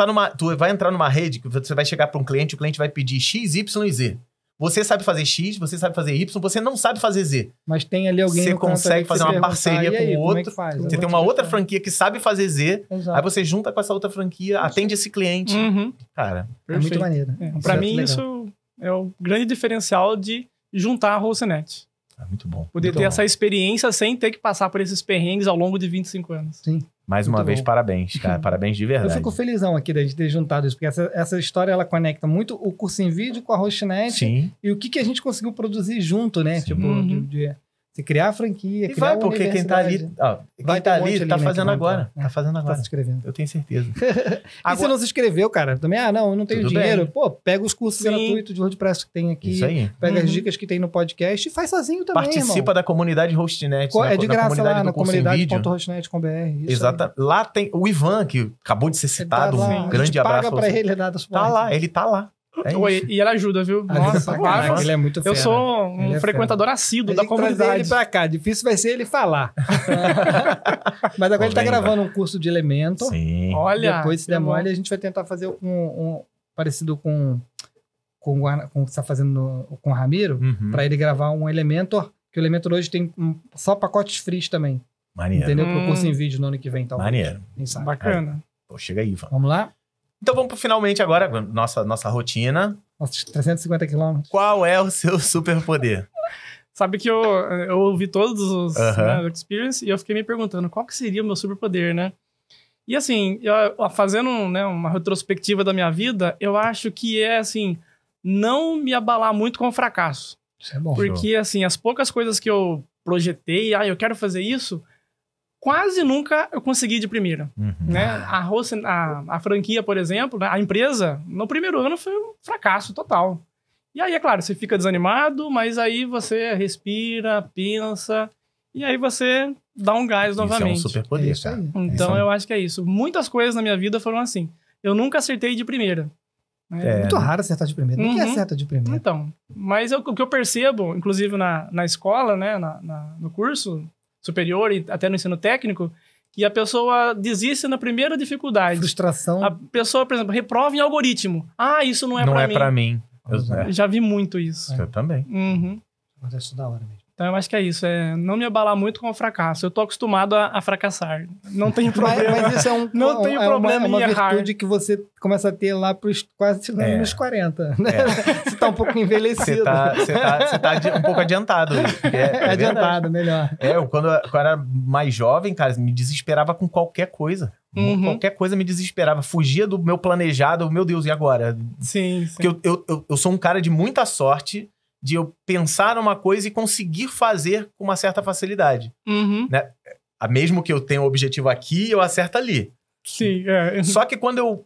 vai entrar numa rede que você vai chegar para um cliente, o cliente vai pedir X, Y e Z. Você sabe fazer X, você sabe fazer Y, você não sabe fazer Z. Mas tem ali alguém Você no canto ali consegue que fazer você uma perguntar, parceria "E aí, com o como é outro, que faz?" Você tem uma outra franquia que sabe fazer Z, Exato. aí você junta com essa outra franquia, atende esse cliente. Uhum. Cara, É muito maneiro. Pra é mim, legal. isso é o grande diferencial de juntar a Rocenet. é muito bom. Poder muito ter bom. essa experiência sem ter que passar por esses perrengues ao longo de 25 anos. Mais uma Muito vez, bom. parabéns, cara. Parabéns de Eu verdade. fico felizão aqui de ter juntado isso, porque essa história ela conecta muito o curso em vídeo com a Hostnet Sim. e o que a gente conseguiu produzir junto, né? Sim. Tipo, Uhum. de se criar a franquia, E criar vai, a porque quem tá ali, universidade. ó, Vai quem ter tá um monte ali, ali, tá né, fazendo que vai agora. entrar. Tá fazendo Tá agora. se inscrevendo. Eu tenho certeza. E se não se inscreveu, cara, também, eu não tenho Tudo dinheiro. bem. Pô, pega os cursos Sim. gratuitos de WordPress que tem aqui, Isso aí. pega as Uhum. dicas que tem no podcast e faz sozinho também, Participa irmão. da comunidade Hostnet. É de graça lá na curso em vídeo. comunidade.hostnet.com.br. Exato. Lá tem o Ivan, que acabou de ser citado. Tá lá, Um grande a gente abraço. paga pra ele, ele dá suporte. Tá lá, ele tá lá. É Oi, isso. e ela ajuda, viu? Ajuda Nossa, pra caralho, vários. ele é muito Eu fera. sou Ele um é frequentador A assíduo gente da tem que trazer comunidade. ele pra cá. Difícil vai ser ele falar. Mas agora ele tá Vem, gravando um curso de Elementor. Sim. Olha, Depois, se que der bom. mole, a gente vai tentar fazer um parecido com o que você tá fazendo com o Ramiro, Uhum. pra ele gravar um Elementor, que o Elementor hoje tem só pacotes free também. Maneiro. Entendeu? Pro curso em vídeo no ano que vem, talvez. Maneiro. Quem sabe? Bacana. Pô, chega aí, Ivan. Vamos lá? Então vamos pro finalmente agora, nossa rotina. Nossos 350 quilômetros. Qual é o seu superpoder? Sabe que eu ouvi todos os Aham. né, Experience e eu fiquei me perguntando qual que seria o meu superpoder, né? E assim, fazendo né, uma retrospectiva da minha vida, eu acho que é assim, não me abalar muito com o fracasso. Isso é bom. Porque assim, as poucas coisas que eu projetei, eu quero fazer isso, quase nunca eu consegui de primeira. Uhum. Né? A franquia, por exemplo, né? A empresa, no primeiro ano foi um fracasso total. E aí, é claro, você fica desanimado, mas aí você respira, pensa, e aí você dá um gás novamente. Isso é um superpoder, É isso cara. aí. Então, Isso. eu acho que é isso. Muitas coisas na minha vida foram assim. Eu nunca acertei de primeira. Né? É. Muito raro acertar de primeira. Ninguém Uhum. acerta de primeira. Então, mas o que eu percebo, inclusive na escola, né, no curso superior e até no ensino técnico, que a pessoa desiste na primeira dificuldade. Frustração. A pessoa, por exemplo, reprova em algoritmo. Ah, isso não é Não pra é mim. pra mim. Já vi muito isso. Eu também. Uhum. Acontece toda hora mesmo. Então eu acho que é isso, não me abalar muito com o fracasso. Eu tô acostumado a fracassar. Não tenho problema. Mas isso é Não tenho problema uma em errar. virtude que você começa a ter lá pros quase chegando É. nos 40. Né? Você tá um pouco envelhecido. Você tá um pouco adiantado. É adiantado, melhor. Quando eu era mais jovem, cara, me desesperava com qualquer coisa. Uhum. Qualquer coisa me desesperava. Fugia do meu planejado. Meu Deus, e agora? Sim, sim. Porque eu sou um cara de muita sorte de eu pensar numa coisa e conseguir fazer com uma certa facilidade. Uhum. Mesmo que eu tenha um objetivo aqui, eu acerto ali. Sim, Só que quando eu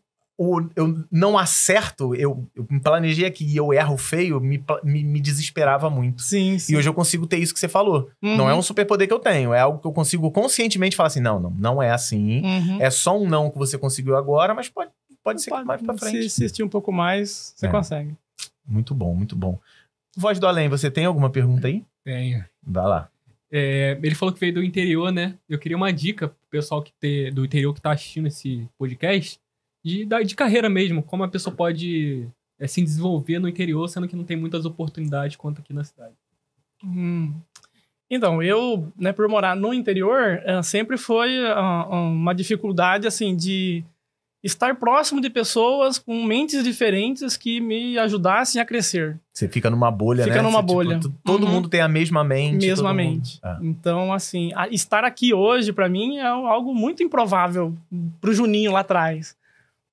não acerto, eu me planejei aqui e eu erro feio, me desesperava muito. Sim, sim. E hoje eu consigo ter isso que você falou. Uhum. Não é um superpoder que eu tenho, é algo que eu consigo conscientemente falar assim, não é assim. Uhum. É só um não que você conseguiu agora, mas pode ser que mais pra frente. Se insistir um pouco mais, você consegue. Muito bom, muito bom. Voz do Além, você tem alguma pergunta aí? Tenho. Vai lá. Ele falou que veio do interior, né? Eu queria uma dica pro pessoal do interior que tá assistindo esse podcast de carreira mesmo. Como a pessoa pode se desenvolver no interior, sendo que não tem muitas oportunidades quanto aqui na cidade. Então, eu, né, por morar no interior, sempre foi uma dificuldade, assim, de estar próximo de pessoas com mentes diferentes que me ajudassem a crescer. Você fica numa bolha, né? Fica numa Você, bolha. Todo Uhum. mundo tem a mesma mente. Mesma todo mundo- mente. Ah. Então, assim, estar aqui hoje, pra mim, é algo muito improvável pro Juninho lá atrás.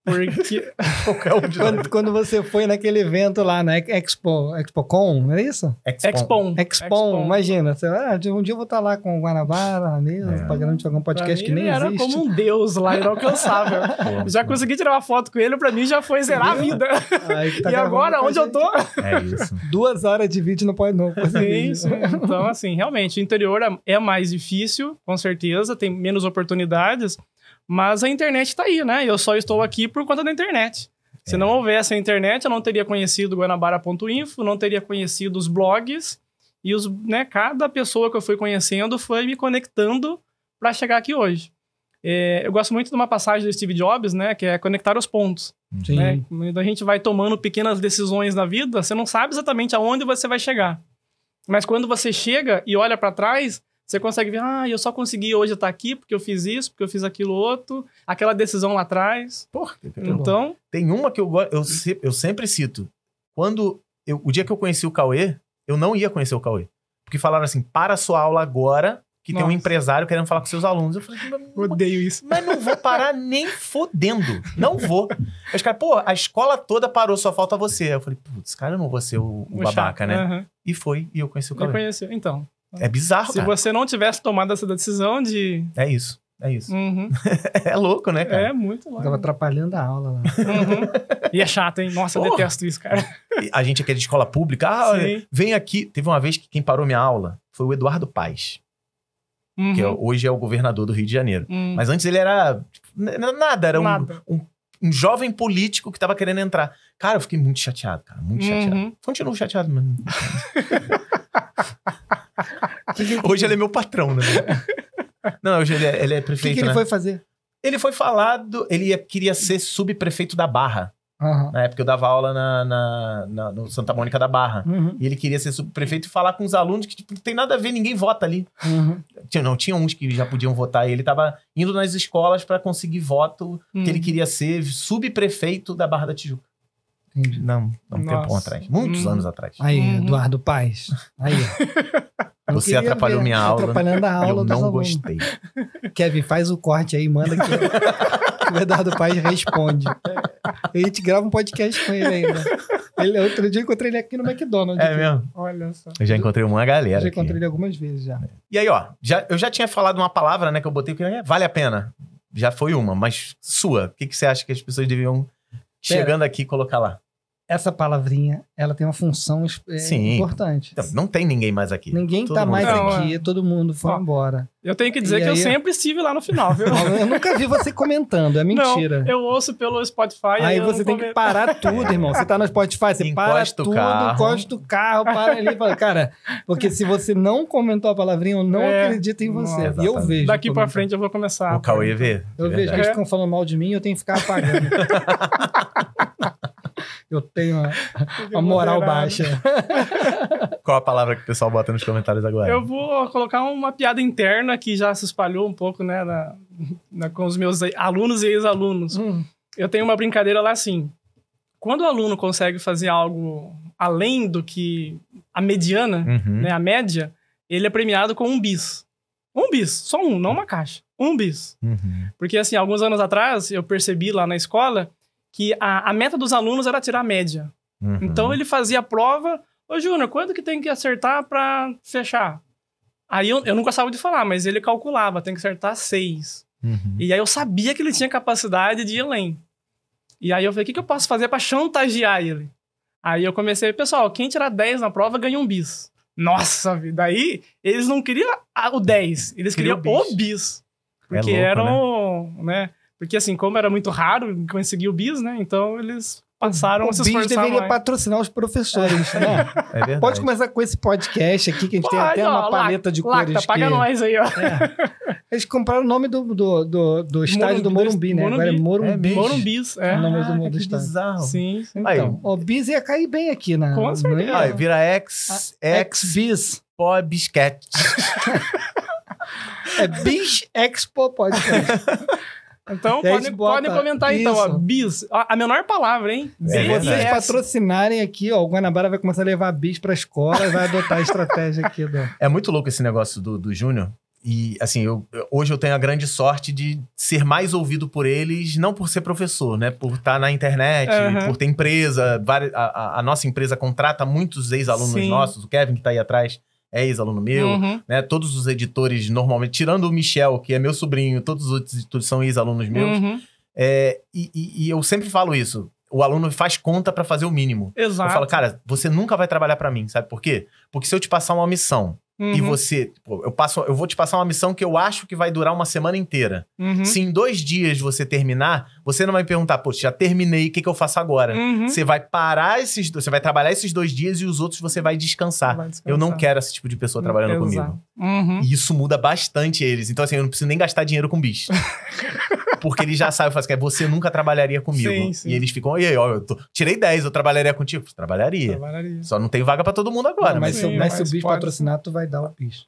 Porque... Qualquer um de nós. Quando você foi naquele evento lá na ExpoCon, não é isso? Expon, imagina. Você, um dia eu vou estar lá com o Guanabara na mesa, pagando de algum podcast que nem era existe. como um deus lá, inalcançável. Já consegui tirar uma foto com ele, pra mim já foi zerar a vida. Tá e agora, onde eu tô? É isso. 2 horas de vídeo não pode não. Sim. Então, assim, realmente, o interior é mais difícil, com certeza, tem menos oportunidades, mas a internet tá aí, né? Eu só estou aqui por conta da internet. Se não houvesse a internet, eu não teria conhecido Guanabara.info, não teria conhecido os blogs, e cada pessoa que eu fui conhecendo foi me conectando para chegar aqui hoje. Eu gosto muito de uma passagem do Steve Jobs, né? Que é conectar os pontos. Sim. Né? Quando a gente vai tomando pequenas decisões na vida, você não sabe exatamente aonde você vai chegar. Mas quando você chega e olha para trás, você consegue ver, eu só consegui hoje estar aqui porque eu fiz isso, porque eu fiz aquilo outro, aquela decisão lá atrás. Porra, então... Tem uma que eu sempre cito. O dia que eu conheci o Cauê, eu não ia conhecer o Cauê. Porque falaram assim, para a sua aula agora, que tem um empresário querendo falar com seus alunos. Eu falei, odeio isso. Mas não vou parar nem fodendo. Não vou. Os caras, a escola toda parou, só falta você. Aí eu falei, putz, cara, eu não vou ser o babaca, né? Uhum. E eu conheci o Cauê. Então. É bizarro, Se cara. você não tivesse tomado essa decisão de... É isso. Uhum. É louco, né, cara? É muito louco. Tava atrapalhando a aula lá. Uhum. E é chato, hein? Nossa, eu detesto isso, cara. A gente aqui é de escola pública. Vem aqui. Teve uma vez que quem parou minha aula foi o Eduardo Paes. Uhum. Que hoje é o governador do Rio de Janeiro. Mas antes ele era... Nada, era um jovem político que tava querendo entrar. Cara, eu fiquei muito chateado, cara. Muito chateado. Continuo chateado, mano. Hoje ele é meu patrão, né? Não, hoje ele é prefeito, O que ele foi fazer? Ele foi falar ele queria ser subprefeito da Barra. Uhum. Na época eu dava aula no Santa Mônica da Barra. Uhum. E ele queria ser subprefeito e falar com os alunos que não tem nada a ver, ninguém vota ali. Uhum. Tinha uns que já podiam votar. E ele tava indo nas escolas para conseguir voto, que ele queria ser subprefeito da Barra da Tijuca. Entendi. Não, um tempo atrás. Muitos anos atrás. Aí, Eduardo Paes. Aí, ó. Você atrapalhou minha aula. Atrapalhando a aula eu dos não alunos. gostei. Kevin, faz o corte aí, manda que o Eduardo Paes responde. A gente grava um podcast com ele ainda. Outro dia eu encontrei ele aqui no McDonald's. É mesmo? Olha só. Eu já encontrei uma galera. Já aqui. encontrei ele algumas vezes já. E aí, ó, eu já tinha falado uma palavra, né, que eu botei que vale a pena. Já foi uma, mas sua. O que você acha que as pessoas deviam, chegando aqui, colocar lá? Essa palavrinha, ela tem uma função importante. Então, não tem ninguém mais aqui. Ninguém Todo tá mundo mais foi embora. aqui, todo mundo foi embora. Eu tenho que dizer que eu sempre estive lá no final, viu? Eu nunca vi você comentando, é mentira. Não, eu ouço pelo Spotify. Aí você tem que parar tudo, irmão. Você tá no Spotify, você para tudo, encosta o carro, para ali e fala, cara, porque se você não comentou a palavrinha, eu não acredito em você. Nossa, e eu vejo. Daqui pra frente eu vou começar. O Cauê vê. Eu vejo que eles ficam falando mal de mim e eu tenho que ficar apagando. Eu tenho uma moral baixa. Qual a palavra que o pessoal bota nos comentários agora? Eu vou colocar uma piada interna que já se espalhou um pouco, né, com os meus alunos e ex-alunos. Eu tenho uma brincadeira lá assim. Quando o aluno consegue fazer algo além do que a mediana, né, a média, ele é premiado com 1 bis. 1 bis, só um, não uma caixa. 1 bis. Porque, assim, alguns anos atrás, eu percebi lá na escola que a meta dos alunos era tirar a média. Então, ele fazia a prova. Ô, Júnior, quanto que tem que acertar pra fechar? Aí, eu não gostava de falar, mas ele calculava. Tem que acertar 6. E aí, eu sabia que ele tinha capacidade de ir além. E aí, eu falei, o que eu posso fazer pra chantagear ele? Aí, eu comecei, pessoal, quem tirar 10 na prova ganha 1 bis. Nossa, daí, eles não queriam o 10. Eles queriam o bis. Porque eram, né? Porque, assim, como era muito raro conseguir o bis, né? Então, eles passaram a se esforçar mais. O bis deveria patrocinar os professores, né? É verdade. Pode começar com esse podcast aqui, que a gente tem até uma paleta de cores. Lacta, paga nós aí, ó. Eles compraram o nome do estádio do Morumbi, né? Agora é Morumbi. Morumbis, o nome do que estádio. bizarro. Sim. Então, o bis ia cair bem aqui, né? Com certeza. Aí, vira Ex-bis. Pobiscat. É Bis Expo Podcast. Então, podem comentar então, ó, bis. A menor palavra, hein? Se vocês patrocinarem aqui, ó, o Guanabara vai começar a levar bis pra escola e vai adotar a estratégia aqui. É muito louco esse negócio do Júnior. E, assim, hoje eu tenho a grande sorte de ser mais ouvido por eles, não por ser professor, né? Por estar na internet, por ter empresa. A nossa empresa contrata muitos ex-alunos nossos. O Kevin, que tá aí atrás, é ex-aluno meu. Né? Todos os editores, normalmente, tirando o Michel, que é meu sobrinho, todos os outros editores são ex-alunos meus. E eu sempre falo isso. O aluno faz conta pra fazer o mínimo. Exato. Eu falo, cara, você nunca vai trabalhar pra mim, sabe por quê? Porque se eu te passar uma missão e você... Pô, eu vou te passar uma missão que eu acho que vai durar uma semana inteira. Se em 2 dias você terminar, você não vai perguntar, pô, já terminei, o que eu faço agora? Você vai parar você vai trabalhar esses 2 dias e os outros você vai descansar. Eu não quero esse tipo de pessoa trabalhando comigo. E isso muda bastante eles. Então, assim, eu não preciso nem gastar dinheiro com bicho. Porque eles já sabem, que você nunca trabalharia comigo. Sim. E eles ficam, e aí, ó, tirei 10, eu trabalharia contigo? Trabalharia. Só não tem vaga pra todo mundo agora. Não, mas se o bicho patrocinar, tu vai dar o bicho.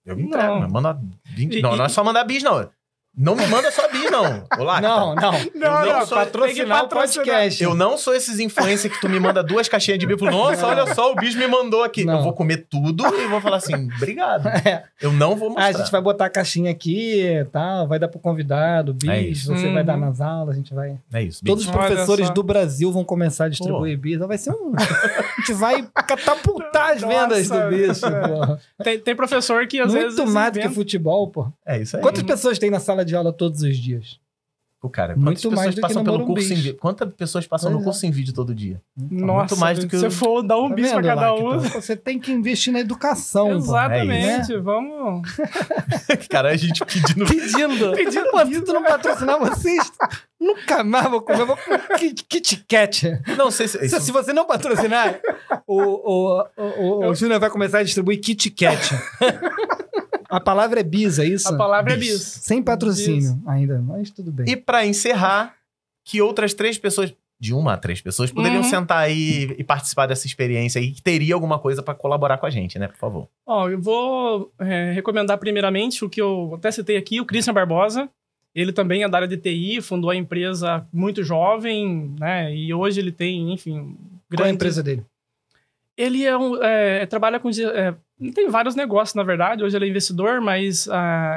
Eu me entrego, manda 20. Não é só mandar bis, não. Não me manda só bis, não. Olá, não. Patrocinar o podcast. Eu não sou esses influencers que tu me manda 2 caixinhas de bis e fala, nossa, olha só, o bis me mandou aqui. Eu vou comer tudo e vou falar assim, obrigado. Eu não vou mostrar. A gente vai botar a caixinha aqui, tá? Vai dar pro convidado, bis, você vai dar nas aulas, a gente vai... É isso. Todos os professores do Brasil vão começar a distribuir bis. Vai ser a gente vai catapultar as vendas do bicho. Tem professor que às vezes... Muito mais do que futebol, pô. É isso aí. Quantas pessoas tem na sala de aula todos os dias? Pô, cara, muito mais do que no Morumbi. Quantas pessoas passam no curso em vídeo todo dia? Nossa, muito mais do que se for dar um bis pra cada um. Você tem que investir na educação. Exatamente, vamos. Cara, a gente pedindo. Pô, se tu não patrocinar vocês, nunca mais vou comer. Vou comer Kit Kat. Não sei se você não patrocinar, o Júnior vai começar a distribuir Kit Kat. A palavra é bis, é isso? A palavra é bis. Sem patrocínio ainda, mas tudo bem. E pra encerrar, que outras 3 pessoas, de 1 a 3 pessoas, poderiam sentar aí e participar dessa experiência aí, que teria alguma coisa pra colaborar com a gente, né? Por favor. Ó, eu vou recomendar primeiramente o que eu até citei aqui, o Christian Barbosa. Ele também é da área de TI, fundou a empresa muito jovem, né? E hoje ele tem, enfim... Qual é a empresa dele? Ele trabalha com... tem vários negócios, na verdade. Hoje ele é investidor, mas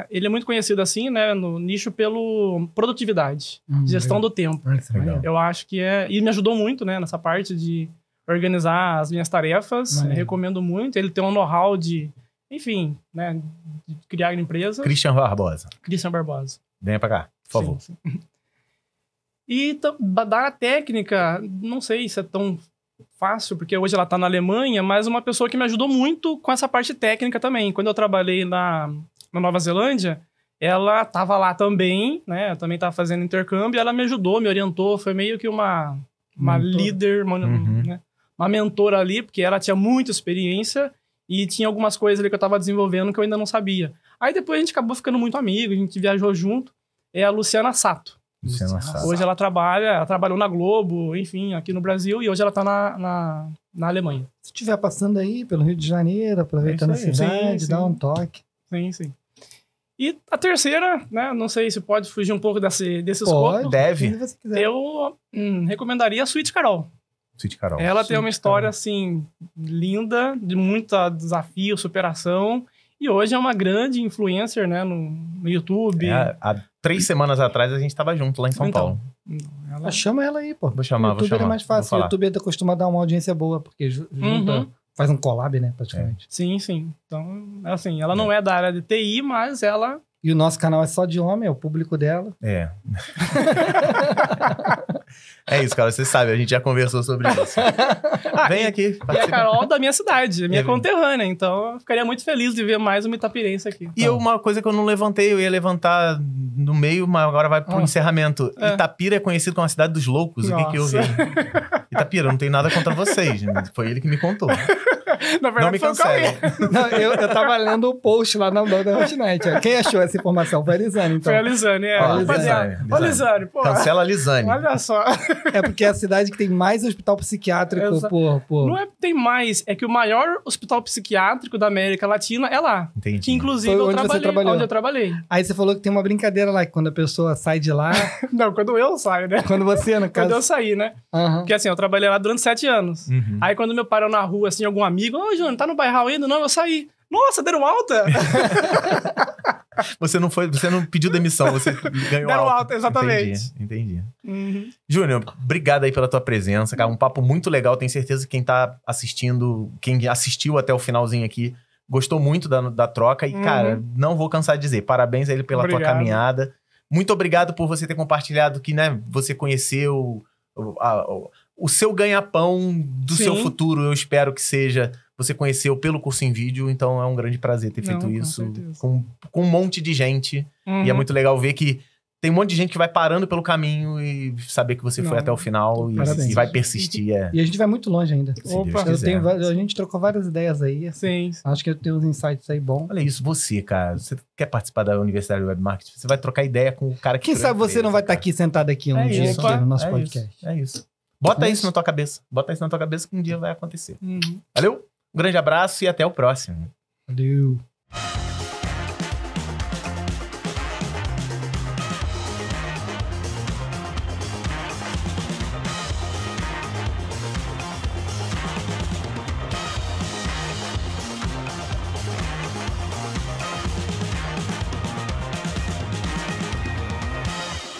ele é muito conhecido assim, né? No nicho pelo produtividade, gestão do tempo. Legal. Eu acho que e me ajudou muito, né? Nessa parte de organizar as minhas tarefas. Recomendo muito. Ele tem um know-how de, enfim, né? De criar empresa. Christian Barbosa. Venha pra cá, por favor. Sim. E da área técnica, não sei se é tão fácil, porque hoje ela tá na Alemanha, mas uma pessoa que me ajudou muito com essa parte técnica também. Quando eu trabalhei na Nova Zelândia, ela tava lá também, né? Eu também tava fazendo intercâmbio, ela me ajudou, me orientou, foi meio que uma líder, né? Uma mentora ali, porque ela tinha muita experiência e tinha algumas coisas ali que eu tava desenvolvendo que eu ainda não sabia. Aí depois a gente acabou ficando muito amigo, a gente viajou junto. É a Luciana Sato. Hoje ela trabalhou na Globo, enfim, aqui no Brasil, e hoje ela tá na Alemanha. Se estiver passando aí pelo Rio de Janeiro, aproveitando a cidade, dá um toque. Sim. E a terceira, né, não sei se pode fugir um pouco desse escopo. Deve. Se você quiser. Eu recomendaria a Sweet Carol. Ela tem uma história, assim, linda, de muito desafio, superação. E hoje é uma grande influencer, né, no YouTube. Há 3 semanas atrás a gente tava junto lá em São Paulo. Chama ela aí, pô. Vou chamar. O YouTube é mais fácil. O YouTube costuma dar uma audiência boa, porque junta, faz um collab, né, praticamente. Sim. Então, assim, ela não é da área de TI, mas ela... E o nosso canal é só de homem, é o público dela. É isso, cara. Você sabe, a gente já conversou sobre isso. Vem aqui. E a Carol da minha cidade, minha conterrânea. Então, eu ficaria muito feliz de ver mais uma itapirense aqui. E uma coisa que eu não levantei, eu ia levantar no meio, mas agora vai pro encerramento. Itapira é conhecido como a cidade dos loucos. Nossa. O que eu vi? Itapira, não tem nada contra vocês. Foi ele que me contou. Na verdade, não me cancele. Não, eu tava lendo o post lá da Hotnet. Quem achou essa informação? Foi a Lisane, então. Foi a Lisane, Ô, Lisane, pô. Cancela a Lisane. Olha só. É porque é a cidade que tem mais hospital psiquiátrico por... Não é que tem mais, é que o maior hospital psiquiátrico da América Latina é lá. Entendi. Que inclusive onde eu trabalhei. Aí você falou que tem uma brincadeira lá, que quando a pessoa sai de lá... Não, quando eu saio, né? Quando você, no caso... Quando eu saí, né? Porque assim, eu trabalhei lá durante 7 anos. Aí quando me param na rua, assim, algum amigo, ô, Júnior, tá no bairro ainda? Não, eu saí. Nossa, deram alta? Você não pediu demissão, você ganhou Deram alta. alta, exatamente. Entendi. Uhum. Júnior, obrigado aí pela tua presença, cara. Um papo muito legal. Tenho certeza que quem tá assistindo, quem assistiu até o finalzinho aqui, gostou muito da troca. E, cara, não vou cansar de dizer, parabéns a ele pela tua caminhada. Muito obrigado por você ter compartilhado que, né, você conheceu o seu ganha-pão do seu futuro. Eu espero que seja... Você conheceu pelo curso em vídeo, então é um grande prazer ter feito isso com um monte de gente. E é muito legal ver que tem um monte de gente que vai parando pelo caminho e saber que você foi até o final e vai persistir. E a gente vai muito longe ainda. Opa, a gente trocou várias ideias aí. Sim. Acho que eu tenho uns insights aí bons. Olha isso, você, cara. Você quer participar da Universidade do Web Marketing? Você vai trocar ideia com o cara que... Quem sabe você não vai estar aqui sentado aqui um dia aqui no nosso podcast. É isso. Bota isso na tua cabeça. Bota isso na tua cabeça que um dia vai acontecer. Valeu? Um grande abraço e até o próximo. Valeu.